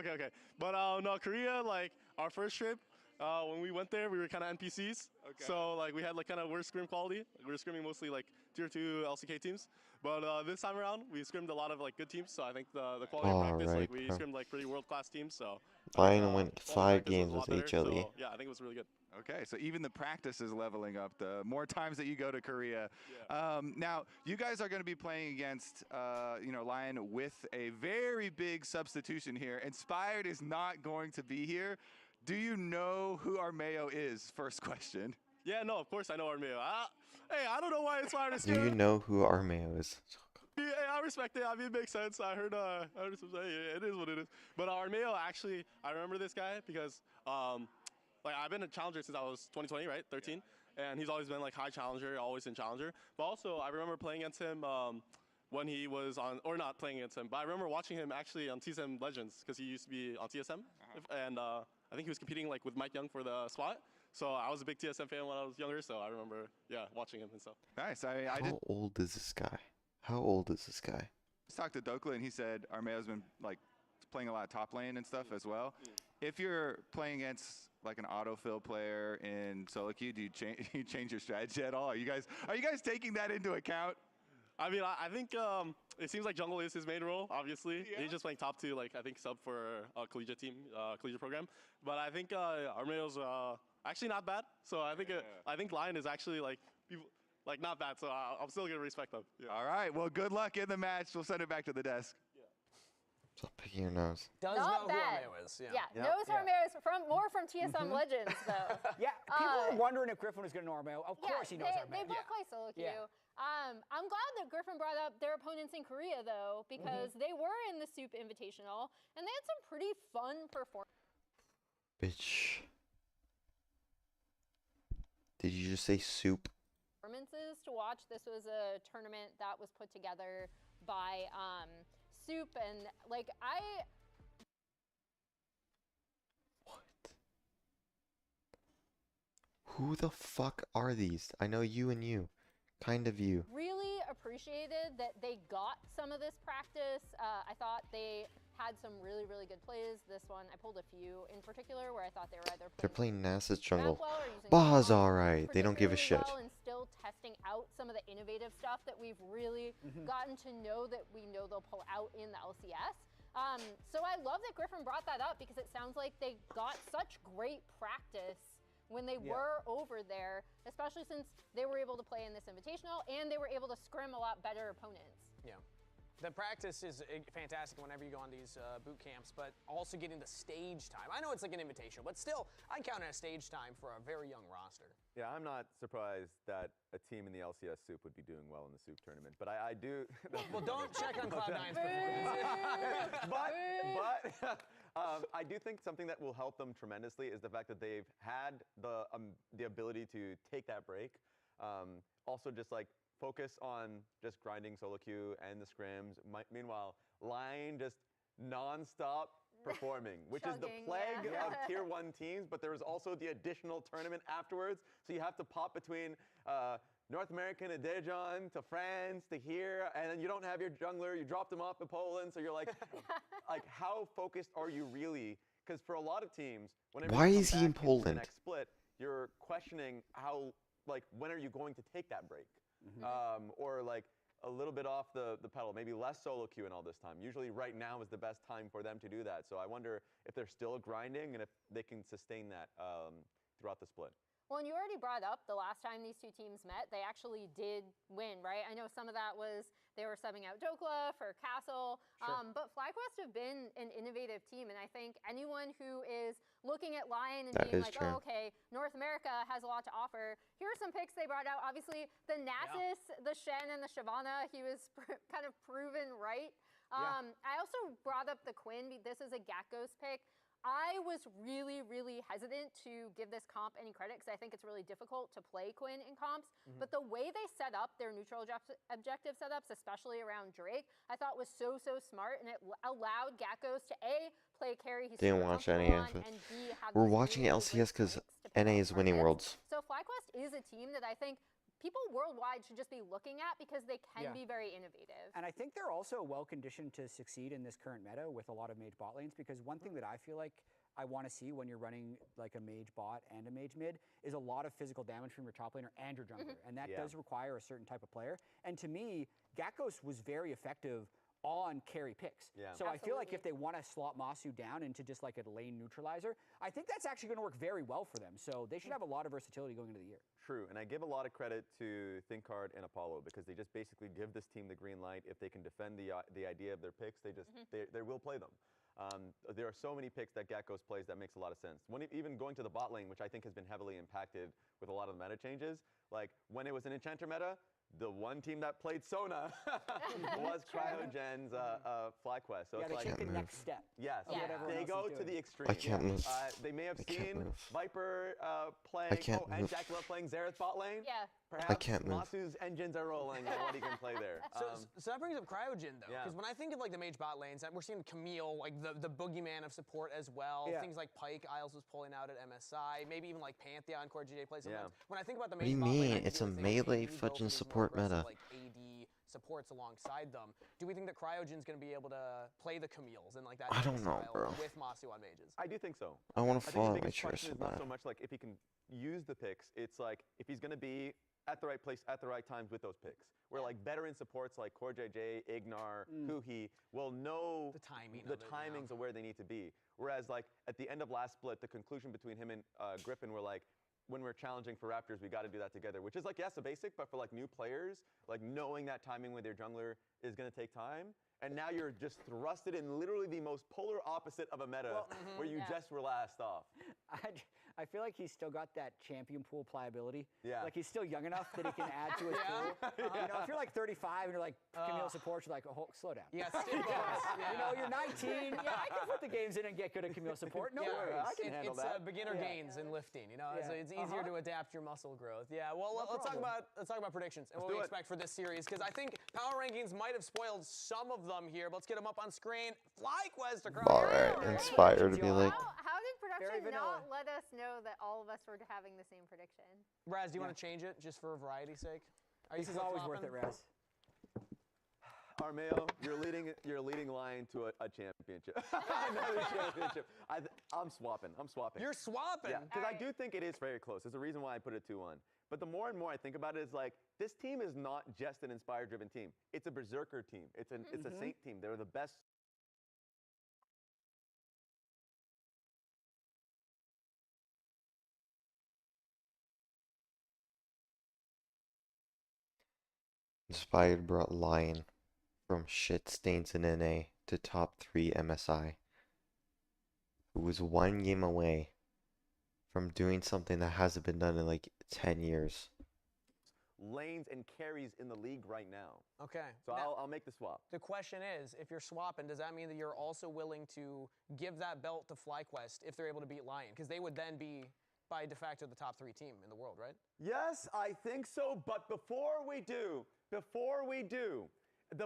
keep it. Okay. But no, Korea, like our first trip, when we went there, we were kind of NPCs. Okay. So like we had like kind of worse scrim quality. We were scrimming mostly like tier 2 LCK teams. But this time around, we scrimmed a lot of like good teams. So I think the quality of practice, like we scrimmed like pretty world-class teams. So Lion went quality 5 practice was games a lot with better, HLE. So, yeah, I think it was really good. Okay, so even the practice is leveling up the more times that you go to Korea. Now, you guys are going to be playing against, Lion with a very big substitution here. Inspired is not going to be here. Do you know who Armeo is? First question. Yeah, no, of course I know Armeo. Hey, I don't know why Inspired is Do here. you know who Armeo is? Yeah, I respect it. I mean, it makes sense. I heard some say it is what it is. But Armeo, actually, I remember this guy because, like, I've been a challenger since I was 2020, right? 13. And he's always been, like, high challenger, always in challenger. But also, I remember playing against him when he was on, or not playing against him, but I remember watching him actually on TSM Legends because he used to be on TSM. And I think he was competing, like, with Mike Young for the spot. So I was a big TSM fan when I was younger, so I remember, watching him and stuff. Nice. How old is this guy? How old is this guy? Just talked to Dokla, and he said Armeo's been like playing a lot of top lane and stuff as well. If you're playing against like an autofill player in solo queue, do you change your strategy at all? Are you guys taking that into account? I mean, I think it seems like jungle is his main role, obviously. Yeah. He's just playing top 2, like, I think sub for a collegiate team, collegiate program. But I think Armeo's actually not bad. So I think Lion is actually, like, not bad. So I'm still going to respect them. Yeah. All right. Well, good luck in the match. We'll send it back to the desk. Stop picking your nose. Does Not know bad. who Armeo is. Knows Armeo is more from TSM Legends, though. Yeah, people are wondering if Griffin was going to know Armeo. Of course he knows Armeo. They both play solo queue. I'm glad that Griffin brought up their opponents in Korea, though, because they were in the Soup Invitational, and they had some pretty fun performances. Bitch. Did you just say soup? performances to watch. This was a tournament that was put together by Soup, and like Who the fuck are these? I know you and you. Kind of you. really appreciated that they got some of this practice. I thought they had some really, really good plays. This one, I pulled a few in particular where I thought they were either They're playing NASA's jungle. well or using Ba's Baha alright. They don't give a shit. particularly well, and still testing out some of the innovative stuff that we've really gotten to know that we know they'll pull out in the LCS. So I love that Griffin brought that up because it sounds like they got such great practice when they were over there, especially since they were able to play in this invitational and they were able to scrim a lot better opponents. Yeah. The practice is fantastic whenever you go on these boot camps, but also getting the stage time. I know it's like an invitation, but still, I count it as stage time for a very young roster. Yeah, I'm not surprised that a team in the LCS Soup would be doing well in the Soup tournament, but I do. Well, don't check on Cloud9's performance. but I do think something that will help them tremendously is the fact that they've had the ability to take that break. Also, just like focus on just grinding solo queue and the scrims. Meanwhile, Lion just non-stop performing, which is the plague of tier 1 teams, but there is also the additional tournament afterwards. So you have to pop between North American to Daejeon to France to here, and then you don't have your jungler, you dropped them off in Poland, so you're like, how focused are you really? Because for a lot of teams, whenever Why you is come he in back into the Poland? next split, you're questioning how, when are you going to take that break? Or a little bit off the pedal, maybe less solo queue and all this time. Usually right now is the best time for them to do that. So I wonder if they're still grinding and if they can sustain that throughout the split. Well, and you already brought up the last time these two teams met, they actually did win, right? I know some of that was they were subbing out Dokla for Castle, but FlyQuest have been an innovative team, and I think anyone who is looking at Lion and being like, oh, okay, North America has a lot to offer. Here are some picks they brought out. Obviously, the Nasus, the Shen, and the Shyvana, he was kind of proven right. I also brought up the Quinn. This is a Gakos pick. I was really, really hesitant to give this comp any credit because I think it's really difficult to play Quinn in comps. But the way they set up their neutral objective setups, especially around Drake, I thought was so smart, and it allowed Gakos to A, play carry he's Didn't watch any of it. and B, have We're these watching really LCS because great picks to pick NA out is winning targets. worlds. So FlyQuest is a team that I think people worldwide should just be looking at because they can be very innovative. And I think they're also well conditioned to succeed in this current meta with a lot of mage bot lanes, because one thing that I feel like I want to see when you're running like a mage bot and a mage mid is a lot of physical damage from your top laner and your jungler. And that does require a certain type of player. And to me, Gakos was very effective on carry picks. So I feel like if they want to slot Masu down into just like a lane neutralizer, I think that's actually going to work very well for them. So they should have a lot of versatility going into the year. True, and I give a lot of credit to ThinkCard and Apollo because they just basically give this team the green light. If they can defend the idea of their picks, they just they will play them. There are so many picks that Gakos plays that makes a lot of sense. Even going to the bot lane, which I think has been heavily impacted with a lot of the meta changes, like when it was an Enchanter meta, the one team that played Sona was Cryogen's FlyQuest. So Yeah, it's they like take the next step. Yes, of what everyone they else go is to doing. the extreme. I can't move. They may have I can't seen move. Viper playing, I can't and move. Jack Love playing Xerath bot lane. Yeah. Perhaps I can't move. Masu's engines are rolling on what he can play there. So that brings up Cryogen, though, because when I think of like the mage bot lanes, we're seeing Camille, like the boogeyman of support as well. Things like Pike, Isles was pulling out at MSI, maybe even like Pantheon, Core GJ plays sometimes. When I think about the What do mage you bot lane, mean? I It's a really think, okay, melee you go for fudging these more support aggressive, meta. like AD supports alongside them. Do we think that Cryogen's going to be able to play the Camille's and like that I don't know, style bro. with Masu on mages? I do think so. I want to I follow think the my biggest choice question so is not bad. so much like if he can use the picks, it's like if he's going to be at the right place at the right times with those picks. Where like veteran supports like Core JJ, Ignar, Huhi will know The timing the of it, you know? timings of where they need to be. Whereas like at the end of last split, the conclusion between him and Griffin were like, when we're challenging for Raptors, we got to do that together, which is like, yes, a basic, but for like new players, like knowing that timing with your jungler is going to take time. And now you're just thrusted in literally the most polar opposite of a meta where you just were last off. I feel like he's still got that champion pool pliability. Yeah. Like he's still young enough that he can add to his pool. You know, if you're like 35 and you're like Camille support, you're like, oh, slow down. You got stiff balls. Yeah. You know, you're 19. Yeah, I can put the games in and get good at Camille support. No worries. I can handle It's that. beginner gains in lifting. You know, it's easier to adapt your muscle growth. Yeah. Well, let's talk about predictions and what we expect for this series, because I think power rankings might have spoiled some of them here. But let's get them up on screen. FlyQuest across. All right, inspired to be like. How did production not let us know that all of us were having the same prediction? Raz, do you want to change it just for variety's sake? This is always worth it, Raz. Armeo, you're a leading Lion to a championship. Another championship. I'm swapping. You're swapping? Yeah, because I do think it is very close. There's a reason why I put it 2-1. But the more and more I think about it, is like, this team is not just an Inspire-driven team. It's a Berserker team. It's a Saint team. They're the best. Inspired brought Lion from shit stains in NA to top 3 MSI, who was 1 game away from doing something that hasn't been done in like 10 years. Lanes and carries in the league right now. Okay. So now, I'll make the swap. The question is, if you're swapping, does that mean that you're also willing to give that belt to FlyQuest if they're able to beat Lion? Because they would then be, by de facto, the top 3 team in the world, right? Yes, I think so. But before we do, the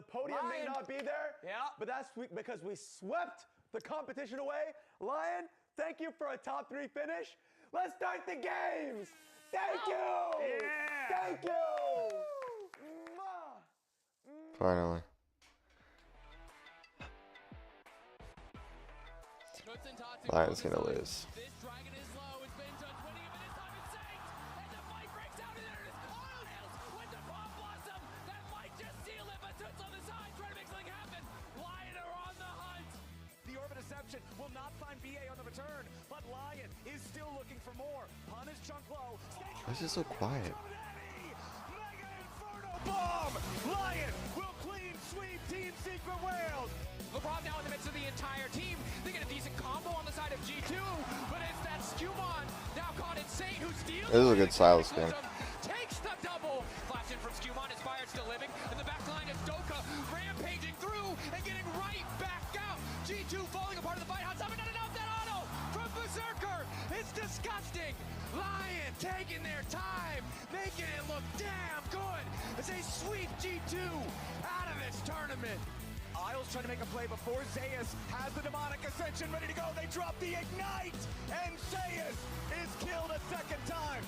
podium may not be there. Yeah. But that's because we swept the competition away. Lion, thank you for a top 3 finish. Let's start the games. Thank you. Yeah. Thank you. Finally. Lion's gonna lose. Will not find BA on the return, but Lion is still looking for more. Pun is chunk low. Why is it so quiet? Mega Inferno Bomb! Lion will clean sweep Team Secret World. LeBron now in the midst of the entire team. They get a decent combo on the side of G2, but it's that Skewmon now caught in Saint who steals. This is a good Silas game. Takes the double. Flash in from Skewmon, Inspired still living. In the back line is Doka rampaging through and getting right back out. G2 falling apart in the fight. Hot not enough. That auto from Berserker. It's disgusting. Lion taking their time, making it look damn good as they sweep G2 out of this tournament. Isles trying to make a play before Zayas has the demonic ascension ready to go. They drop the ignite, and Zayas is killed a second time.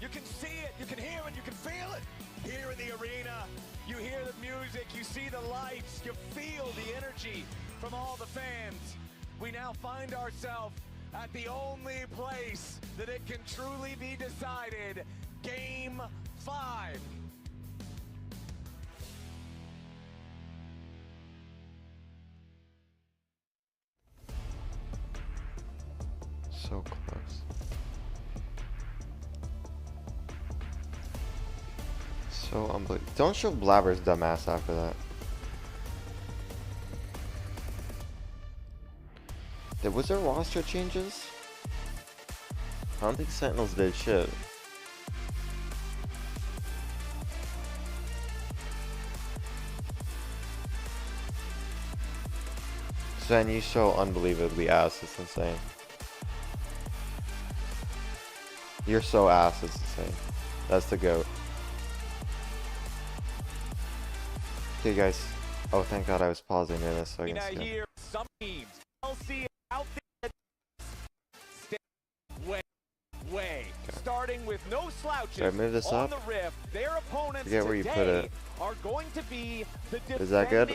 You can see it, you can hear it, you can feel it here in the arena. You hear the music, you see the lights, you feel the energy from all the fans. We now find ourselves at the only place that it can truly be decided, Game 5. So close. So unbelievable. Don't show Blabber's dumbass after that. Was there roster changes? I don't think Sentinels did shit. Zen, you so unbelievably ass, it's insane. You're so ass, it's insane. That's the GOAT. Okay guys. Oh, thank God I was pausing near this so I can see it. Here, some teams, LC out there, way. Okay. Starting with no slouches Should I move this on up? the rift. Their opponents Forget where you put it. are going to be the Is that good?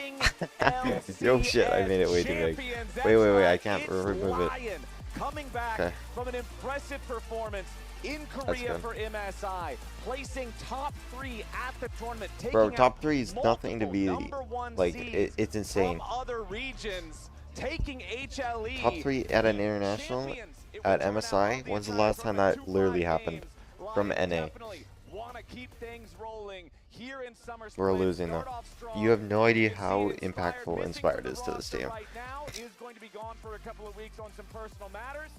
Yo shit, I made it way too big. Wait, I can't remove it. Coming back from an impressive performance in Korea for MSI, placing top 3 at the tournament. Bro, top 3 is nothing to be like. It's insane. From other regions, taking HLE. Top 3 at an international at MSI. When's the last time that literally happened? From NA. We're losing though. You have no idea how impactful Inspired is to this team. Right now is going to be gone for a couple of weeks on some personal matters.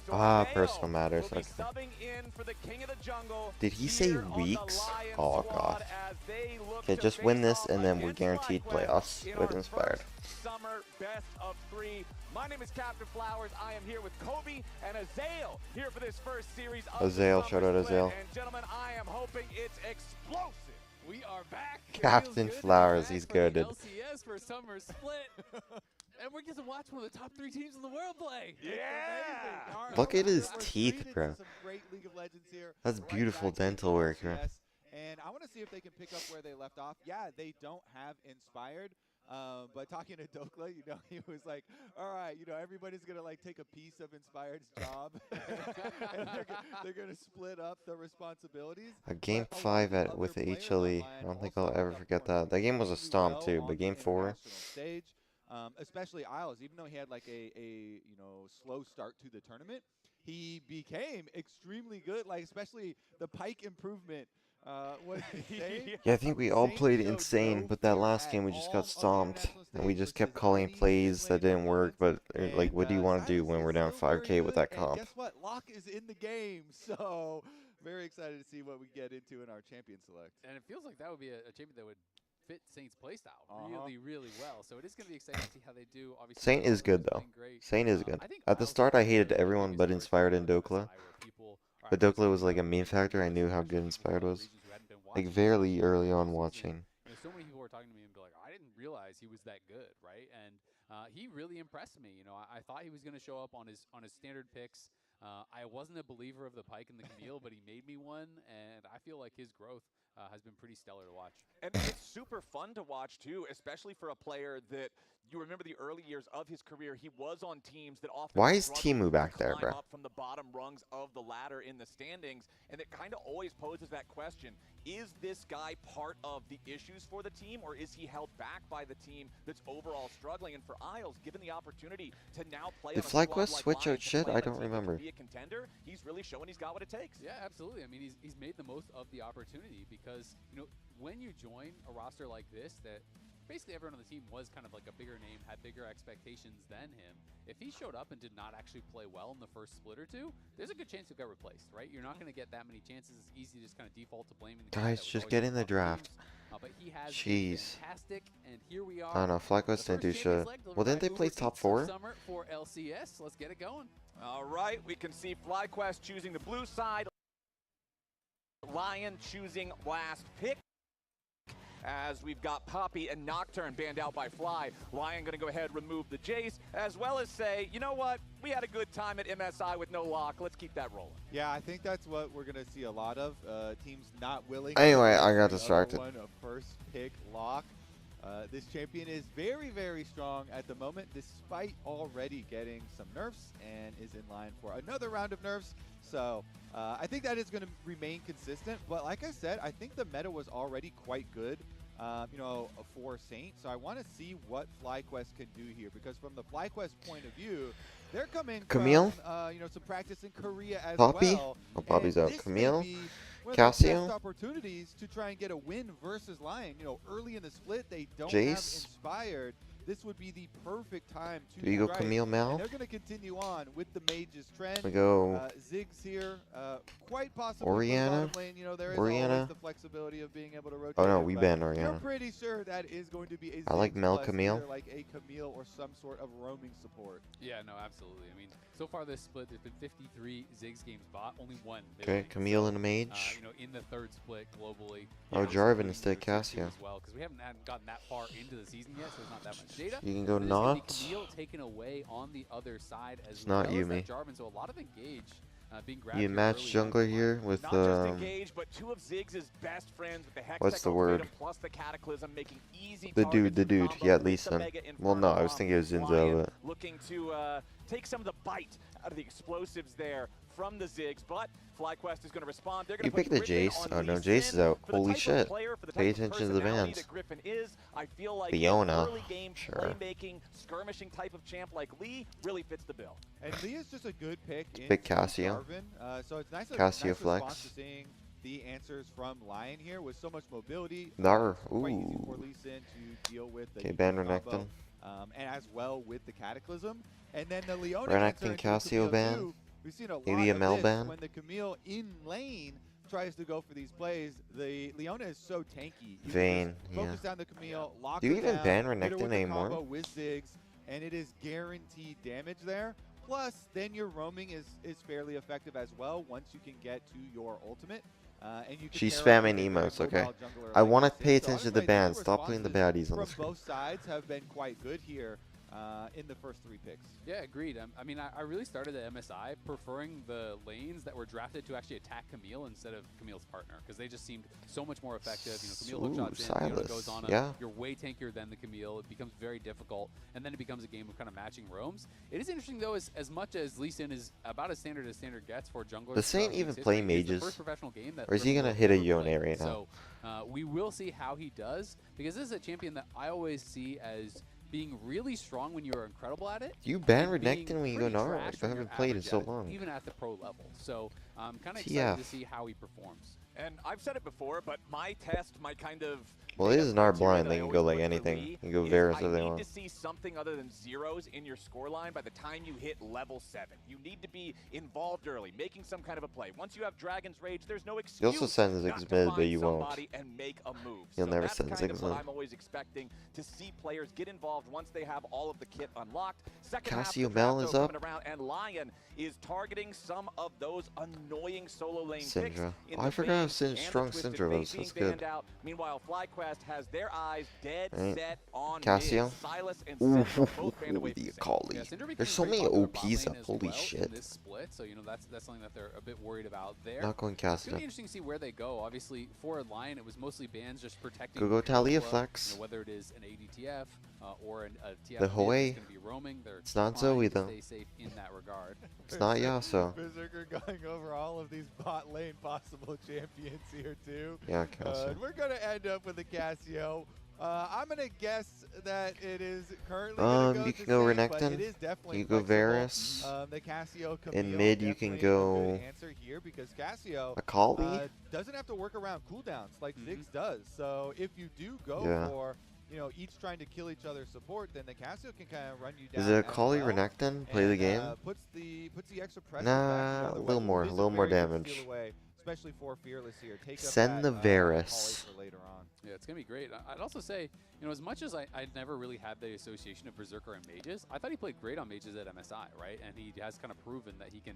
So Ah, Mayo personal matters. will be Okay. subbing in for the king of the jungle. Did he say here on the weeks? Lion Oh squad god. as they look Okay, to just win face this off and then we're against guaranteed FlyQuest playoffs in with our Inspired. first summer best of 3. My name is Captain Flowers. I am here with Kobe and Azael here for this first series of Azael, the shout summer out split. Azael. And gentlemen, I am hoping it's explosive. We are back. It Captain feels good to be Flowers, back he's for the good. LCS for summer split. And we're getting to watch one of the top 3 teams in the world play. Yeah. Look at his We're teeth, streaming bro. Some great League of Legends here. That's right beautiful back into dental work, man. LCS. And I want to see if they can pick up where they left off. Yeah, they don't have Inspired. But talking to Dokla, you know, he was like, all right, you know, everybody's going to like take a piece of Inspired's job. And they're going to split up the responsibilities. A game But a lot 5 of at with other players HLE. online I don't think also I'll ever ended up forget that. That game was a performing stomp well too, on but the game 4. international stage. Especially Isles, even though he had like a you know slow start to the tournament, he became extremely good. Like especially the Pike improvement was insane. Yeah, I think we all Saint played showed insane, no but that fear last at game we just all got on the stomped, international and we stage just kept versus calling any plays that mid-lane didn't work. But performance. like, what do you want to do Silence when is we're down still very 5K with good, that and comp? guess what? Locke is in the game, so very excited to see what we get into in our champion select. And it feels like that would be a champion that would fit Saint's playstyle really well. So it is going to be exciting to see how they do. Obviously, Saint is good though. Saint is good. At the start, I hated everyone but Inspired and Dokla. But Dokla was like a main factor. I knew how good Inspired was. Like very early on watching. You know, so many people were talking to me and be like, I didn't realize he was that good, right? And he really impressed me. You know, I thought he was going to show up on his standard picks. I wasn't a believer of the Pike and the Camille, but he made me one, and I feel like his growth has been pretty stellar to watch. And it's super fun to watch, too, especially for a player that you remember the early years of his career. He was on teams that often Why is struggled Timu to back there, climb bro? up from the bottom rungs of the ladder in the standings, and it kind of always poses that question. Is this guy part of the issues for the team, or is he held back by the team that's overall struggling? And for Isles, given the opportunity to now play Did on a squad FlyQuest like switch Lions, out to shit? play I on a don't team that remember. can be a contender, he's really showing he's got what it takes. Yeah, absolutely. I mean, he's made the most of the opportunity because, you know, when you join a roster like this that basically everyone on the team was kind of like a bigger name, had bigger expectations than him. If he showed up and did not actually play well in the first split or two, there's a good chance he'll get replaced, right? You're not going to get that many chances. It's easy to just kind of default to blaming the guy Guys, that was just always get on in the top draft. teams. But he has been Jeez. fantastic, and here we are. I don't know. FlyQuest didn't do shit. Well, didn't they play top 4? Summer for LCS. Let's get it going. All right, we can see FlyQuest choosing the blue side, Lion choosing last pick. As we've got Poppy and Nocturne banned out by Fly. Lion going to go ahead, remove the Jace, as well as say, you know what? We had a good time at MSI with no lock. Let's keep that rolling. Yeah, I think that's what we're going to see a lot of. Teams not willing Anyway, to I got give the distracted. other one a first pick lock. This champion is very, very strong at the moment, despite already getting some nerfs, and is in line for another round of nerfs. So I think that is going to remain consistent. But like I said, I think the meta was already quite good, you know, for Saint. So I want to see what FlyQuest can do here, because from the FlyQuest point of view, they're coming Camille? from, you know, some practice in Korea as Poppy? well. Oh, Poppy's And out. this Camille? may be one of the Cassio? best opportunities to try and get a win versus Lion. You know, early in the split, they don't Jace? have Inspired. This would be the perfect time to Do you go strike. Camille Mal? And they're going to continue on with the Mage's trend. We go Ziggs here, quite possibly Orianna? bottom lane. You know, there is Orianna? always the flexibility of being able to rotate. Oh no, it, we but banned we're Orianna. pretty sure that is going to be a I like Ziggs Mel plus Camille. either like a Camille or some sort of roaming support. Yeah, no, absolutely. I mean, so far this split, there's been 53 Ziggs games bought, only one. Okay, mid-lane. Camille So, and a mage. you know, in the third split globally. Oh, Yeah, Jarvan including instead of the tier two Cassio. As well, because we haven't gotten that far into the season yet, so there's not that much data. You can go But it's gonna be not. Camille taken away on the other side as It's well not as Yumi. that Jarvan, so a lot of engage being grabbed. You here match early on. jungler here with Not just engaged, but two of Ziggs' best friends with the Hex what's the Tech word? Ultimatum plus the Cataclysm, making easy The targets dude. in Yeah, combo at with least the then. Mega Well, no, Inferno I was bomb. thinking it was Zinzo, Lion but looking to take some of the bite out of the explosives there from the Ziggs, but FlyQuest is going to respond. They're going you to put picked the Griffin Jace. on Oh no, Lee Jace Sin. is out. For the Holy type of shit. player, for the Pay type of attention to the personality bans. that Griffin is, I feel like Fiona. an early game Sure. playmaking, skirmishing type of champ like Lee really fits the bill. And Lee is just a good pick. Pick into Cassio. Jarvan. So it's nice. Cassio nice flex. response to seeing the answers from Lion here with so much mobility. Nar. Quite easy for Ooh. Lee Sin to deal with the Okay, Yumi ban combo, Renekton. and as well with the Cataclysm. And then the Leona Renekton answer into Cassio Camille ban. too We've seen a lot Maybe a of Mel this ban? when the Camille in lane tries to go for these plays. The Leona is so tanky. You can Vayne, just yeah. focus down the Camille, lock Do you her even down, ban hit her Renekton with the anymore? combo with Ziggs, and it is guaranteed damage there. Plus, then your roaming is fairly effective as well once you can get to your ultimate. And you can She's pair up with spamming a very emotes, okay. mobile jungler I like want to Sid. pay So I attention would to the say that bans. Stop putting the responses baddies on the from screen. both sides have been quite good here in the first 3 picks. Yeah, agreed. I mean, I really started at MSI preferring the lanes that were drafted to actually attack Camille instead of Camille's partner, because they just seemed so much more effective. You know, Camille hook shots in, Leona goes on yeah. you're way tankier than the Camille. It becomes very difficult, and then it becomes a game of kind of matching roams. It is interesting, though, as much as Lee Sin is about as standard gets for junglers. Does Saint throughout even League's play history, he's the mages? first professional game that Or is he River gonna will hit a ever Yone play. right now? So we will see how he does, because this is a champion that I always see as being really strong when you're incredible at it. You ban and being Renekton when you go pretty Nara. trash I when haven't you're played in average so at it, long. even at the pro level. So I'm kind of TF. excited to see how he performs. And I've said it before, but my test, my kind of Well, it data is Nara criteria blind. that They I can always go like put for anything. Lee They can go is Varus I if they need want. to see something other than zeros in your scoreline by the time you hit level 7. You need to be involved early, making some kind of a play. Once you have Dragon's Rage, there's no excuse You also send not Ziggs to mid, find but you won't. somebody and make a move. You'll So never that's send kind of Ziggs what mid. I'm always expecting to see players get involved once they have all of the kit unlocked. Second half, Cassio the Mel draft is though up. coming around, and Lion is targeting some of those annoying solo lane picks. Syndra. in Oh, the I forgot how Vayne and the strong Twisted Syndra Fate was. being That's good. banned out. Meanwhile, FlyQuest has their eyes dead Right. set on Cassio. mid. Silas and Ooh, Syndra both banned away from the Saint. Akali. Yeah, Syndra became There's so very many popular bot OPs lane up. as Holy well shit. in this split, so that's something that they're a bit worried about there. Not going It's gonna Cassio. be interesting to see where they go. Obviously, for Lion, it was mostly bans just protecting. Go Talia Doppler, flex. whether it is an ADTF or a TF The mid Hoi. that's going to be roaming. They're It's not trying Zoe, to though. Stay safe in that regard. It's not Yasuo. Berserker going over all of these bot lane possible champions here too. Yeah, Cassio. And we're gonna end up with a Cassio. I'm gonna guess that it is currently gonna go you to can go Saint, but Renekton. it is definitely You go flexible. Varus. The Cassio In Camille mid, you can definitely a good go answer here because Cassio Akali. doesn't have to work around cooldowns like Ziggs does. So if you do go Yeah. for each trying to kill each other's support, then the Cassio can kind of run you down. Is it as Akali well, Renekton? Play the and, game? Puts the extra pressure Nah, back the a other little way. more, It a is little more very good damage. steal away, especially for Fearless here. Take Send up the that, Varus. Holly for later on. Yeah, it's going to be great. I'd also say, as much as I never really had the association of Berserker and Mages, I thought he played great on Mages at MSI, right? And he has kind of proven that he can,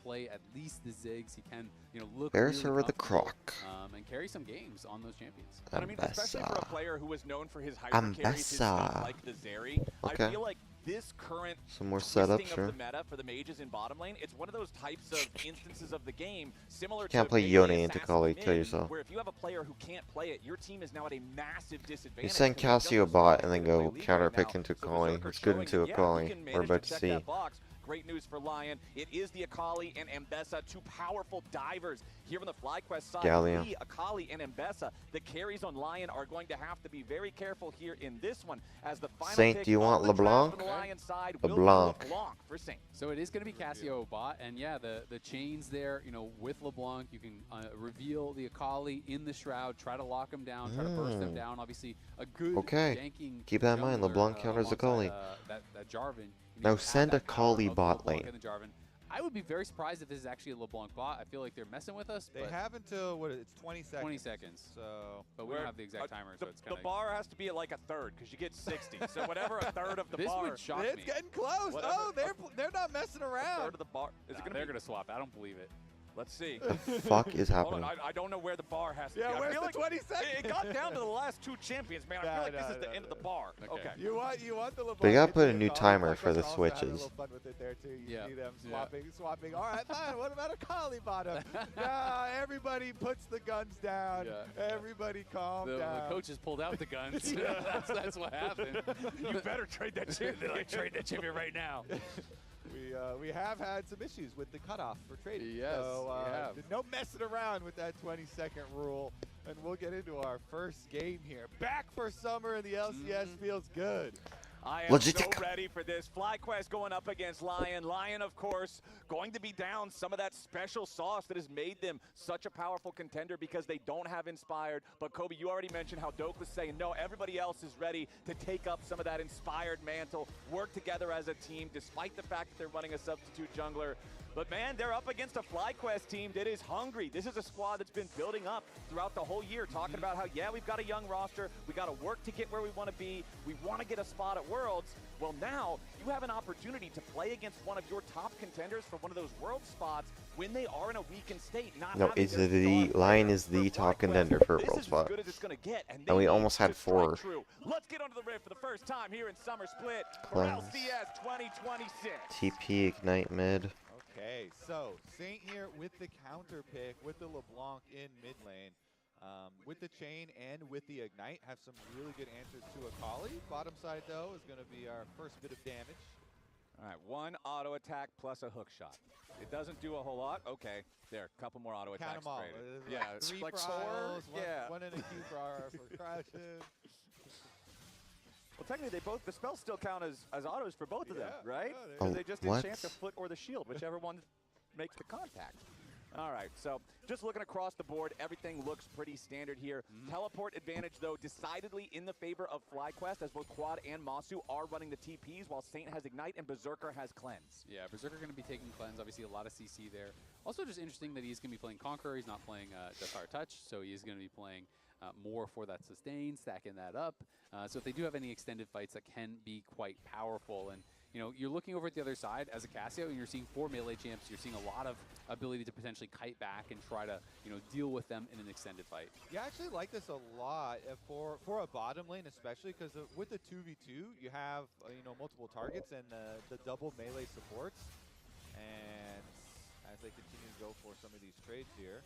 play at least the Ziggs. He can, look Varus really over the comfortable, Croc. And carry some games on those champions. And I mean, especially for a player who was known for his hyper carries, his stuff Ambessa. like the Zeri, Okay. I feel like this current Some more twisting setup, of sure. the meta for the mages in bottom lane, it's one of those types of instances of the game similar Can't to play maybe Yone Assassin's into Kali, mid, kill yourself. where if you have a player who can't play it, your team is now at a massive disadvantage. You send 'cause it's just Cassio so bot strong and then to play go League counter right pick now. into So Akali. Berserker It's good showing into that, yeah, Akali. you can We're manage about to to check see. that box. Great news for Lion. It is the Akali and Ambessa, two powerful divers here on the FlyQuest side. Gallia. Lee, Akali, and Ambessa. The carries on Lion are going to have to be very careful here in this one, as the final Saint, pick do you on want the draft LeBlanc? for the Lion side will be LeBlanc. LeBlanc for Saint. So it is going to be Cassio bot, and yeah, the chains there, with LeBlanc, you can reveal the Akali in the shroud, try to lock him down, try to burst him down. Obviously, a good Okay. janking Keep that in mind. jungler, LeBlanc counters alongside, Akali. That Jarvan. Now have send that power Akali of bot LeBlanc lane. and the Jarvan. I would be very surprised if this is actually a LeBlanc bot. I feel like they're messing with us. They but have until it's 20 seconds. 20 seconds. So, but we don't have the exact timer, so it's kind The bar has to be at like a third because you get 60. So whatever a third of the This bar. would shock it's me. getting close. Whatever. Oh, they're not messing A around. third of the bar. Is it Nah, gonna they're be? going to swap. I don't believe it. Let's see. Fuck is Hold on, happening? I don't know where the bar has to Yeah, be. I where's feel the like 20 It seconds? got down to the last two champions, man. I feel like this is the end of the bar. Okay. You want the LeBlanc. They gotta hit put a the new Akali, timer like for us the also having a switches. little fun with it there too. You Yeah. see them Yeah. swapping. All right, fine. What about Akali bottom? Nah, everybody puts the guns down. Yeah. Everybody calm The down. coaches pulled out the guns. Yeah. that's what happened. You better trade that champion. I trade that champion right now. We have had some issues with the cutoff for trading. Yes, so we have. no messing around with that 20-second rule. And we'll get into our first game here. Back for summer and the LCS feels good. I am so ready for this. FlyQuest going up against Lion. Lion, of course, going to be down some of that special sauce that has made them such a powerful contender because they don't have Inspired. But Kobe, you already mentioned how Doak was saying, no, everybody else is ready to take up some of that Inspired mantle, work together as a team, despite the fact that they're running a substitute jungler. But man, they're up against a FlyQuest team that is hungry. This is a squad that's been building up throughout the whole year, talking about how, yeah, we've got a young roster. We got to work to get where we want to be. We want to get a spot at Worlds. Well, now you have an opportunity to play against one of your top contenders for one of those World spots when they are in a weakened state. No, it's the Lion is the top contender for a World spot. And we almost had 4. Let's get onto the rift for the first time here in Summer Split for LCS 2026. TP Ignite mid. Okay, so Saint here with the counter pick with the LeBlanc in mid lane. With the chain and with the Ignite, have some really good answers to Akali. Bottom side, though, is going to be our first bit of damage. All right, 1 auto attack plus a hook shot. It doesn't do a whole lot. Okay, there, a couple more auto attacks. Count them all. Yeah, like 3 like for 4. Isles, Yeah. one in a queue for Crouching. Well, technically, the spells still count as autos for both of them, right? Oh, Because they just what? enchant the foot or the shield, whichever one makes the contact. All right, so just looking across the board, everything looks pretty standard here. Teleport advantage, though, decidedly in the favor of FlyQuest, as both Quad and Masu are running the TPs, while Saint has Ignite and Berserker has Cleanse. Yeah, Berserker going to be taking Cleanse. Obviously, a lot of CC there. Also, just interesting that he's going to be playing Conqueror. He's not playing Deathfire Touch, so he is going to be playing more for that sustain, stacking that up. So if they do have any extended fights, that can be quite powerful. And you know, you're looking over at the other side as a Cassio, and you're seeing 4 melee champs. You're seeing a lot of ability to potentially kite back and try to, you know, deal with them in an extended fight. Yeah, I actually like this a lot for a bottom lane, especially because with the 2v2, you have you know, multiple targets and the double melee supports. And as they continue to go for some of these trades here.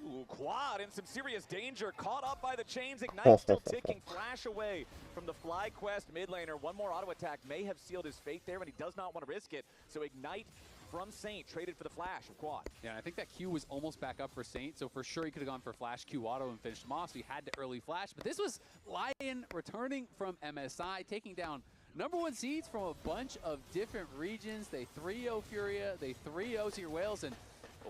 Ooh, Quad in some serious danger, caught up by the chains. Ignite still ticking, flash away from the FlyQuest mid laner. One more auto attack may have sealed his fate there, and he does not want to risk it. So Ignite from Saint traded for the flash of Quad. Yeah, I think that Q was almost back up for Saint, so for sure he could have gone for flash Q auto and finished Moss. So he had to early flash, but this was Lion returning from MSI, taking down #1 seeds from a bunch of different regions. They 3-0 Furia, they 3-0 Tier Whales, and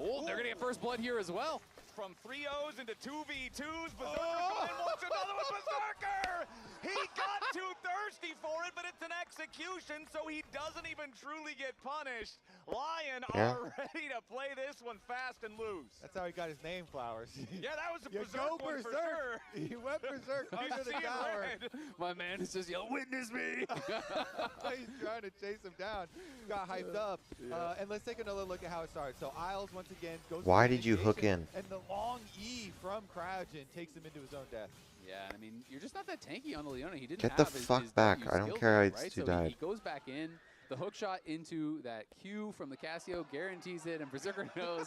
oh, they're gonna get first blood here as well. From 3-0s into 2v2s, Berserker going in, wants another one, Berserker! He got too thirsty for it, but it's an execution, so he doesn't even truly get punished. Lion are ready to play this one fast and loose. That's how he got his name, Flowers. Yeah, that was a You Berserk go one for Berserk. sure. He went Berserk under the seeing tower. red. My man is just yelling, "Witness me!" He's trying to chase him down. Got hyped up. And let's take another look at how it started. So Isles once again goes. Why did you hook in? And the long E from Crouchin takes him into his own death. Yeah, I mean, you're just not that tanky on the Leona. He didn't Get have the his, fuck his back. W I don't skill care how set, it's right? So died. he goes back in. The hook shot into that Q from the Cassio guarantees it, and Berserker knows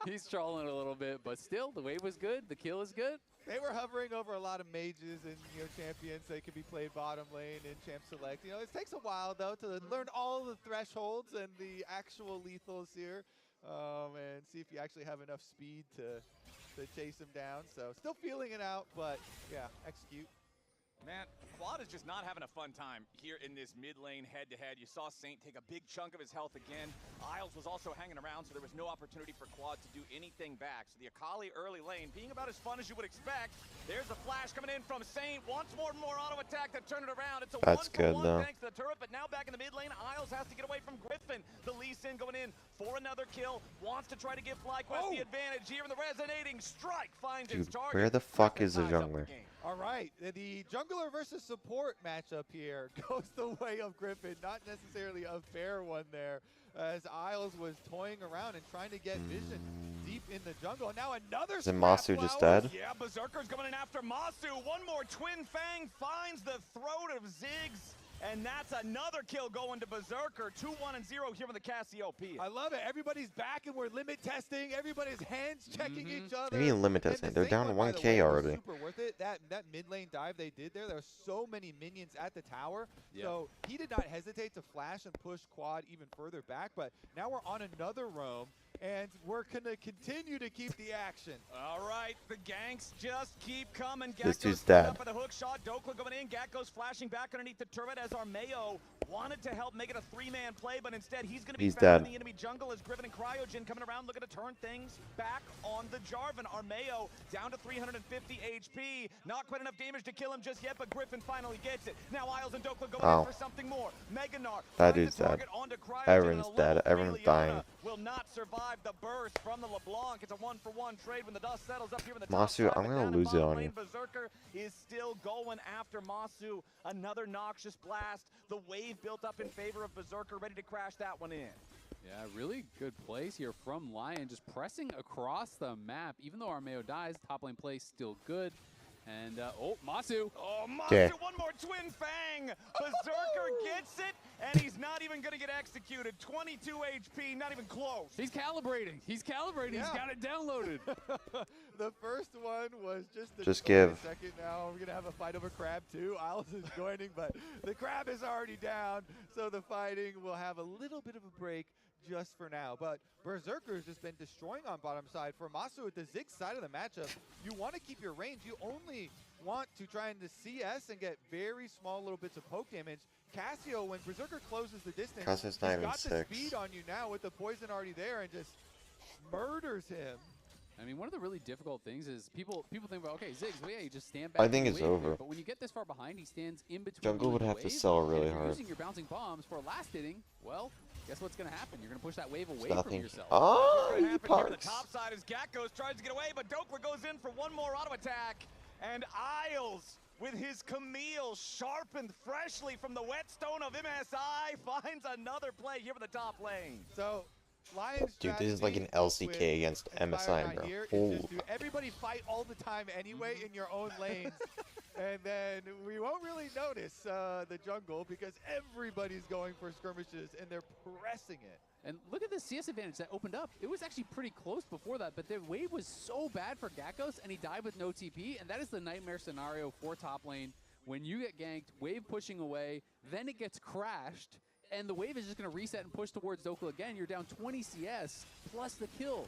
he's trolling a little bit, but still, the wave was good. The kill is good. They were hovering over a lot of mages and champions. They could be played bottom lane in Champ Select. It takes a while though to learn all the thresholds and the actual lethals here, and see if you actually have enough speed to chase him down. So still feeling it out, but yeah, execute. Man, Quad is just not having a fun time here in this mid lane head-to-head. You saw Saint take a big chunk of his health again. Isles was also hanging around, so there was no opportunity for Quad to do anything back. So the Akali early lane being about as fun as you would expect. There's a flash coming in from Saint. Once more auto attack to turn it around. It's a That's good, 1-for-1 though. thanks to the turret, but now back in the mid lane, Isles has to get away from Griffin. The Lee Sin going in for another kill. Wants to try to give FlyQuest the advantage here in the resonating strike. Finds its Dude, target. where the fuck Griffin is the ties up jungler? game. All right, the jungler versus support matchup here goes the way of Griffin. Not necessarily a fair one there, as Isles was toying around and trying to get vision deep in the jungle. And now another Is it scrap Masu just Flowers. dead? Yeah, Berserker's coming in after Masu. One more Twin Fang finds the throat of Ziggs. And that's another kill going to Berserker. 2-1 and 0 here on the Cassiopeia. I love it. Everybody's back and we're limit testing. Everybody's hands checking each other. What do you mean limit And testing? the They're Zing down one, by the 1K way, was already. super worth it. That mid lane dive they did there was so many minions at the tower. Yeah. So he did not hesitate to flash and push quad even further back. But now we're on another roam. And we're going to continue to keep the action. All right, the ganks just keep coming. This Gat dude's goes dead. up at the hook shot. Dokla going in. Gat goes flashing back underneath the turret as Armeo wanted to help make it a three-man play, but instead he's going to be He's found dead. in the enemy jungle as Griffin and Cryogen coming around looking to turn things back on the Jarvan. Armeo down to 350 HP. Not quite enough damage to kill him just yet, but Griffin finally gets it. Now Isles and Dokla going in for something more. Meganar That finds the dude's dead. target onto Cryogen, Everyone's and a dead. level Everyone's 3 dying. Leona will not survive the burst from the LeBlanc. It's a 1-for-1 trade when the dust settles up here in the top Masu, side, I'm but gonna down in lose it bottom on lane, you. Berserker is still going after Masu. Another noxious blast. The wave built up in favor of Berserker, ready to crash that one in. Yeah, really good plays here from Lion, just pressing across the map. Even though Armeo dies, top lane play still good. And, oh, Masu. Oh, Masu, Okay. one more Twin Fang. Berserker gets it, and he's not even going to get executed. 22 HP, not even close. He's calibrating. He's calibrating. He's got it downloaded. The first one was just the Just give. second. Now we're going to have a fight over Crab too. Isles is joining, but the Crab is already down, so the fighting will have a little bit of a break just for now. But Berserker has just been destroying on bottom side. For Masu at the Zig side of the matchup, you want to keep your range. You only want to try and CS and get very small little bits of poke damage. Cassio, when Berserker closes the distance, Cassio's he's not even got the 6. speed on you now with the poison already there and just murders him. I mean, one of the really difficult things is people think about, okay, Ziggs, well, yeah, you just stand back. I think and it's wave over. there. But when you get this far behind, he stands in between. Jungle you would and have the to wave. sell And really if you're hard. using your bouncing bombs for last hitting, well, guess what's going to happen? You're going to push that wave away Nothing. from yourself. Oh, What's he gonna happen here on the parks. top side as Gatkos tries to get away, but Dokla goes in for one more auto attack. And Isles, with his Camille sharpened freshly from the whetstone of MSI, finds another play here in the top lane. So, Lion's Dude, this is like an strategy LCK with against Inspire MSI, right bro. here is Holy. just do everybody fight all the time anyway in your own lanes. And then we won't really notice the jungle because everybody's going for skirmishes and they're pressing it. And look at the CS advantage that opened up. It was actually pretty close before that, but the wave was so bad for Gatkos, and he died with no TP, and that is the nightmare scenario for top lane. When you get ganked, wave pushing away, then it gets crashed, and the wave is just going to reset and push towards Dokla again. You're down 20 CS plus the kill.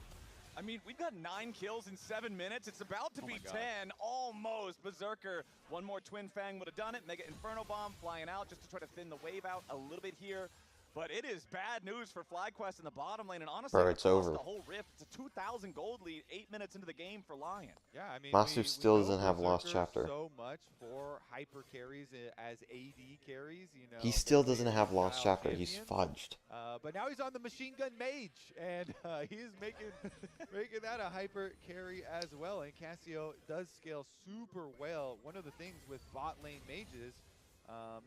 I mean, we've got 9 kills in 7 minutes. It's about to Oh be my 10, God. almost. Berserker, one more Twin Fang would have done it. Mega Inferno Bomb flying out just to try to thin the wave out a little bit here. But it is bad news for FlyQuest in the bottom lane, and honestly, Bro, it's across over. the whole rift. It's a 2,000 gold lead, 8 minutes into the game for Lion. Yeah, I mean, Masu still know doesn't have Lost Berserker Chapter. so much for hyper carries as AD carries, you know. He still the doesn't have Lost style Chapter. He's champions. fudged. But now he's on the Machine Gun Mage, and he is making that a hyper carry as well. And Cassio does scale super well. One of the things with bot lane mages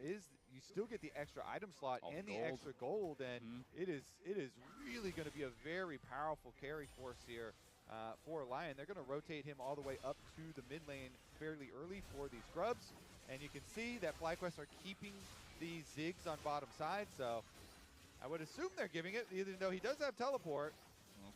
is you still get the extra item slot Oh, and the gold. extra gold, and it is really going to be a very powerful carry force here for Lion. They're going to rotate him all the way up to the mid lane fairly early for these scrubs, and you can see that FlyQuest are keeping the Ziggs on bottom side, so I would assume they're giving it, even though he does have teleport.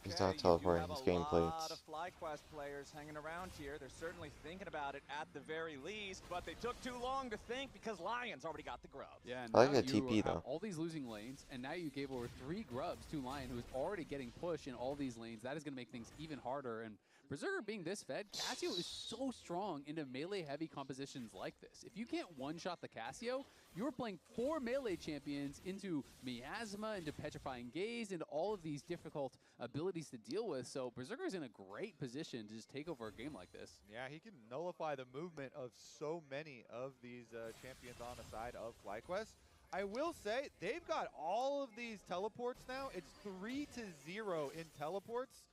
He's Okay, not you do teleporting. have He's a getting lot plates. of FlyQuest players hanging around here. They're certainly thinking about it at the very least, but they took too long to think because Lion's already got the grubs. Yeah, and I like now that you TP have though. all these losing lanes, and now you gave over 3 grubs to Lion, who is already getting pushed in all these lanes. That is going to make things even harder. And Berserker being this fed, Cassio is so strong into melee-heavy compositions like this. If you can't one-shot the Cassio, you're playing 4 melee champions into Miasma, into Petrifying Gaze, into all of these difficult abilities to deal with. So Berserker's in a great position to just take over a game like this. Yeah, he can nullify the movement of so many of these champions on the side of FlyQuest. I will say, they've got all of these teleports now. It's 3-0 in teleports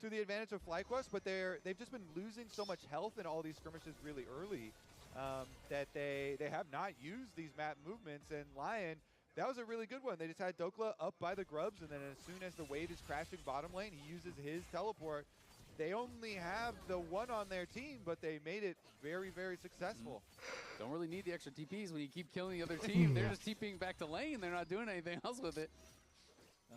to the advantage of FlyQuest, but they've just been losing so much health in all these skirmishes really early that they have not used these map movements. And Lion, that was a really good one. They just had Dokla up by the grubs, and then as soon as the wave is crashing bottom lane, he uses his teleport they only have the one on their team, but they made it very, very successful. Don't really need the extra TPs when you keep killing the other team. They're just TPing back to lane. They're not doing anything else with it.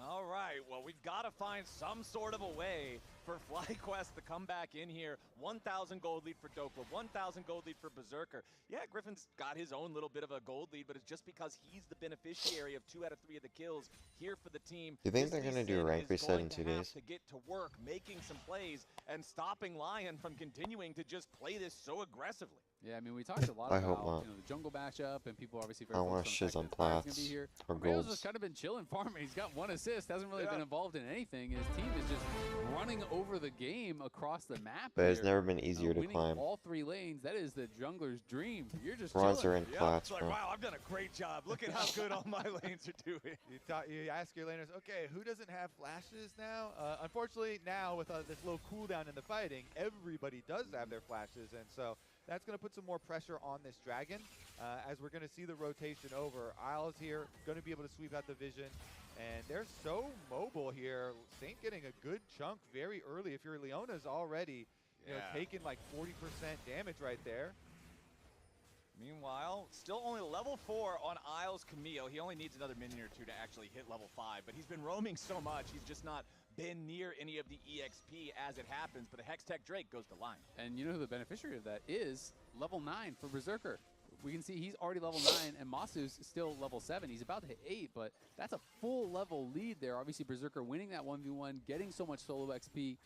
All right, well, we've got to find some sort of a way for FlyQuest to come back in here. 1,000 gold lead for Dokla, 1,000 gold lead for Berserker. Yeah, Griffin's got his own little bit of a gold lead, but it's just because he's the beneficiary of 2 out of 3 of the kills here for the team. Do you think This they're Lee going to do Sin rank is reset going in to 2 have days? to get to work, making some plays, and stopping Lion from continuing to just play this so aggressively. Yeah, I mean, we talked a lot I about hope not. You know, the jungle matchup, and people are obviously I very want focused shiz on on the fact that Spartan's gonna plats be here. or Mayo's golds. just kind of been chilling farming. He's got 1 assist, hasn't really been involved in anything. His team is just running over the game across the map. But it's here. never been easier to Winning climb. all 3 lanes, that is the jungler's dream. You're just Bronze chilling. are in plats, It's like, bro. wow, I've done a great job. Look at how good all my lanes are doing. You ask your laners, okay, who doesn't have flashes now? Unfortunately, now with this low cooldown in the fighting, everybody does have their flashes, and so that's going to put some more pressure on this dragon as we're going to see the rotation over. Isles here, going to be able to sweep out the vision, and they're so mobile here. Saint getting a good chunk very early. If you're Leona's already, you know, taking like 40% damage right there. Meanwhile, still only level 4 on Isles Camille. He only needs another minion or 2 to actually hit level 5, but he's been roaming so much, he's just not been near any of the EXP as it happens, but the Hextech Drake goes to Lion. And you know who the beneficiary of that is? Level 9 for Berserker. We can see he's already level 9, and Masu's still level 7. He's about to hit 8, but that's a full level lead there. Obviously, Berserker winning that 1v1, getting so much solo XP.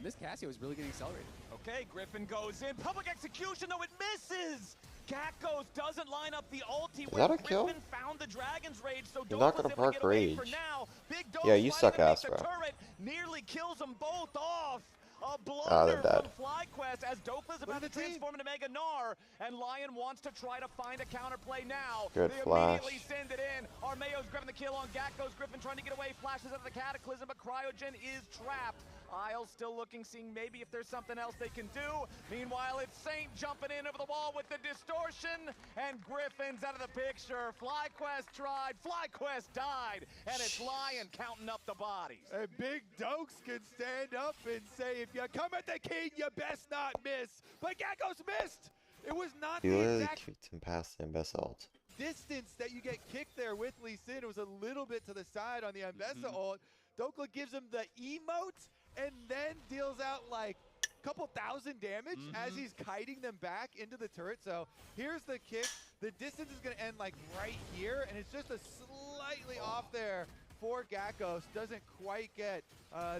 This Cassio is really getting accelerated. Okay, Griffin goes in. Public execution, though, it misses! Gakkos doesn't line up the ulti Is where that a kill? Griffin found the Dragon's Rage, so You're not Dokla's gonna able to park get away rage. for now. Big Dog Yeah, you sliding suck to make ass, the bro. turret, nearly kills them both off. A Ah, they're blunder dead. from FlyQuest as Dokla's about to transform into Mega Gnar, and Lion wants to try to find a counterplay now. Good They flash. immediately send it in. Armeo's grabbing the kill on Gakkos. Griffin trying to get away, flashes out of the Cataclysm, but Cryogen is trapped. Isles still looking, seeing maybe if there's something else they can do. Meanwhile, it's Saint jumping in over the wall with the distortion, and Griffin's out of the picture. FlyQuest tried, FlyQuest died, and it's Lion counting up the bodies. And Big Dokes can stand up and say, if you come at the king, you best not miss. But Gakkos missed. It was not He the literally exact kicked him past the Ambessa ult. distance that you get kicked there with Lee Sin. It was a little bit to the side on the Ambessa ult. Dokla gives him the emote and then deals out like a couple thousand damage as he's kiting them back into the turret. So here's the kick. The distance is going to end like right here, and it's just a slightly off there for Gakkos. Doesn't quite get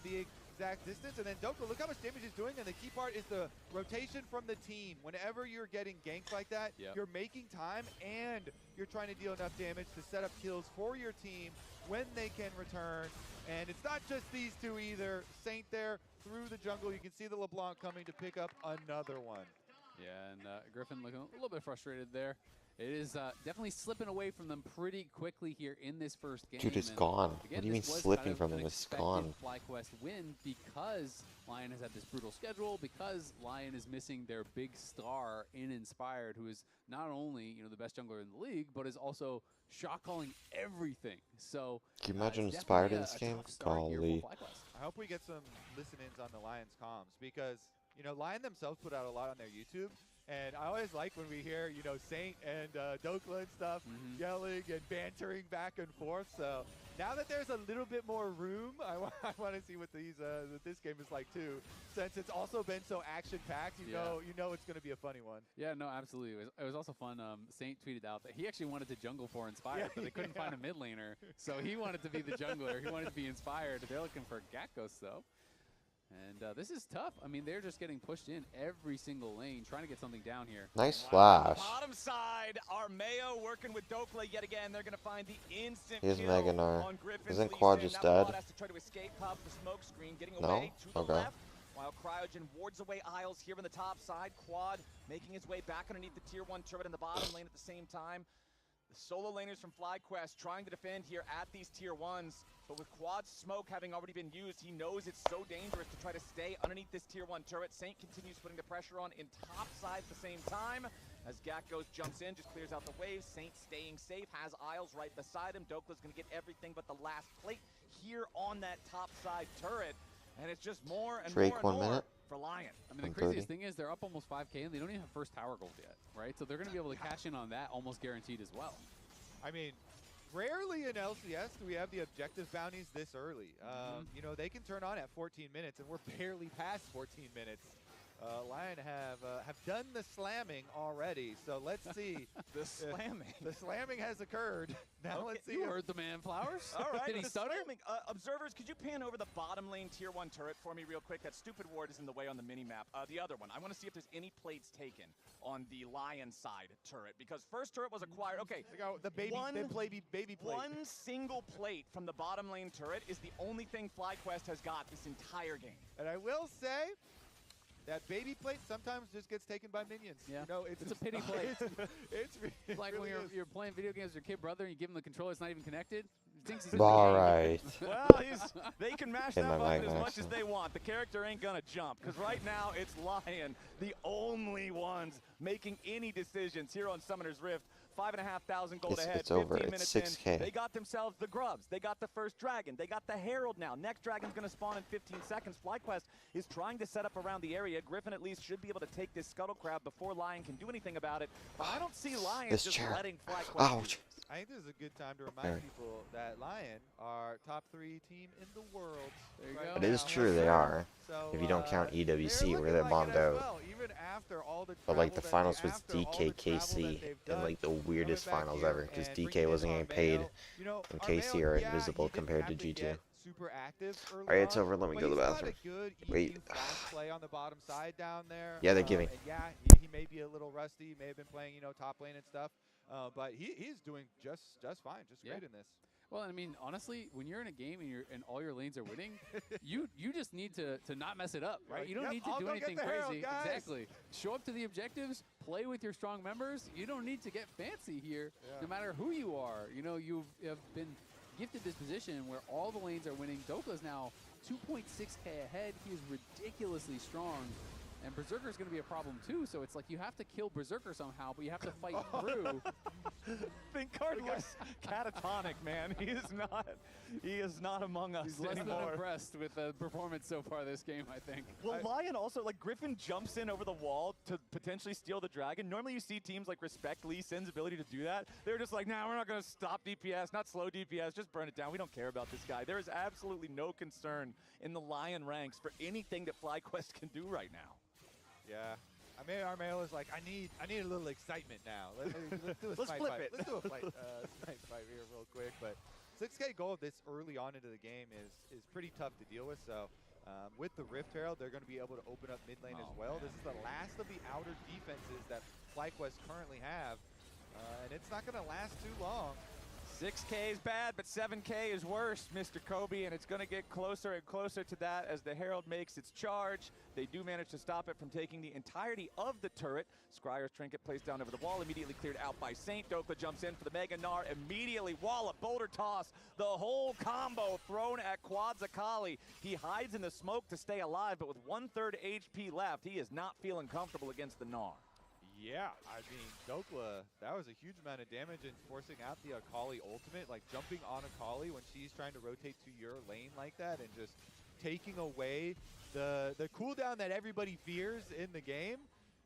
the exact distance. And then Dokla, look how much damage he's doing. And the key part is the rotation from the team. Whenever you're getting ganked like that, you're making time and you're trying to deal enough damage to set up kills for your team when they can return. And it's not just these two either. Saint there through the jungle. You can see the LeBlanc coming to pick up another one. Yeah, and Griffin looking a little bit frustrated there. It is definitely slipping away from them pretty quickly here in this first game. Dude, it's And gone. again, What do you mean this was slipping kind of from an them? It's expected gone. FlyQuest win because Lion has had this brutal schedule, because Lion is missing their big star in Inspired, who is not only the best jungler in the league, but is also shot calling everything. So Can you imagine it's Inspired definitely in this a game? tough start here for Golly. FlyQuest. I hope we get some listen-ins on the Lions comms because, Lion themselves put out a lot on their YouTube. And I always like when we hear, Saint and Dokla and stuff yelling and bantering back and forth. So now that there's a little bit more room, I want to see what this game is like too. Since it's also been so action-packed, you know it's going to be a funny one. Yeah, no, absolutely. It was also fun. Saint tweeted out that he actually wanted to jungle for Inspired, but they couldn't find a mid laner. So he wanted to be the jungler. He wanted to be Inspired. They're looking for Gakkos, though. And this is tough. I mean, they're just getting pushed in every single lane, trying to get something down here. Nice flash. Bottom side, Armeo working with Dokla yet again. They're going to find the instant Here's kill Mega Gnar. on Griffin's Isn't Lee Quad Sin. just Now dead? Quad has to try to escape pop the smoke screen, getting No? away to the Okay. left. While Cryogen wards away Isles here on the top side. Quad making his way back underneath the tier 1 turret in the bottom lane at the same time. The solo laners from FlyQuest trying to defend here at these tier 1s. But with Quad's smoke having already been used, he knows it's so dangerous to try to stay underneath this tier 1 turret. Saint continues putting the pressure on in top side at the same time. As Gakkos jumps in, just clears out the wave. Saint staying safe, has Isles right beside him. Dokla's going to get everything but the last plate here on that top side turret. And it's just more and Drake, more and 1 more minute. for Lion. I mean, the craziest thing is they're up almost 5K and they don't even have first tower gold yet, right? So they're going to be able to cash in on that almost guaranteed as well. I mean, rarely in LCS do we have the objective bounties this early. You know, they can turn on at 14 minutes, and we're barely past 14 minutes. Lion have done the slamming already, so let's see. The slamming. The slamming has occurred. Now let's see. You heard the man, Flowers. All right, Did he the stutter? slamming. Observers, could you pan over the bottom lane tier 1 turret for me real quick? That stupid ward is in the way on the mini-map. The other one, I want to see if there's any plates taken on the Lion side turret, because first turret was acquired. Okay, the baby plate. One single plate from the bottom lane turret is the only thing FlyQuest has got this entire game. And I will say, that baby plate sometimes just gets taken by minions. Yeah. You know, It's a pity plate. It's like really when you're playing video games with your kid brother and you give him the controller, it's not even connected. He thinks he's All right. Well, they can mash Hit that my button mic as by much as they want. The character ain't gonna jump, because right now it's Lion, the only ones making any decisions here on Summoner's Rift. 5,500 gold ahead. It's over. 15 It's minutes 6K. in. They got themselves the grubs. They got the first dragon. They got the Herald now. Next dragon's going to spawn in 15 seconds. FlyQuest is trying to set up around the area. Griffin at least should be able to take this Scuttle Crab before Lion can do anything about it. But I don't see Lion just letting FlyQuest. Ouch. I think this is a good time to remind people that Lion are top 3 team in the world. There you right go. It is now. true they are. So, If you don't count they're EWC, where looking they're like bombed it as out. well, even after all the But like the travel finals was after all the DK travel that KC they've and done, like the weirdest coming back finals here ever because and DK bringing wasn't in getting paid Armeo. You know, and Armeo, KC are yeah, invisible he didn't compared to have to G2. get super active early Alright, it's on, over. Let me but go to the he's got bathroom. a good Wait. EQ flash play on the bottom side down there. Yeah, they're giving. And yeah, he may be a little rusty. He may have been playing, you know, top lane and stuff. But he's doing just fine, just great in this. Well, I mean, honestly, when you're in a game and all your lanes are winning, you just need to not mess it up, right? You don't need to do anything crazy. Exactly. Show up to the objectives, play with your strong members. You don't need to get fancy here, no matter who you are. You know, you have been gifted this position where all the lanes are winning. Dokla's now 2.6K ahead. He is ridiculously strong. And Berserker's going to be a problem too, so it's like you have to kill Berserker somehow, but you have to fight through. Thinkard looks catatonic, man. He is not among us He's less anymore. than impressed with the performance so far this game, I think. Well, Lion also, like, Griffin jumps in over the wall to potentially steal the dragon. Normally you see teams like respect Lee Sin's ability to do that. They're just like, nah, we're not going to stop DPS, not slow DPS, just burn it down. We don't care about this guy. There is absolutely no concern in the Lion ranks for anything that FlyQuest can do right now. Yeah. I mean, Armeo is like, I need a little excitement now. Let's do a Let's smite flip fight. it. Let's do a smite fight here real quick. But 6K gold this early on into the game is pretty tough to deal with. So with the Rift Herald, they're going to be able to open up mid lane as well. This is the last of the outer defenses that FlyQuest currently have. And it's not going to last too long. 6K is bad, but 7K is worse, Mr. Kobe, and it's going to get closer and closer to that as the Herald makes its charge. They do manage to stop it from taking the entirety of the turret. Scryer's trinket placed down over the wall, immediately cleared out by Saint. Dokla jumps in for the Mega Gnar, immediately wallop, boulder toss, the whole combo thrown at Quadzakali. He hides in the smoke to stay alive, but with 1/3 HP left, he is not feeling comfortable against the Gnar. Yeah, I mean, Dokla, that was a huge amount of damage in forcing out the Akali ultimate, like jumping on Akali when she's trying to rotate to your lane like that and just taking away the cooldown that everybody fears in the game.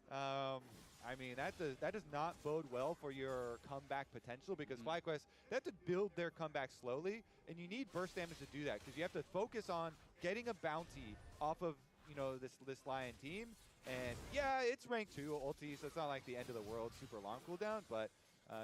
I mean, that does not bode well for your comeback potential because FlyQuest, they have to build their comeback slowly, and you need burst damage to do that because you have to focus on getting a bounty off of, you know, this Lion team. And yeah, it's rank 2 ulti, so it's not like the end of the world super long cooldown, but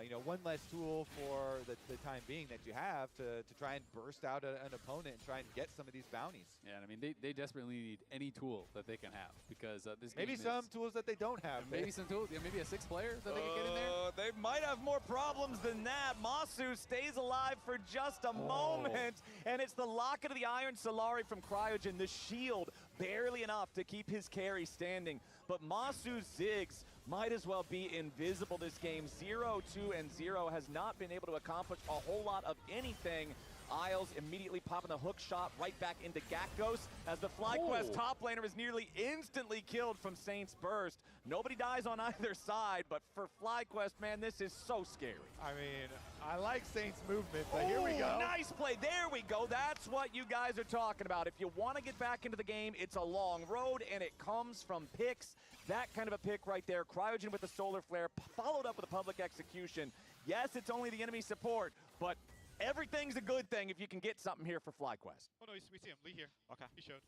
you know, one less tool for the time being that you have to try and burst out an opponent and try and get some of these bounties. Yeah, and I mean, they desperately need any tool that they can have because this maybe game some tools that they don't have. Maybe some tools, yeah, maybe a 6th player that they can get in there. They might have more problems than that. Masu stays alive for just a moment, and it's the Locket of the Iron Solari from Cryogen, the shield, barely enough to keep his carry standing. But Masu's Ziggs might as well be invisible this game. 0, 2, and 0 has not been able to accomplish a whole lot of anything Isles immediately popping the hook shot right back into Gakgos as the FlyQuest top laner is nearly instantly killed from Saint's burst. Nobody dies on either side, but for FlyQuest, man, this is so scary. I mean, I like Saints' movement, but here we go. Nice play. There we go. That's what you guys are talking about. If you want to get back into the game, it's a long road, and it comes from picks. That kind of a pick right there. Cryogen with the Solar Flare, followed up with a public execution. Yes, it's only the enemy support, but everything's a good thing if you can get something here for FlyQuest. Oh no, we see him. Lee here. Okay. He showed.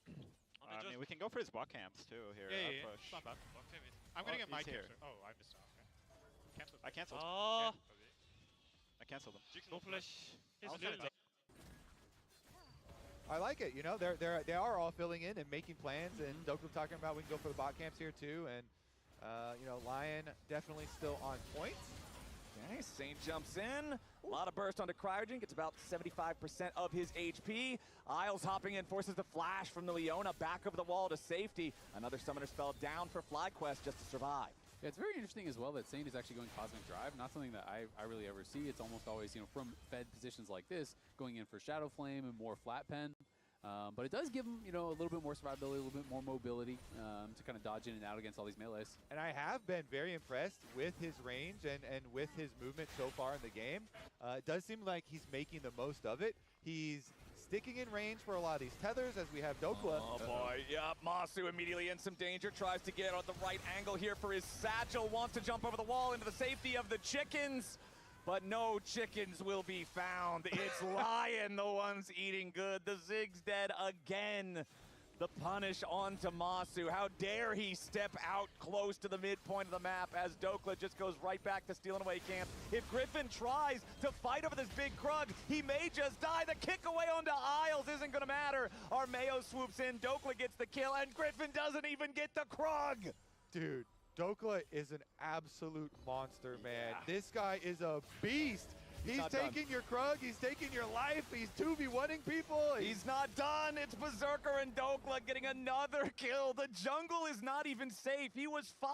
I mean, we can go for his bot camps too here. Yeah. Push. It's not bad. I'm gonna get my here. cancer. Oh, I missed out. Okay. Cancel. I canceled. Oh. I canceled him. No flash. He's I'll a little send it. I like it. You know, they are all filling in and making plans, and Doku talking about we can go for the bot camps here too, and you know, Lion definitely still on point. Okay, Saint jumps in. A lot of burst onto Cryogen, gets about 75% of his HP. Isles hopping in, forces the flash from the Leona back over the wall to safety. Another summoner spell down for FlyQuest just to survive. Yeah, it's very interesting as well that Saint is actually going Cosmic Drive. Not something that I really ever see. It's almost always, you know, from fed positions like this, going in for Shadow Flame and more flat pen. But it does give him, you know, a little bit more survivability, a little bit more mobility to kind of dodge in and out against all these melees. And I have been very impressed with his range and with his movement so far in the game. It does seem like he's making the most of it. He's sticking in range for a lot of these tethers as we have Dokla. Oh boy, yep, Masu immediately in some danger, tries to get on the right angle here for his satchel, wants to jump over the wall into the safety of the chickens. But no chickens will be found. It's Lion, the ones eating good. The Zig's dead again. The punish onto Masu. How dare he step out close to the midpoint of the map as Dokla just goes right back to stealing away camp. If Griffin tries to fight over this big Krug, he may just die. The kick away onto Isles isn't going to matter. Armeo swoops in, Dokla gets the kill, and Griffin doesn't even get the Krug. Dude, Dokla is an absolute monster, man. This guy is a beast. He's taking your Krug, he's taking your life, he's 2v1ing people. He's not done. It's Berserker and Dokla getting another kill. The jungle is not even safe. He was 5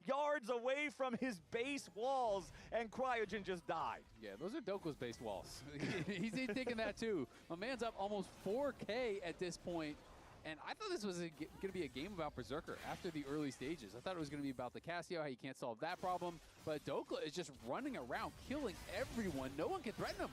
yards away from his base walls, and Cryogen just died. Yeah, those are Dokla's base walls. he's taking that too. My man's up almost 4K at this point. And I thought this was going to be a game about Berserker after the early stages. I thought it was going to be about the Cassio, how you can't solve that problem. But Dokla is just running around, killing everyone. No one can threaten him.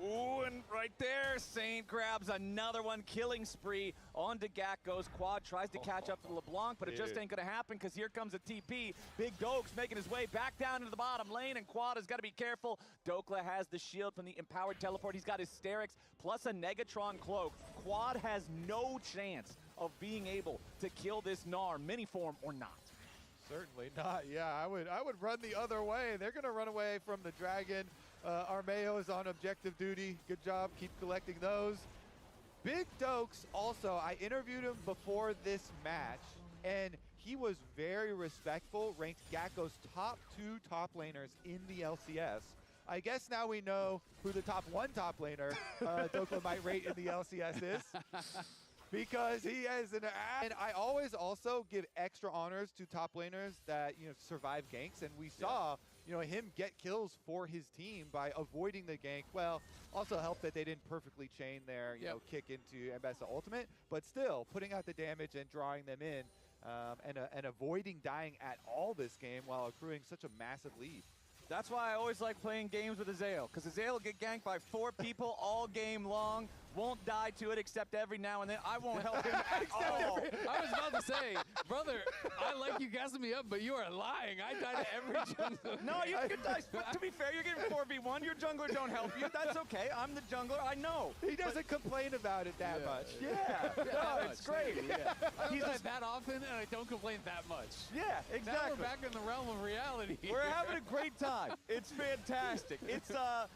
Ooh, and right there, Saint grabs another one, killing spree onto Gakgos. Quad tries to catch up to LeBlanc, but it just ain't gonna happen because here comes a TP. Big Dokes making his way back down into the bottom lane, and Quad has got to be careful. Dokla has the shield from the empowered teleport. He's got Hysterics plus a Negatron cloak. Quad has no chance of being able to kill this Gnar, mini-form or not. Certainly not. Yeah, I would run the other way. They're going to run away from the dragon. Armeo is on objective duty. Good job. Keep collecting those. Big Dokes also, I interviewed him before this match, and he was very respectful, ranked Gakko's top 2 top laners in the LCS. I guess now we know who the top 1 top laner Dokla might rate in the LCS is. Because he has an and I always also give extra honors to top laners that, you know, survive ganks, and we saw, you know, him get kills for his team by avoiding the gank. Well, also helped that they didn't perfectly chain their, you know, kick into Ambessa ultimate, but still putting out the damage and drawing them in, and avoiding dying at all this game while accruing such a massive lead. That's why I always like playing games with Azael, because Azael will get ganked by 4 people all game long, won't die to it except every now and then. I won't help him at all. I was about to say, brother, I like you gassing me up, but you are lying. I die to every jungler. No, you can die. To be fair, you're getting 4v1. Your jungler don't help you. That's okay. I'm the jungler. I know. He doesn't complain about it that much. Yeah. No, it's great. Yeah. I don't die that often, and I don't complain that much. Yeah, exactly. Now we're back in the realm of reality. We're having a great time. It's fantastic. It's a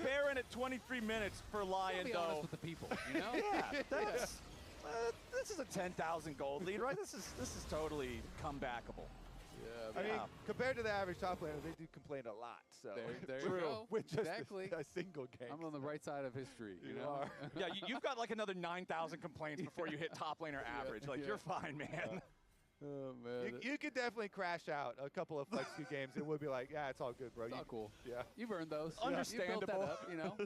Baron at 23 minutes for Lion, be though. honest with the people, you know? Yeah, that's this is a 10,000 gold lead, right? This is totally comebackable. Yeah, I mean, compared to the average top laner, they do complain a lot. So there you go. With just Exactly. a single game. I'm on the right side of history, you know? are. Yeah, you've got like another 9,000 complaints before you hit top laner average. Like, you're fine, man. Oh, man. You could definitely crash out a couple of Flex Q games and we'll be like, yeah, it's all good, bro. It's all cool. Yeah. You've earned those. Understandable. You built that up, you know?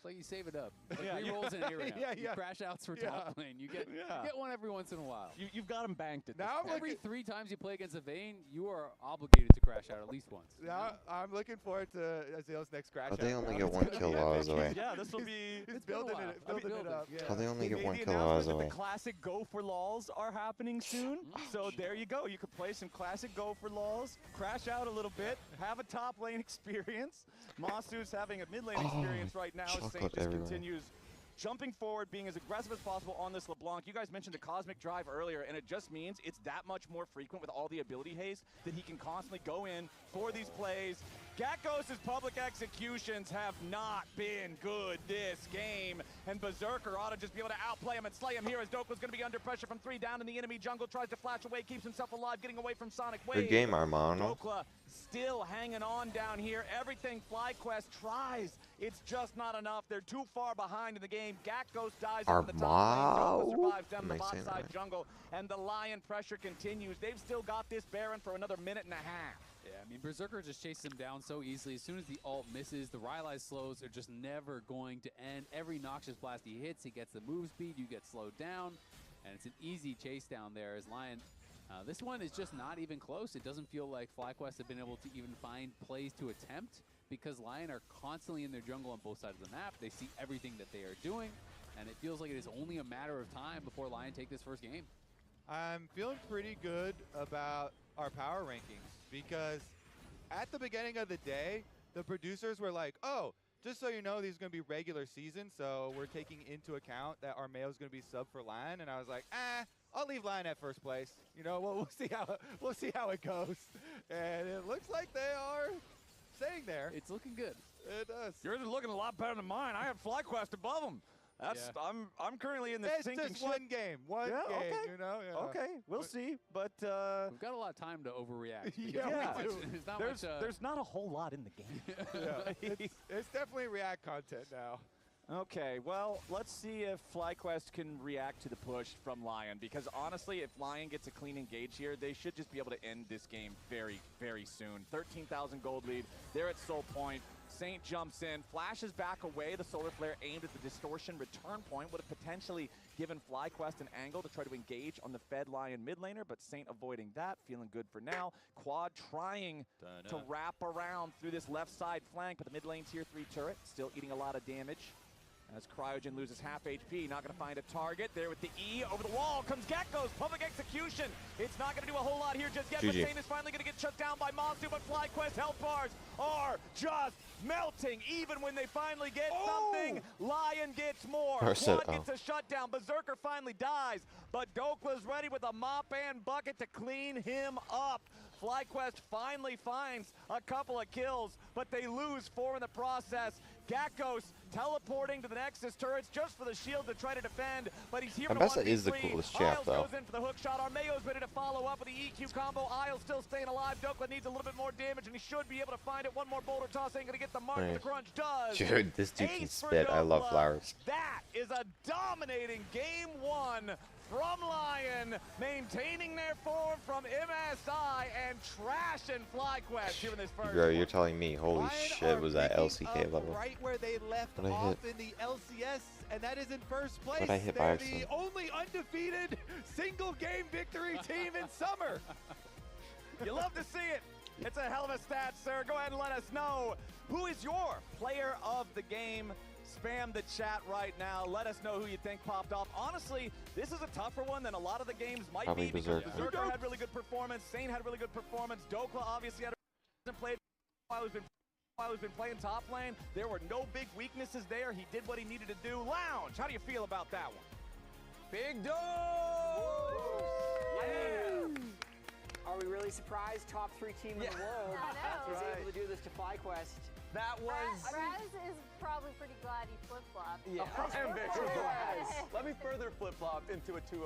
It's like you save it up. Like Yeah, rerolls and A-ramp. yeah, You yeah. crash outs for Yeah. top lane. You get one every once in a while. You've got him banked at this Now I'm point. Every 3 times you play against a Vayne, you are obligated to crash out at least once. Now I'm looking forward to Azale's next crash. But they out only now. get It's one gonna kill be laws epic. away. Yeah, this will be. He's It's been a building while. it, building it up. Yeah. How they only They get made one the kill laws announcement that away. the classic Go for Laws are happening soon. So there you go. You could play some classic Go for Laws, crash out a little bit, have a top lane experience. Masu's having a mid lane experience right now. chocolate Saint just everywhere. continues jumping forward, being as aggressive as possible on this LeBlanc. You guys mentioned the Cosmic Drive earlier, and it just means it's that much more frequent with all the ability haste that he can constantly go in for these plays. Gakkos' public executions have not been good this game, and Berserker ought to just be able to outplay him and slay him here as Dokla's going to be under pressure from 3 down in the enemy jungle, tries to flash away, keeps himself alive, getting away from Sonic Wave. Good game, Armano. Dokla still hanging on down here. Everything FlyQuest tries, it's just not enough. They're too far behind in the game. Gakkos dies from the top lane. Dokla survives down the Am I bot saying that side right? jungle, and the Lion pressure continues. They've still got this Baron for another minute and a half. Yeah, I mean, Berserker just chases him down so easily. As soon as the ult misses, the Rylai's slows are just never going to end. Every Noxious Blast he hits, he gets the move speed, you get slowed down, and it's an easy chase down there as Lion. This one is just not even close. It doesn't feel like FlyQuest have been able to even find plays to attempt because Lion are constantly in their jungle on both sides of the map. They see everything that they are doing, and it feels like it is only a matter of time before Lion take this first game. I'm feeling pretty good about our power rankings because at the beginning of the day, the producers were like, oh, just so you know, these are going to be regular season, so we're taking into account that our Mayo is going to be sub for Lion. And I was like, I'll leave Lion at first place. You know, we'll see how it goes. And it looks like they are staying there. It's looking good. It does. Yours is looking a lot better than mine. I have FlyQuest above them. That's I'm currently in the It's sinking just ship. one game. One game, okay. you know? Yeah. Okay, we'll see. But We've got a lot of time to overreact. Yeah, we do. There's not there's, much. there's not a whole lot in the game. Yeah, it's definitely React content now. Okay, well, let's see if FlyQuest can react to the push from Lion, because honestly, if Lion gets a clean engage here, they should just be able to end this game very, very soon. 13,000 gold lead. They're at Soul Point. Saint jumps in, flashes back away. The Solar Flare aimed at the Distortion return point would have potentially given FlyQuest an angle to try to engage on the Fed Lion mid laner, but Saint avoiding that, feeling good for now. Quad trying to wrap around through this left side flank, but the mid lane tier 3 turret still eating a lot of damage. As Cryogen loses half HP, not going to find a target. There with the E, over the wall comes Gakkos, public execution. It's not going to do a whole lot here just yet, but GG. Saint is finally going to get shut down by Masu, but FlyQuest health bars are just melting. Even when they finally get something, Lion gets more. Or said, Quad gets a shutdown. Berserker finally dies, but Dokla's ready with a mop and bucket to clean him up. FlyQuest finally finds a couple of kills, but they lose 4 in the process. Gakkos teleporting to the Nexus turrets just for the shield to try to defend, but he's here in a Ambessa 1v3. is the coolest champ, Isles though. goes in for the hook shot. Armeo's ready to follow up with the EQ combo. Isles still staying alive. Dokla needs a little bit more damage, and he should be able to find it. One more boulder toss ain't going to get the mark, but the Nice. crunch does. Dude, this dude can Ace for spit. I love Dokla. flowers. That is a dominating game 1 from Lion, maintaining their form from MSI and trashing FlyQuest here in this first Bro, one. you're telling me, holy Lion shit, are was that picking LCK up level? right where they left What'd I off hit? in the LCS, and that is in first place. What'd I hit by They're accident? the only undefeated single game victory team in summer. You love to see it. It's a hell of a stat, sir. Go ahead and let us know who is your player of the game. Spam the chat right now. Let us know who you think popped off. Honestly, this is a tougher one than a lot of the games might Probably be because Berserker. Berserker had really good performance. Saint had really good performance. Dokla obviously hasn't played while he's been playing top lane. There were no big weaknesses there. He did what he needed to do. Lounge, how do you feel about that one? Big dose! Yeah! Are we really surprised? Top 3 team in the world I know. is able to do this to FlyQuest. That was. Raz is probably pretty glad he flip-flopped. Yeah. Ambitious Raz. Let me further flip-flop into a 2-0.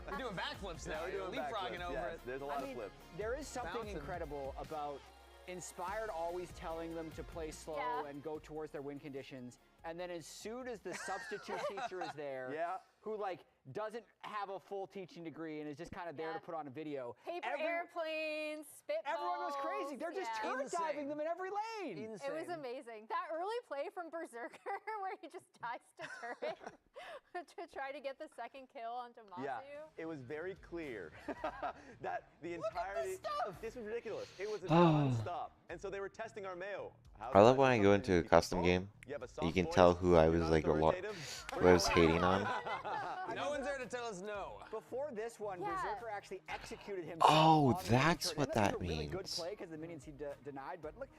We're doing backflips now. We're doing leapfrogging backflips, over yes, it. There's a lot of I mean, flips. there is something Bouncing. incredible about Inspired always telling them to play slow and go towards their win conditions, and then as soon as the substitute teacher is there, who like doesn't have a full teaching degree and is just kind of there to put on a video. Paper airplanes, spitballs. Everyone goes crazy. They're just turret diving them in every lane. It was amazing. That early play from Berserker where he just dies to turret to try to get the second kill onto Masu. Yeah, it was very clear that the entirety. This was ridiculous. It was a non-stop, and so they were testing our Mayo. I love when I go into a custom game, you can tell who I was like who I was hating on. No one's there to tell us no. Before this one, Berserker actually executed him. Oh, that's what that a really good means. play because the minions he denied, but look,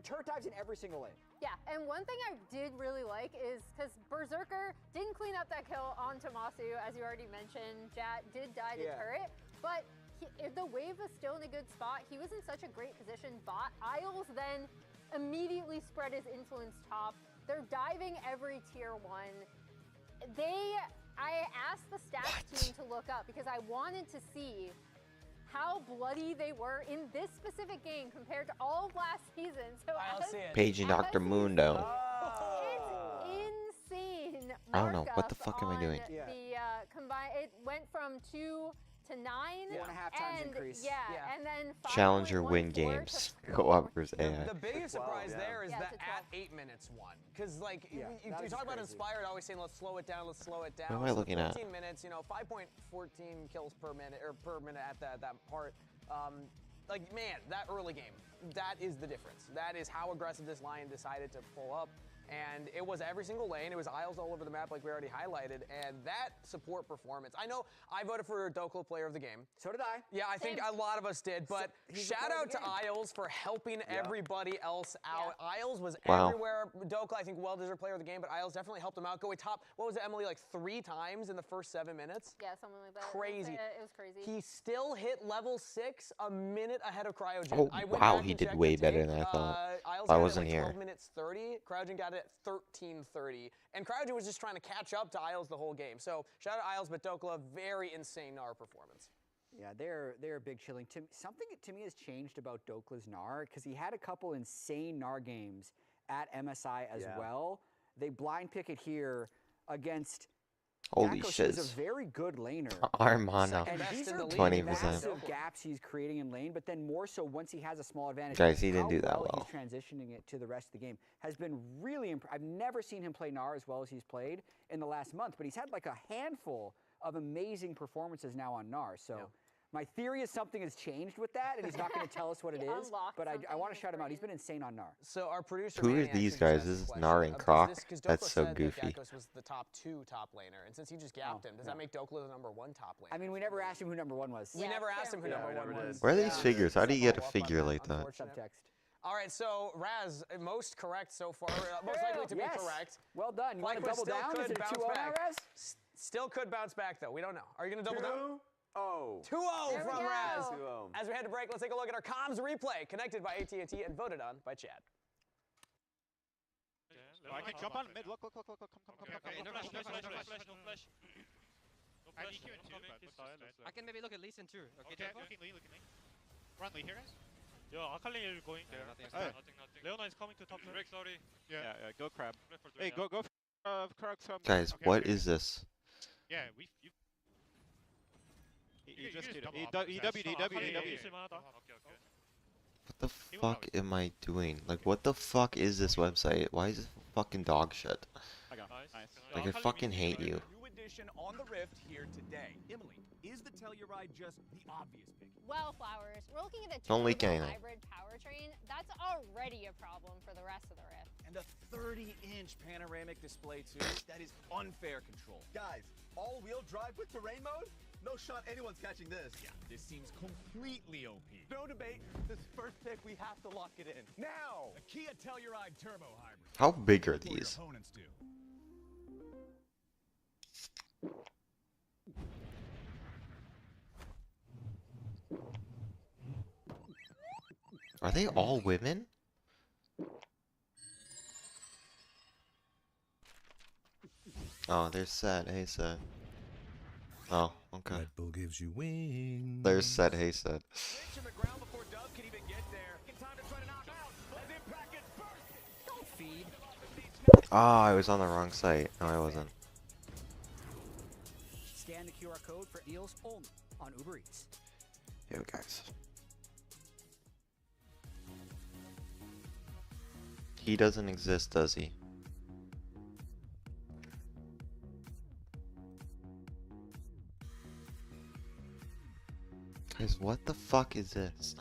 turret dives in every single lane. Yeah, and one thing I did really like is because Berserker didn't clean up that kill onto Masu, as you already mentioned. Jat did die to turret, but if the wave was still in a good spot, he was in such a great position. Isles then immediately spread his influence top. They're diving every tier 1. I asked the stats team to look up because I wanted to see how bloody they were in this specific game compared to all of last season. So Paging Dr. Mundo. It's insane. I don't know. What the fuck am I doing? The combined, it went from 2 to 9. 1.5 times increase. Yeah, and then Challenger win games. Co-op versus AI. The biggest surprise there is that at 8 minutes won. Because, like, you talk about Inspired always saying, let's slow it down, let's slow it down. What am I looking at? 14 minutes, 5.14 kills per minute, or per minute at that part. Like, man, that early game, that is the difference. That is how aggressive this Lion decided to pull up. And it was every single lane. It was Isles all over the map, like we already highlighted. And that support performance. I know I voted for Dokla Player of the Game. So did I. Yeah, I think a lot of us did. But shout out to Isles for helping everybody else out. Isles was everywhere. Dokla, I think, well-deserved Player of the Game, but Isles definitely helped him out. Going top, what was it, Emily, like 3 times in the first 7 minutes? Yeah, something like that. Crazy. It was crazy. He still hit level 6 a minute ahead of Cryogen. Oh, wow, he did way better than I thought. Isles I got wasn't it at here. 12 minutes 30. Cryogen got it at 13:30. And Cryogen was just trying to catch up to Isles the whole game. So shout out Isles, but Dokla, very insane Gnar performance. Yeah, they're big chilling. Something to me has changed about Dokla's Gnar because he had a couple insane Gnar games at MSI as well. They blind pick it here against Holy Yakos, shit. who's a very good laner. Armano. And these are 20%. massive gaps he's creating in lane, but then more so once he has a small advantage. Guys, he didn't how do that well. He's transitioning it to the rest of the game has been really I've never seen him play Gnar as well as he's played in the last month, but he's had like a handful of amazing performances now on Gnar. So my theory is something has changed with that, and he's not going to tell us what it is, but I want to shout him out. He's been insane on Gnar. So our producer, Who are these guys? This is Gnar and Croc? That's so goofy. Yakos was the top laner, and since he just gapped him, does that make Dokla the #1 top laner? I mean, we never asked him who #1 was. We never asked him who #1 was. Where are these figures? How do you get a figure like that? Subtext. All right, so Raz, most correct so far, most likely to be correct. Well done. You want to double down? Is it a 2-0 now, Raz? Still could bounce back, though. We don't know. Are you going to double down? 2-0. 2-0 from Raz. 2-0. As we head to break, let's take a look at our comms replay, connected by AT&T and voted on by Chad. I can jump on mid. Look, come. No flash. I need you in two, but I can maybe look at Lee Sin too. Okay, looking Lee. Run Lee here, guys. Yo, Akali is going there. Nothing. Leona is coming to top lane. Sorry. Yeah, go Crab. Hey, go Crab. Guys, what is this? Yeah, You just did it. EW. What the fuck am I doing? Like, what the fuck is this website? Why is this fucking dog shit? Like, I fucking hate you. New edition on the Rift here today. Emily, is the Telluride just the obvious pick? Well, Flowers, we're looking at a Don't leak anything. hybrid powertrain. That's already a problem for the rest of the Rift. And a 30-inch panoramic display too. That is unfair control. Guys, all-wheel drive with terrain mode? No shot anyone's catching this. Yeah, this seems completely OP. No debate. This first pick, we have to lock it in. Now! The Kia Telluride Turbo Hybrid. How big are Before your these? opponents do. Are they all women? Oh, there's Set. Hey, Set. Oh, okay. Red Bull gives you wings. There's Set. Hey, Set. Don't feed. Ah, I was on the wrong site. No, I wasn't. Scan the QR code for deals only on Uber Eats. Yo, guys. He doesn't exist, does he? Guys, what the fuck is this?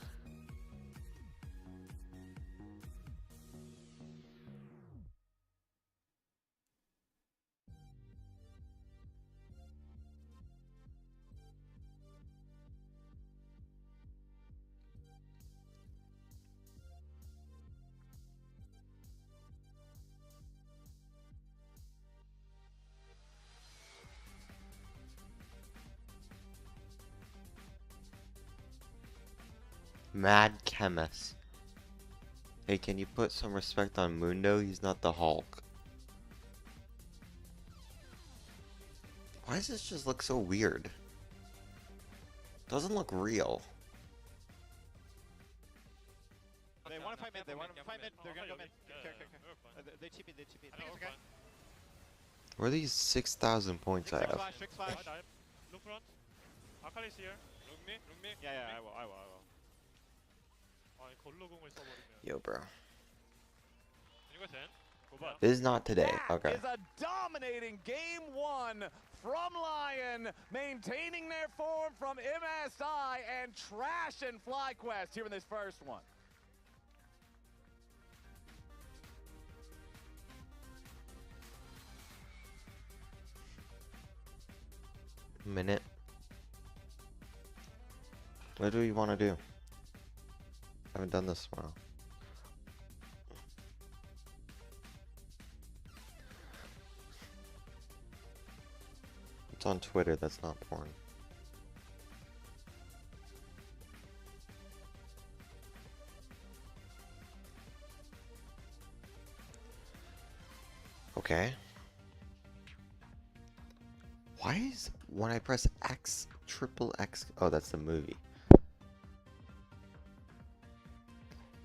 Mad Chemist. Hey, can you put some respect on Mundo? He's not the Hulk. Why does this just look so weird? Doesn't look real. They want to fight mid. They want to fight mid. They're gonna go mid. They TP. They TP. Where are these 6,000 points I have? Six flash. Look front. Akali's here. Look me. Look me. Yeah, I will. Yo, bro. Can you guys end? This is not today. That Okay. is a dominating game one from Lion, maintaining their form from MSI and trashing FlyQuest here in this first one. Minute. What do we want to do? Haven't done this in a while. It's on Twitter, that's not porn. Okay. Why is when I press X, triple X, oh, that's the movie.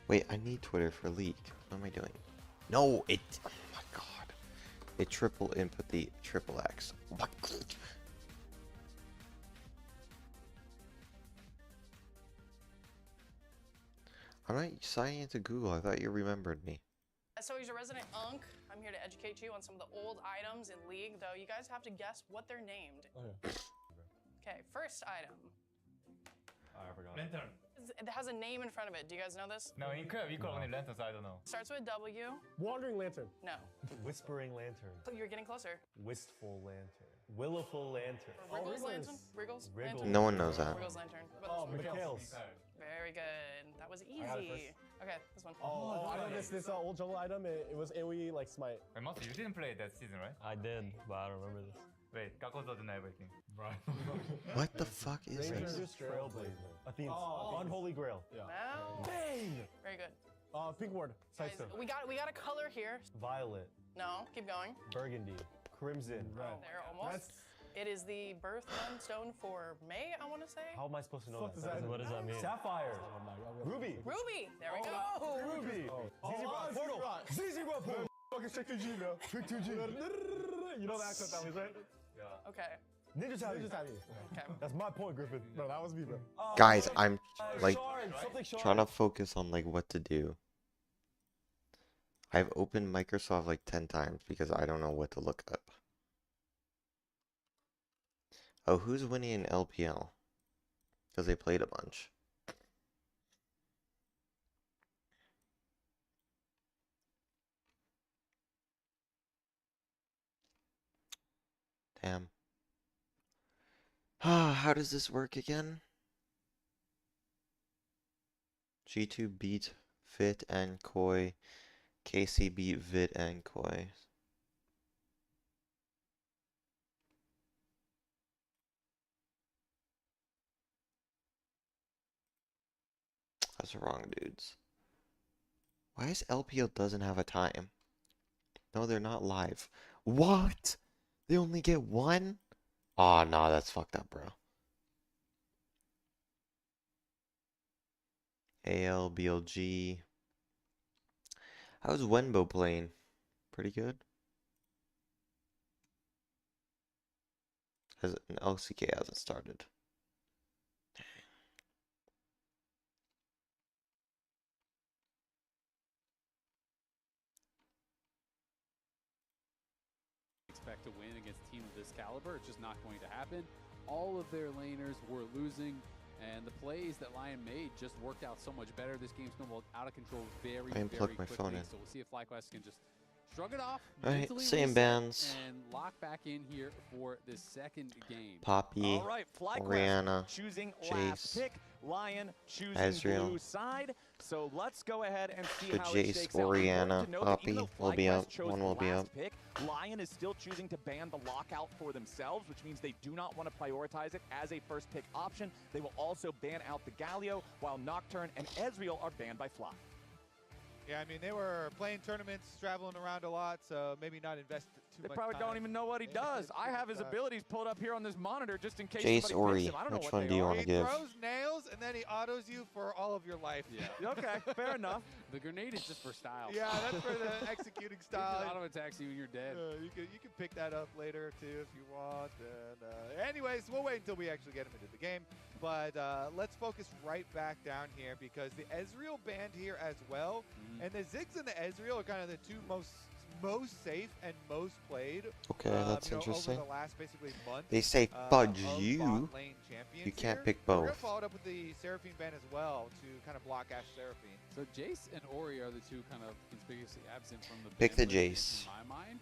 Wait, I need Twitter for League. What am I doing? No, it, oh my god. It triple input the triple X. Oh my god. I'm not signing into Google. I thought you remembered me. So he's a resident Unk. I'm here to educate you on some of the old items in League, though you guys have to guess what they're named. Okay, first item. I forgot. Lantern. It has a name in front of it. Do you guys know this? No, you could. You call only lanterns. I don't know. Starts with a W. Wandering lantern. No. Whispering lantern. You're getting closer. Wistful lantern. Willowful lantern. Wriggles lantern? Wriggles lantern? No one knows that. Wriggles lantern. Oh, Mikhail's. Very good. That was I got it easy. Okay, this one. Oh, I know this old jungle item. It was AoE like smite. Wait, Monty, you didn't play that season, right? I did, but I don't remember this. Wait, Kako doesn't know everything. Right. What the fuck is Rangers this? Trailblazer. Athene's Unholy Grail. Yeah. No. Bang! Very good. Pink ward. Guys, we got a color here. Violet. No, keep going. Burgundy. Crimson. Red. There, almost. It is the birth stone for May, I want to say. How am I supposed to know that? What does that mean? Sapphire. Ruby. Ruby. There we go. Oh, Ruby. ZZ Rock. Portal. ZZ Rock. Portal. Fucking Trick 2G, bro. Trick 2G. You know the accent families, right? Yeah. Okay. Ninja Tabby. Okay. That's my point, Griffin. Bro, that was me, bro. Guys, I'm like trying to focus on like what to do. I've opened Microsoft like 10 times because I don't know what to look up. Oh, who's winning in LPL? Because they played a bunch. Damn. How does this work again? G2 beat Fit and Koi. KC beat Vit and Koi. That's wrong, dudes. Why is LPL doesn't have a time? No, they're not live. What? They only get one? Aw, oh, nah, that's fucked up, bro. AL, BLG. How's Wenbo playing? Pretty good? Has an LCK hasn't started. Expect to win against a team of this caliber. It's just not going to happen. All of their laners were losing, and the plays that Lion made just worked out so much better. This game snowballed out of control very, I very unplugged my quickly. phone in. So we'll see if FlyQuest can just shrug it off, Alright, mentally same reset, bands. and lock back in here for this second game. Poppy, All right, FlyQuest Oriana, choosing Jace, last pick. Lion choosing Ezreal. blue side. So let's go ahead and see The how it Jace, shakes out. Important Oriana, to note that even Poppy though will be FlyQuest up. chose One will be last up. pick, Lion is still choosing to ban the lockout for themselves, which means they do not want to prioritize it as a first pick option. They will also ban out the Galio, while Nocturne and Ezreal are banned by Fly. Yeah, I mean, they were playing tournaments, traveling around a lot, so maybe not invest too They much probably time. don't even know what he does. I have his abilities pulled up here on this monitor just in case Jace, somebody Ori, picks him. I don't know which what one they do you are. want to He give? throws nails, and then he autos you for all of your life. Yeah. Okay, fair enough. The grenade is just for style. Yeah, that's for the executing It style. just auto attacks you and you're dead. You can pick that up later too if you want. And anyways, we'll wait until we actually get him into the game. But let's focus right back down here because the Ezreal banned here as well, and the Ziggs and the Ezreal are kind of the two most safe and most played. Okay, that's you know, interesting. Over the last basically month. They say fudge of you. bot lane champions You can't here. pick We're gonna both. follow it up with the Seraphine ban as well to kind of block Ash Seraphine. So Jace and Ori are the two kind of conspicuously absent from the Pick the ban list Jace. in my mind.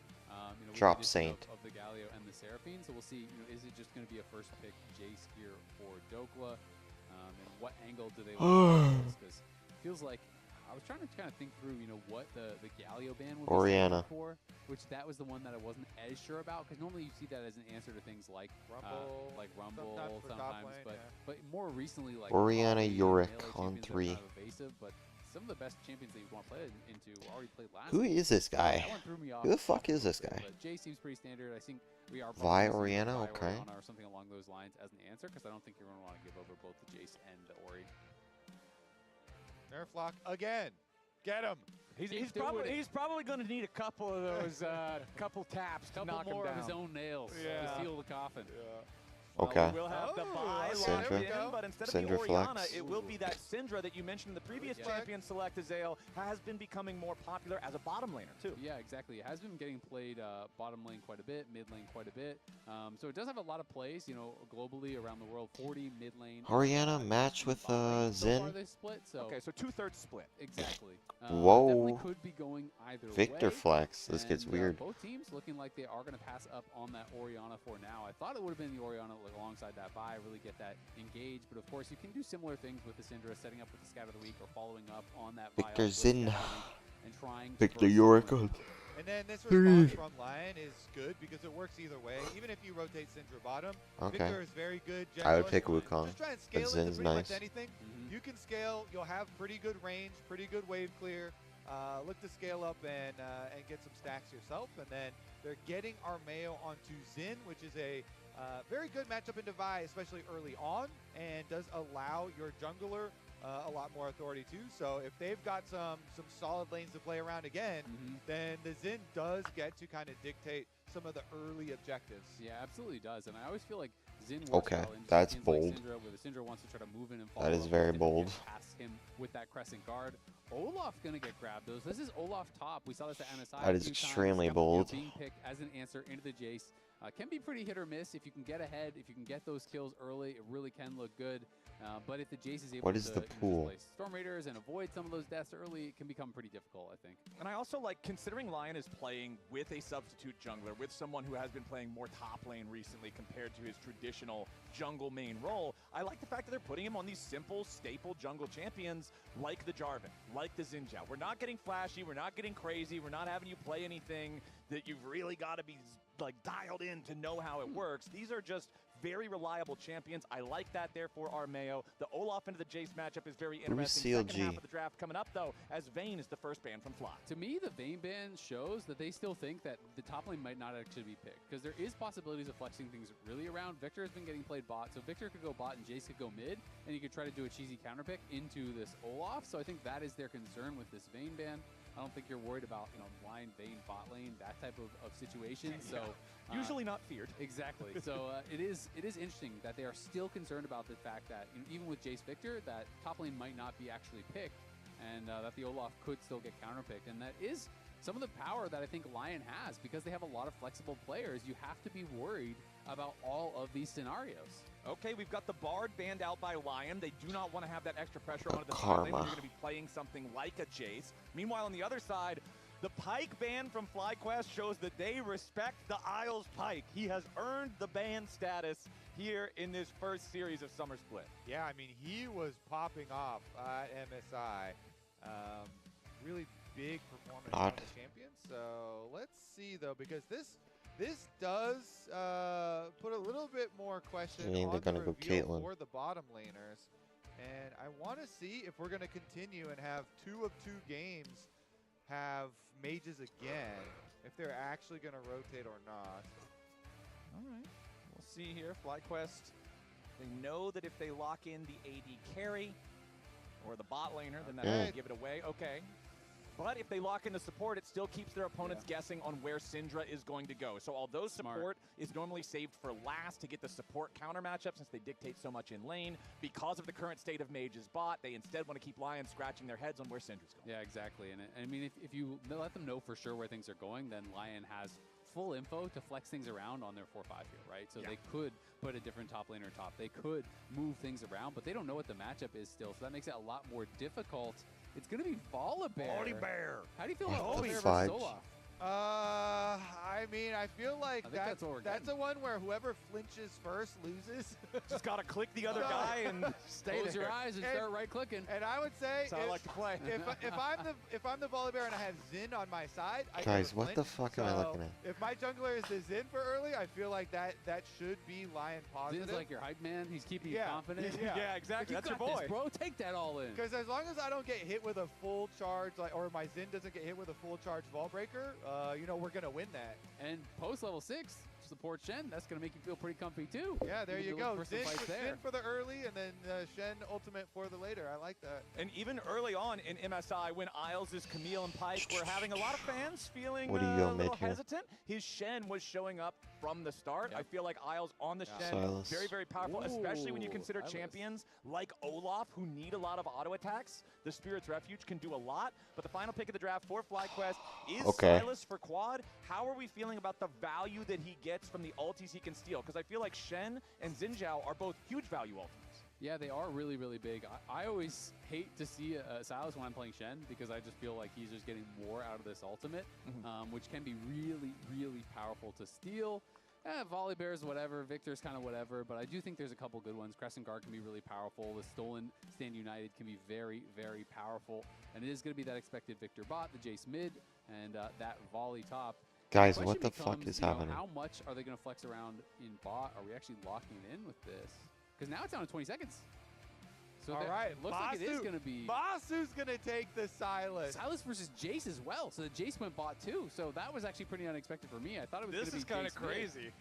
You know, with Drop the addition Saint. of the Galio and the Seraphine. So we'll see. You know, is it just going to be a first pick Jace here for Dokla? And what angle do they want to Because it feels like I was trying to kind of think through, you know, what the Galio ban would be Oriana. standing for, which that was the one that I wasn't as sure about. Because normally you see that as an answer to things like Rumble, sometimes, lane, but more recently like Oriana, Mabye and Yorick melee on champions are 3. kind of evasive, but some of the best champions that you want to play into already played last. Who week. is this guy? That one threw me off Who the fuck is this guy? But Jay seems pretty standard. I think we are Vi probably Oriana, Vi okay. Oriana or something along those lines as an answer because I don't think you're going to want to give over both the Jace and the Ori. Nerf lock again. Get him. He's probably going to need a couple of those couple taps to knock him more down. of his own nails Yeah. to seal the coffin. Okay. We'll have the buy Syndra. locked in, but instead of Syndra the Oriana, flex. it will be that Syndra that you mentioned in the previous champion select. Azale has been becoming more popular as a bottom laner too. Yeah, exactly. It has been getting played bottom lane quite a bit, mid lane quite a bit. So it does have a lot of plays, you know, globally around the world. 40 mid lane. Oriana match with So far Zin. they split. So Okay, so 2/3 split. exactly. Whoa. Definitely could be going either Victor way. flex. This gets And, weird. Both teams looking like they are going to pass up on that Oriana for now. I thought it would have been the Oriana alongside that buy, really get that engaged. But of course, you can do similar things with the Syndra, setting up with the Scout of the Week or following up on that buy Victor with Zin. Scout of the Week and trying to Victor burst Yorick someone on out. And then this 3. response from Lion is good because it works either way. Even if you rotate Syndra bottom, Okay. Victor is very good. I would generalist. pick Wukong, Just try and but scale into Zin's pretty nice. much anything. You can scale. You'll have pretty good range, pretty good wave clear. Look to scale up and get some stacks yourself. And then they're getting Armeo onto Zin, which is a very good matchup in Vi, especially early on, and does allow your jungler a lot more authority too. So if they've got some solid lanes to play around again, then the Zin does get to kind of dictate some of the early objectives. Yeah, absolutely does. And I always feel like Zin works Okay, well in that's champions like bold. Syndra, where the Syndra wants to try to move in and follow That is up very with him bold. and pass him with that crescent guard. Olaf gonna get grabbed. This is Olaf top. We saw this at NSI. That a is few times. extremely You know, bold. being picked as an answer into the Jace can be pretty hit or miss. If you can get ahead, if you can get those kills early, it really can look good. But if the Jace is able What is to the pool? displace Storm Raiders and avoid some of those deaths early, it can become pretty difficult, I think. And I also like considering Lion is playing with a substitute jungler, with someone who has been playing more top lane recently compared to his traditional jungle main role. I like the fact that they're putting him on these simple, staple jungle champions like the Jarvan, like the Xin Zhao. We're not getting flashy, we're not getting crazy, we're not having you play anything that you've really got to be like dialed in to know how it works. These are just very reliable champions. I like that there for Armeo. The Olaf into the Jace matchup is very interesting. Second half CLG. of the draft coming up though, as Vayne is the first ban from Fly. To me, the Vayne ban shows that they still think that the top lane might not actually be picked, because there is possibilities of flexing things really around. Victor has been getting played bot, so Victor could go bot and Jace could go mid, and you could try to do a cheesy counter pick into this Olaf. So I think that is their concern with this Vayne ban. I don't think you're worried about, Lion, Vayne, bot lane, that type of situation. So Usually not feared. Exactly. So it is interesting that they are still concerned about the fact that even with Jace Victor, that top lane might not be actually picked, and that the Olaf could still get counterpicked, and that is some of the power that I think Lion has because they have a lot of flexible players. You have to be worried about all of these scenarios. Okay, we've got the Bard banned out by Lion. They do not want to have that extra pressure onto the side lane when you're going to be playing something like a Jace. Meanwhile, on the other side, the Pyke ban from FlyQuest shows that they respect the Isles Pyke. He has earned the ban status here in this first series of Summer Split. Yeah, I mean, he was popping off at MSI. Really big performance on the champion. So let's see, though, because this does put a little bit more question on they're gonna the go reveal Caitlyn. for the bottom laners. And I want to see if we're going to continue and have 2 of 2 games have mages again, if they're actually going to rotate or not. All right, we'll see here. FlyQuest, they know that if they lock in the AD carry or the bot laner, then that's going to give it away. Okay. But if they lock in the support, it still keeps their opponents guessing on where Syndra is going to go. So although support is normally saved for last to get the support counter matchup, since they dictate so much in lane, because of the current state of Mage's bot, they instead want to keep Lions scratching their heads on where Syndra's going. Yeah, exactly. And I mean, if you let them know for sure where things are going, then Lion has full info to flex things around on their 4-5 here, right? So they could put a different top laner top. They could move things around, but they don't know what the matchup is still. So that makes it a lot more difficult. It's going to be Volibear. Volibear. How do you feel about What the Volibear fudge? versus Olaf? I mean, I feel like that's what we're that's a one where whoever flinches first loses. Just got to click the other guy and stay Close there. your eyes and start right clicking. And I would say, That's how I like to play. if I'm the Volibear and I have Xin on my side, I Guys, never what the flinch. fuck am I So looking at? If my jungler is the Xin for early, I feel like that should be Lion positive. Zin's like your hype man. He's keeping you confident. Yeah, exactly. Like, That's you your got boy. this, bro. Take that all in. Because as long as I don't get hit with a full charge, or my Xin doesn't get hit with a full charge Vault Breaker, we're gonna win that. And post level 6, support Shen. That's going to make you feel pretty comfy too. Yeah, there you can go. look for some fights there. Xin for the early, and then Shen ultimate for the later. I like that. And even early on in MSI, when Isles' Camille and Pyke were having a lot of fans feeling What do you a go little mid here? hesitant, his Shen was showing up from the start. I feel like Isles on the Shen, Silas. very, very powerful, especially when you consider Silas. champions like Olaf, who need a lot of auto attacks. The Spirit's Refuge can do a lot, but the final pick of the draft for FlyQuest is Silas for quad. How are we feeling about the value that he gets from the ultis he can steal? Because I feel like Shen and Xin Zhao are both huge value ultimates. Yeah, they are really, really big. I always hate to see Silas when I'm playing Shen because I just feel like he's just getting more out of this ultimate, which can be really, really powerful to steal. Volibear's whatever, Victor's kind of whatever, but I do think there's a couple good ones. Crescent Guard can be really powerful. The Stolen Stand United can be very, very powerful. And it is going to be that expected Victor bot, the Jace mid, and that Volley top. Guys, The what the question fuck becomes, is happening? How much are they going to flex around in bot? Are we actually locking it in with this? Because now it's down to 20 seconds. So All right, looks like it is going to be Basu's gonna take the Silas. Silas versus Jace as well. So the Jace went bot too. So that was actually pretty unexpected for me. I thought it was going to be This is kind of Jace mid. crazy.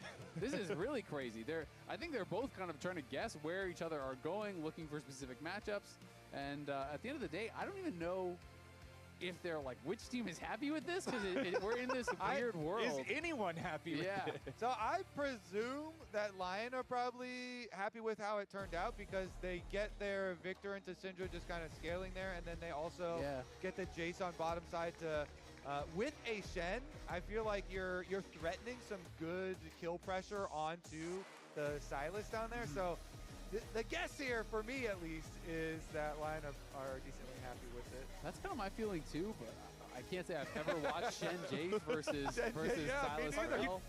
This is really crazy. I think they're both kind of trying to guess where each other are going, looking for specific matchups. And at the end of the day, I don't even know if they're like, which team is happy with this? Because we're in this weird world. Is anyone happy with it? So I presume that Lion are probably happy with how it turned out because they get their Victor into Syndra just kind of scaling there, and then they also get the Jace on bottom side to with a Shen. I feel like you're threatening some good kill pressure onto the Silas down there. So the guess here, for me at least, is that Lion are decently happy with it. That's kind of my feeling too, but I can't say I've ever watched Shen Jace versus Silas.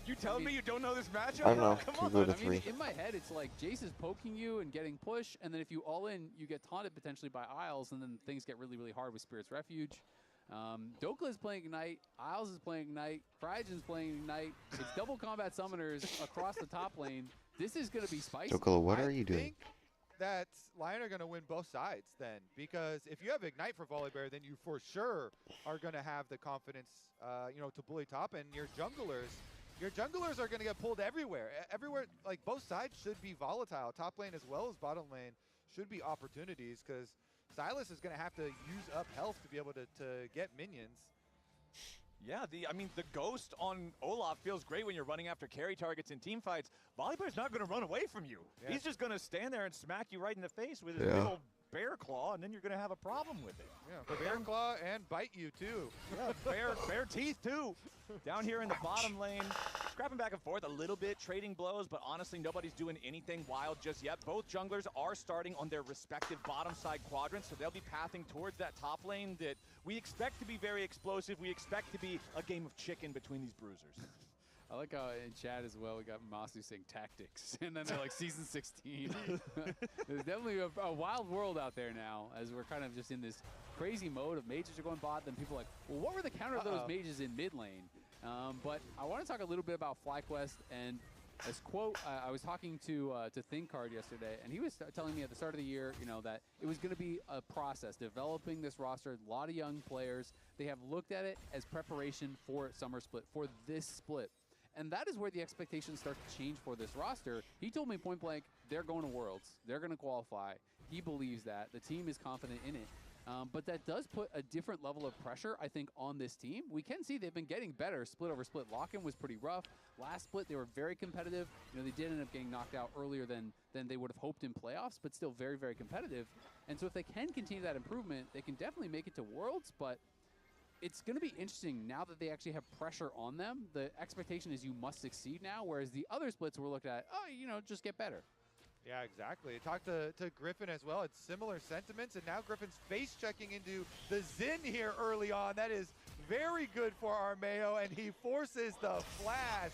You telling me you don't know this matchup? I don't know. Come Two on. go to I mean, three. in my head, it's like Jace is poking you and getting push, and then if you all in, you get taunted potentially by Isles, and then things get really, really hard with Spirit's Refuge. Dokla is playing Ignite, Isles is playing Ignite, Phrygian's playing Ignite. It's double combat summoners across the top lane. This is going to be spicy. Dokla, what are you I doing? think that Lion are going to win both sides then, because if you have Ignite for Volibear, then you for sure are going to have the confidence, to bully top, and your junglers are going to get pulled everywhere. Everywhere, like both sides should be volatile. Top lane as well as bottom lane should be opportunities, because Silas is going to have to use up health to be able to get minions. Yeah, I mean, the ghost on Olaf feels great when you're running after carry targets in team fights. Volibear's not going to run away from you. Yeah. He's just going to stand there and smack you right in the face with his Yeah. big old bear claw, and then you're going to have a problem with it. Yeah, bear claw and bite you too. Yeah, bare teeth too. Down here in the bottom lane, scrapping back and forth a little bit, trading blows, but honestly, nobody's doing anything wild just yet. Both junglers are starting on their respective bottom side quadrants, so they'll be pathing towards that top lane that we expect to be very explosive. We expect to be a game of chicken between these bruisers. I like how in chat as well, we got Masu saying tactics, and then they're like season 16. There's definitely a wild world out there now, as we're kind of just in this crazy mode of mages are going bot, then people are like, well, what were the counter of those mages in mid lane? But I want to talk a little bit about FlyQuest, and as quote, I was talking to ThinkCard yesterday, and he was telling me at the start of the year, you know, that it was going to be a process, developing this roster, a lot of young players. They have looked at it as preparation for summer split, for this split. And that is where the expectations start to change for this roster. He told me point blank, they're going to Worlds. They're going to qualify. He believes that. The team is confident in it. But that does put a different level of pressure, I think, on this team. We can see they've been getting better split over split. Lock-in was pretty rough. Last split, they were very competitive. You know, they did end up getting knocked out earlier than they would have hoped in playoffs, but still very, very competitive. And so if they can continue that improvement, they can definitely make it to Worlds, but it's going to be interesting now that they actually have pressure on them. The expectation is you must succeed now, whereas the other splits were looked at, oh, you know, just get better. Yeah, exactly. Talked to Griffin as well. It's similar sentiments, and now Griffin's face checking into the Xin here early on. That is very good for Armeo, and he forces the flash.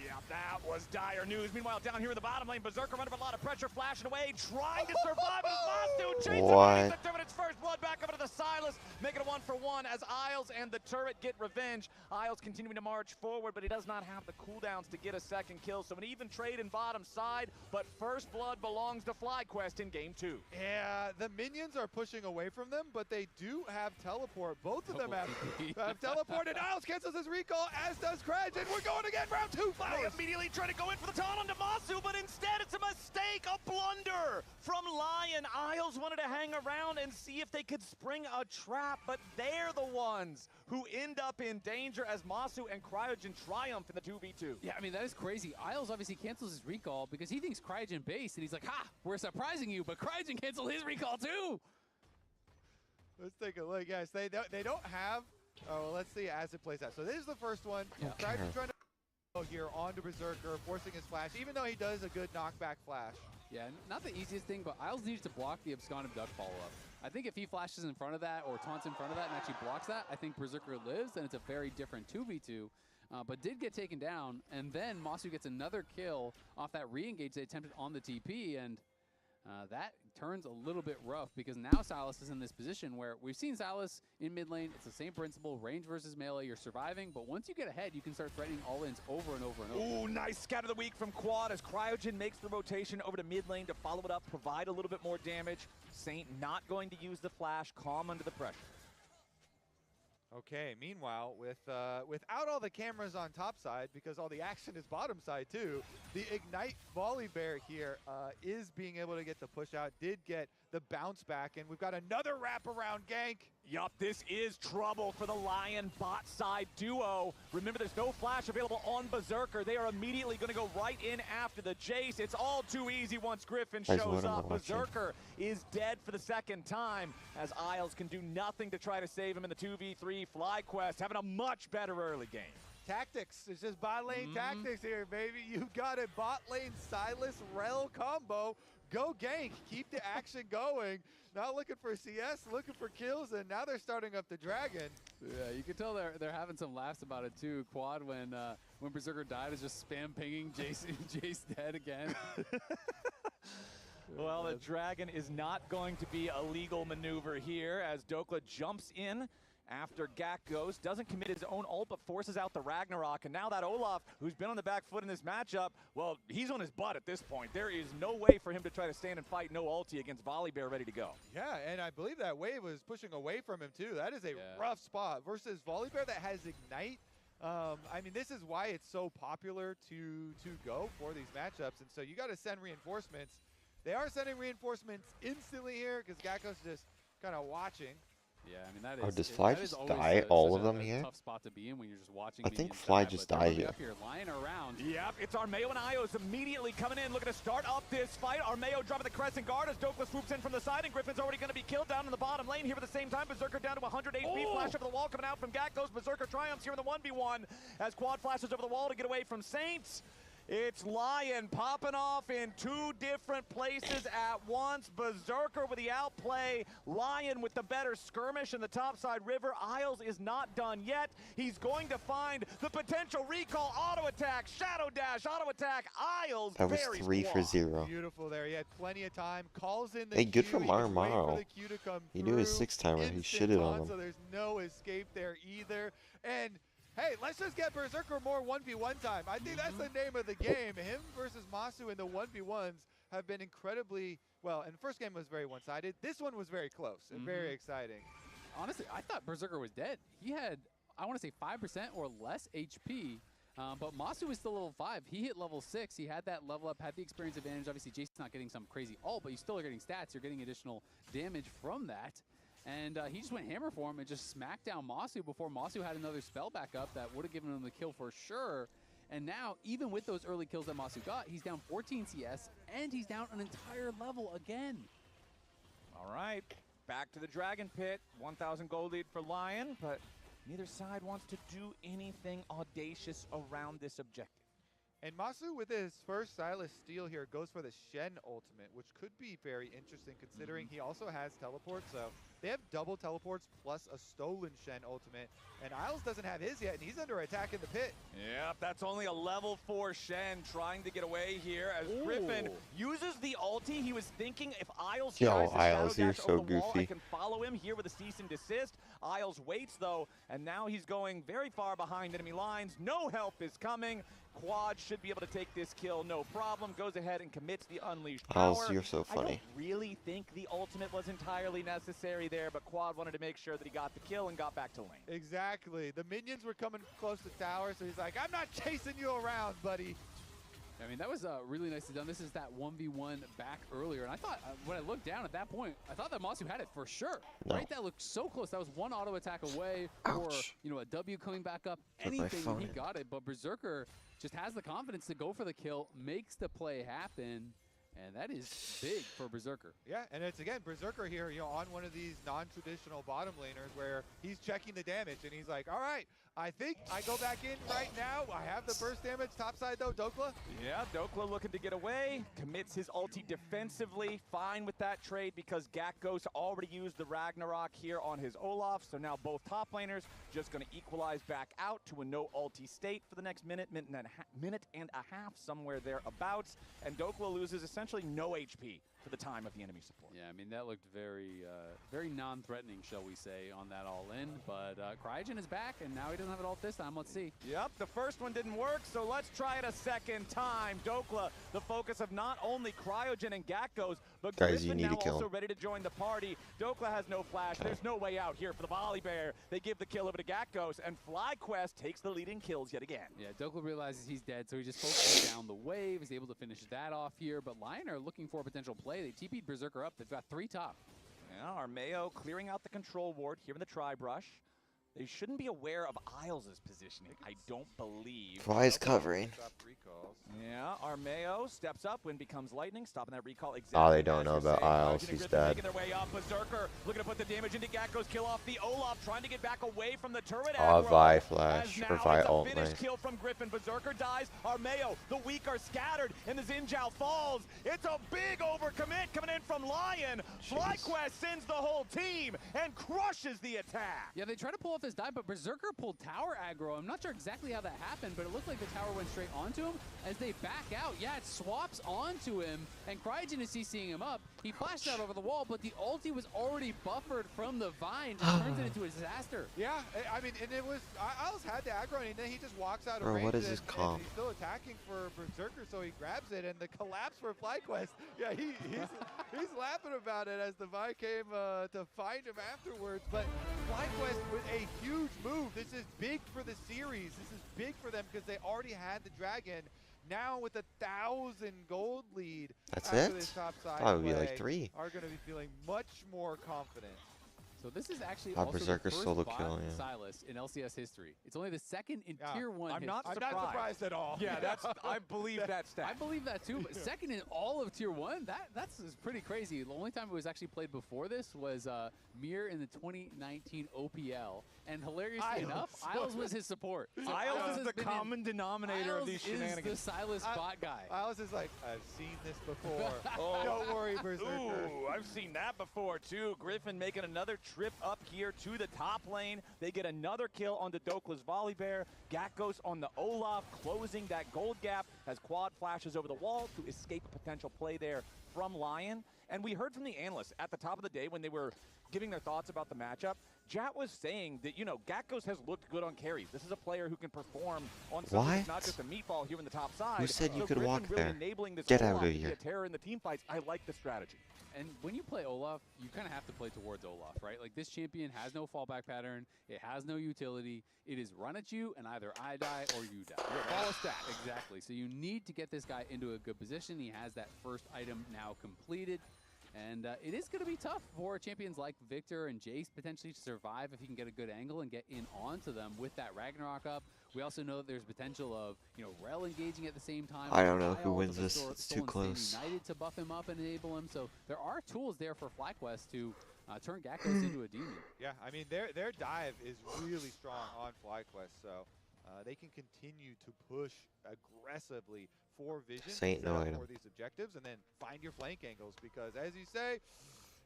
Yeah, that was dire news. Meanwhile, down here in the bottom lane, Berserker under a lot of pressure, flashing away, trying to survive, but Masu chains him the turret. It's first blood back over to the Silas, making a 1-for-1 as Isles and the turret get revenge. Isles continuing to march forward, but he does not have the cooldowns to get a second kill, so an even trade in bottom side, but first blood belongs to FlyQuest in game 2. Yeah, the minions are pushing away from them, but they do have teleport. Both of them have teleported. Isles cancels his recall, as does Credge, and we're going again, round 2. They immediately try to go in for the taunt onto Masu, but instead it's a mistake, a blunder from Lion. Isles wanted to hang around and see if they could spring a trap, but they're the ones who end up in danger as Masu and Cryogen triumph in the 2v2. Yeah, I mean, that is crazy. Isles obviously cancels his recall because he thinks Cryogen base, and he's like, ha, we're surprising you, but Cryogen canceled his recall too. Let's take a look, guys. They don't have, well, let's see as it plays out. So this is the first one. Yeah. Cryogen trying to here onto Berserker, forcing his flash, even though he does a good knockback flash. Yeah, not the easiest thing, but Isles needs to block the Abscond Duck follow-up. I think if he flashes in front of that or taunts in front of that and actually blocks that, I think Berserker lives, and it's a very different 2v2. But did get taken down, and then Masu gets another kill off that re-engage they attempted on the TP, and that turns a little bit rough because now Silas is in this position where we've seen Silas in mid lane. It's the same principle, range versus melee. You're surviving, but once you get ahead, you can start threatening all-ins over and over and over. Ooh, nice scout of the week from Quad as Cryogen makes the rotation over to mid lane to follow it up, provide a little bit more damage. Saint not going to use the flash, calm under the pressure. Okay, meanwhile, without all the cameras on top side, because all the action is bottom side too, the Ignite Volibear here is being able to get the push out, did get the bounce back, and we've got another wraparound gank. Yup, this is trouble for the Lion bot side duo. Remember, there's no flash available on Berserker. They are immediately going to go right in after the Jace. It's all too easy once Griffin shows up. Berserker is dead for the second time as Isles can do nothing to try to save him in the 2v3. FlyQuest having a much better early game. Tactics, it's just bot lane tactics here, baby. You got a bot lane Silas Rel combo. Go gank, keep the action going. Not looking for CS, looking for kills, and now they're starting up the dragon. Yeah, you can tell they're having some laughs about it too. Quad, when Berserker died, is just spam pinging Jace dead again. Well, the dragon is not going to be a legal maneuver here as Dokla jumps in after Gak Ghost, doesn't commit his own ult, but forces out the Ragnarok. And now that Olaf, who's been on the back foot in this matchup, well, he's on his butt at this point. There is no way for him to try to stand and fight no ulti against Volibear ready to go. Yeah, and I believe that wave was pushing away from him too. That is a rough spot versus Volibear that has Ignite. I mean, this is why it's so popular to go for these matchups. And so you got to send reinforcements. They are sending reinforcements instantly here because Gakos just kind of watching. Yeah, I mean that is. Oh, does Fly that is just always die all such of them a here? tough spot to be in when you're just watching. I think minions Fly die, just but they're died moving here. Up here, lying around. Yep, it's Armeo and Ios immediately coming in, looking to start up this fight. Armeo dropping the crescent guard as Dokla swoops in from the side, and Griffin's already going to be killed down in the bottom lane here at the same time. Berserker down to 100 HP, flash over the wall coming out from Gatgos. Berserker triumphs here in the 1v1 as Quad flashes over the wall to get away from Saints. It's Lion popping off in two different places at once. Berserker with the outplay. Lion with the better skirmish in the topside river. Isles is not done yet. He's going to find the potential recall auto attack. Shadow dash, auto attack. Isles That was very 3 for squad. 0. Beautiful there. He had plenty of time. Calls in the Hey, good Q. for He can wait Maru. for the Q to come He knew his through. 6-timer. He Instant shitted on taunt, him. So there's no escape there either. And hey, let's just get Berserker more 1v1 time. I think that's the name of the game. Him versus Masu in the 1v1s have been incredibly, well, and the first game was very one-sided. This one was very close and very exciting. Honestly, I thought Berserker was dead. He had, I want to say 5% or less HP, but Masu was still level 5. He hit level 6. He had that level up, had the experience advantage. Obviously, Jason's not getting some crazy ult, but you still are getting stats. You're getting additional damage from that. And he just went hammer for him and just smacked down Masu before Masu had another spell back up that would have given him the kill for sure. And now, even with those early kills that Masu got, he's down 14 CS, and he's down an entire level again. All right, back to the Dragon Pit. 1,000 gold lead for Lion, but neither side wants to do anything audacious around this objective. And Masu, with his first Silas steal here, goes for the Shen ultimate, which could be very interesting considering he also has teleport. So they have double teleports plus a stolen Shen ultimate. And Isles doesn't have his yet, and he's under attack in the pit. Yep, that's only a level 4 Shen trying to get away here as Griffin uses the ulti. He was thinking if Isles tries to Isles, shadow you're dash so over the wall, I goofy. can follow him here with a cease and desist. Isles waits though, and now he's going very far behind enemy lines. No help is coming. Quad should be able to take this kill, no problem. Goes ahead and commits the unleashed power. Isles, you're so I funny. don't really think the ultimate was entirely necessary there, but Quad wanted to make sure that he got the kill and got back to lane. Exactly. The minions were coming close to tower, so he's like, I'm not chasing you around, buddy. I mean, that was really nicely done. This is that 1v1 back earlier. And I thought, when I looked down at that point, I thought that Masu had it for sure. No. Right? That looked so close. That was one auto attack away or, you know, a W coming back up. Took my Anything, phone he in. got it. But Berserker just has the confidence to go for the kill, makes the play happen. And that is big for Berserker. Yeah, and it's again Berserker here, you know, on one of these non-traditional bottom laners where he's checking the damage and he's like, all right, I think I go back in right now. I have the burst damage. Topside though, Dokla. Yeah, Dokla looking to get away, commits his ulti defensively, fine with that trade because Gatgos already used the Ragnarok here on his Olaf, so now both top laners just going to equalize back out to a no ulti state for the next minute and a half, somewhere thereabouts, and Dokla loses essentially no HP for the time of the enemy support. Yeah, I mean, that looked very, very non-threatening, shall we say, on that all-in. But Cryogen is back, and now he doesn't have it all this time. Let's see. Yep, the first one didn't work, so let's try it a second time. Dokla, the focus of not only Cryogen and Gatgos, but Guys, you Griffin need now to kill also him. ready to join the party. Dokla has no flash. There's no way out here for the Volley Bear. They give the kill over to Gatgos, and FlyQuest takes the lead in kills yet again. Yeah, Dokla realizes he's dead, so he just focuses down the wave, is able to finish that off here. But Lion are looking for a potential play. They TP'd Berserker up. They've got 3 top. Yeah, Armeo clearing out the control ward here in the tri-brush. They shouldn't be aware of Isles' positioning, I don't believe. Fly's covering. Yeah, Armeo steps up when becomes lightning, stopping that recall exactly. Oh, they don't as know you're about saying. Isles. Cryogen and He's Griffin dead. making their way up. Berserker looking to put the damage into Gatgos, kill off the Olaf, trying to get back away from the turret Oh, aggro. Vi As flash now or Vi it's a ult finished lane. kill from Griffin. Berserker dies. Armeo, the weak are scattered, and the Zinjao falls. It's a big overcommit coming in from Lion. FlyQuest sends the whole team and crushes the attack. Yeah, they try to pull off this dive, but Berserker pulled tower aggro. I'm not sure exactly how that happened, but it looked like the tower went straight onto him. As they back out, yeah, it swaps onto him, and Cryogen is CCing him up. He flashed out over the wall, but the ulti was already buffered from the Vine. Just turns it into a disaster. Yeah, I mean, and it was, Isles had the aggro, and then he just walks out of Bro, range. what is and- this and comp? he's still attacking for Berserker, so he grabs it, and the collapse for FlyQuest. Yeah, he's laughing about it as the Vi came to find him afterwards. But FlyQuest with a huge move. This is big for the series. This is big for them because they already had the dragon. now with 1,000 gold lead That's after it? this top side Thought it would be like play, 3. are going to be feeling much more confident. So this is actually Ah, also the Berserker first solo bot kill, yeah. Silas in LCS history. It's only the second in Tier 1 I'm history. not I'm not surprised at all. Yeah, I believe that stat. I believe that too, but second in all of Tier 1, that's pretty crazy. The only time it was actually played before this was Mir in the 2019 OPL, and hilariously enough, Isles was his support. So Isles is has the been common denominator Isles of these is shenanigans. the Silas bot guy. Isles is like, I've seen this before. Oh. Don't worry, Berserker. Ooh, I've seen that before too. Griffin making another trip up here to the top lane. They get another kill on the Dokla's Volley Bear. Gakos on the Olaf, closing that gold gap as Quad flashes over the wall to escape a potential play there from Lion. And we heard from the analysts at the top of the day when they were giving their thoughts about the matchup. Jat was saying that, you know, Gakos has looked good on carries. This is a player who can perform on something that's not just a meatball here in the top side. Who said you could Griffin walk really there? enabling this Get Olaf out of to be here. a terror in the team fights. I like the strategy. And when you play Olaf, you kind of have to play towards Olaf, right? Like, this champion has no fallback pattern. It has no utility. It is run at you, and either I die or you die. Follow stat. Exactly. So you need to get this guy into a good position. He has that first item now completed. And it is going to be tough for champions like Victor and Jace potentially to survive if he can get a good angle and get in onto them with that Ragnarok up. We also know that there's potential of, you know, Rel engaging at the same time. I don't know who All wins the this. It's too Stolen close. State United to buff him up and enable him. So there are tools there for FlyQuest to turn Gakos into a demon. Yeah, I mean, their dive is really strong on FlyQuest, so they can continue to push aggressively for vision This ain't no item. for these objectives, and then find your flank angles, because as you say,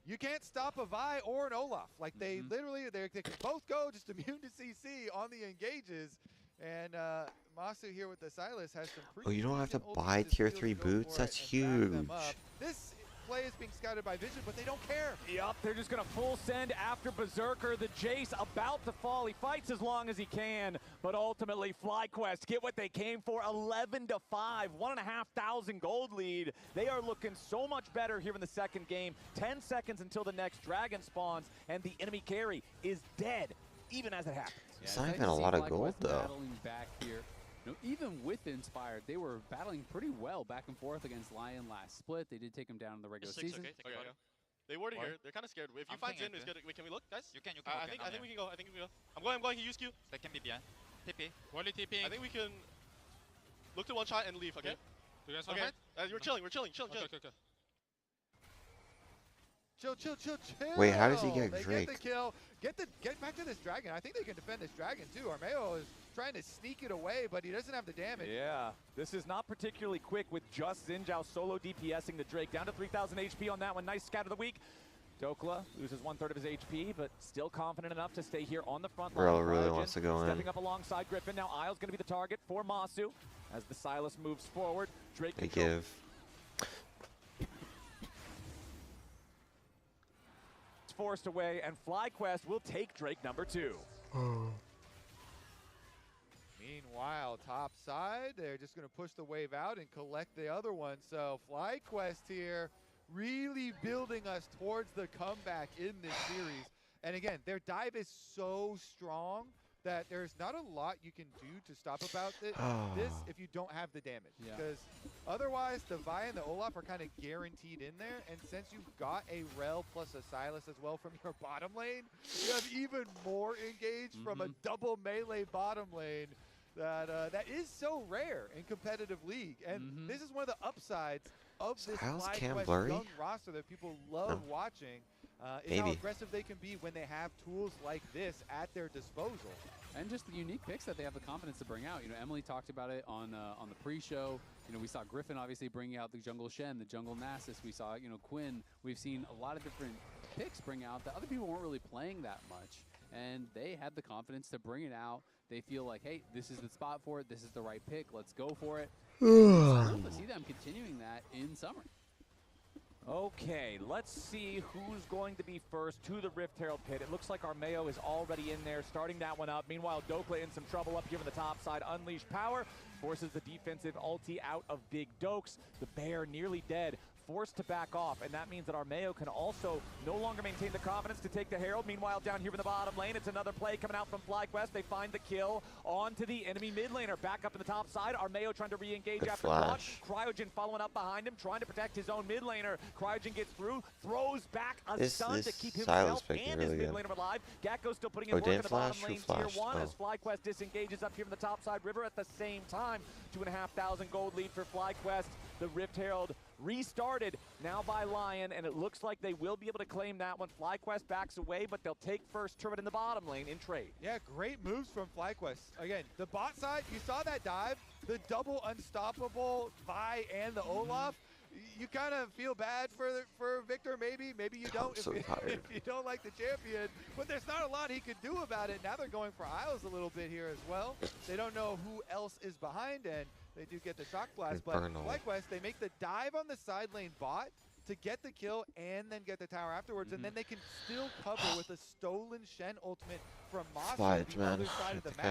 you can't stop a Vi or an Olaf. Like, they literally, they can both go just immune to CC on the engages. And Masu here with the Silas has some pretty Oh, you don't have to decent buy ultimates tier to 3 go boots? for it That's and back them huge. up. This play is being scouted by Vision, but they don't care. Yup, they're just going to full send after Berserker. The Jace about to fall. He fights as long as he can, but ultimately FlyQuest get what they came for, 11-5, 1,500 gold lead. They are looking so much better here in the second game. 10 seconds until the next dragon spawns, and the enemy carry is dead, even as it happens. It's not even a lot of gold, though. Battling back here. You know, even with Inspired, they were battling pretty well back and forth against Lion last split. They did take him down in the regular season. Okay. They warded here. They're kind of scared. If you find Jin, it's good. Wait, can we look, guys? You can. I think we can go. I think we can go. I'm going. He used Q. They can be behind. TP. Wally TP. I think we can look to one shot and leave. Okay. You guys want Okay. to fight? We're chilling. Okay. Chill. Wait, how does he get They Drake? get the kill. Get back to this dragon. I think they can defend this dragon too. Armeo is trying to sneak it away, but he doesn't have the damage. Yeah, this is not particularly quick with just Zinjao solo DPSing the Drake. Down to 3,000 HP on that one. Nice scat of the week. Dokla loses 1/3 of his HP, but still confident enough to stay here on the front line. Rel really Cryogen wants to go in. Stepping up alongside Griffin. Now Isle's going to be the target for Masu as the Silas moves forward. Drake They control- give. forced away, and FlyQuest will take Drake number 2. Meanwhile, top side, they're just going to push the wave out and collect the other one. So FlyQuest here really building us towards the comeback in this series. And again, their dive is so strong that there's not a lot you can do to stop about this if you don't have the damage. Yeah. Because otherwise, the Vi and the Olaf are kind of guaranteed in there. And since you've got a Rel plus a Silas as well from your bottom lane, you have even more engaged from a double melee bottom lane that is so rare in competitive league. And this is one of the upsides of this How's Cam FlyQuest blurry? young roster that people love No. watching. Is how Maybe. aggressive they can be when they have tools like this at their disposal. And just the unique picks that they have the confidence to bring out. You know, Emily talked about it on the pre-show. You know, we saw Griffin obviously bringing out the Jungle Shen, the Jungle Nasus. We saw, you know, Quinn. We've seen a lot of different picks bring out that other people weren't really playing that much. And they had the confidence to bring it out. They feel like, hey, this is the spot for it. This is the right pick. Let's go for it. And it's cool to see them continuing that in summer. Okay, let's see who's going to be first to the Rift Herald pit. It looks like Armeo is already in there, starting that one up. Meanwhile, Dokla in some trouble up here on the top side. Unleashed Power forces the defensive ulti out of Big Dokes. The bear nearly dead. forced to back off, and that means that Armeo can also no longer maintain the confidence to take the Herald. Meanwhile, down here in the bottom lane, it's another play coming out from FlyQuest. They find the kill onto the enemy mid laner. Back up in the top side, Armeo trying to re-engage after block. Cryogen following up behind him, trying to protect his own mid laner. Cryogen gets through, throws back a stun to keep himself and his mid laner alive. Gakko's still putting in work in the bottom lane tier 1 as FlyQuest disengages up here in the top side river at the same time. 2,500 gold lead for FlyQuest. The Rift Herald restarted now by Lion, and it looks like they will be able to claim that one. FlyQuest backs away, but they'll take first turret in the bottom lane in trade. Yeah, great moves from FlyQuest. Again, the bot side, you saw that dive, the double unstoppable Vi and the Olaf. You kind of feel bad for Victor, maybe you don't so if you don't like the champion, but there's not a lot he could do about it. Now they're going for Isles a little bit here as well. They don't know who else is behind, and they do get the shock blast, but FlyQuest, they make the dive on the side lane bot to get the kill and then get the tower afterwards, and then they can still cover with a stolen Shen ultimate from Moss on the other side of the map.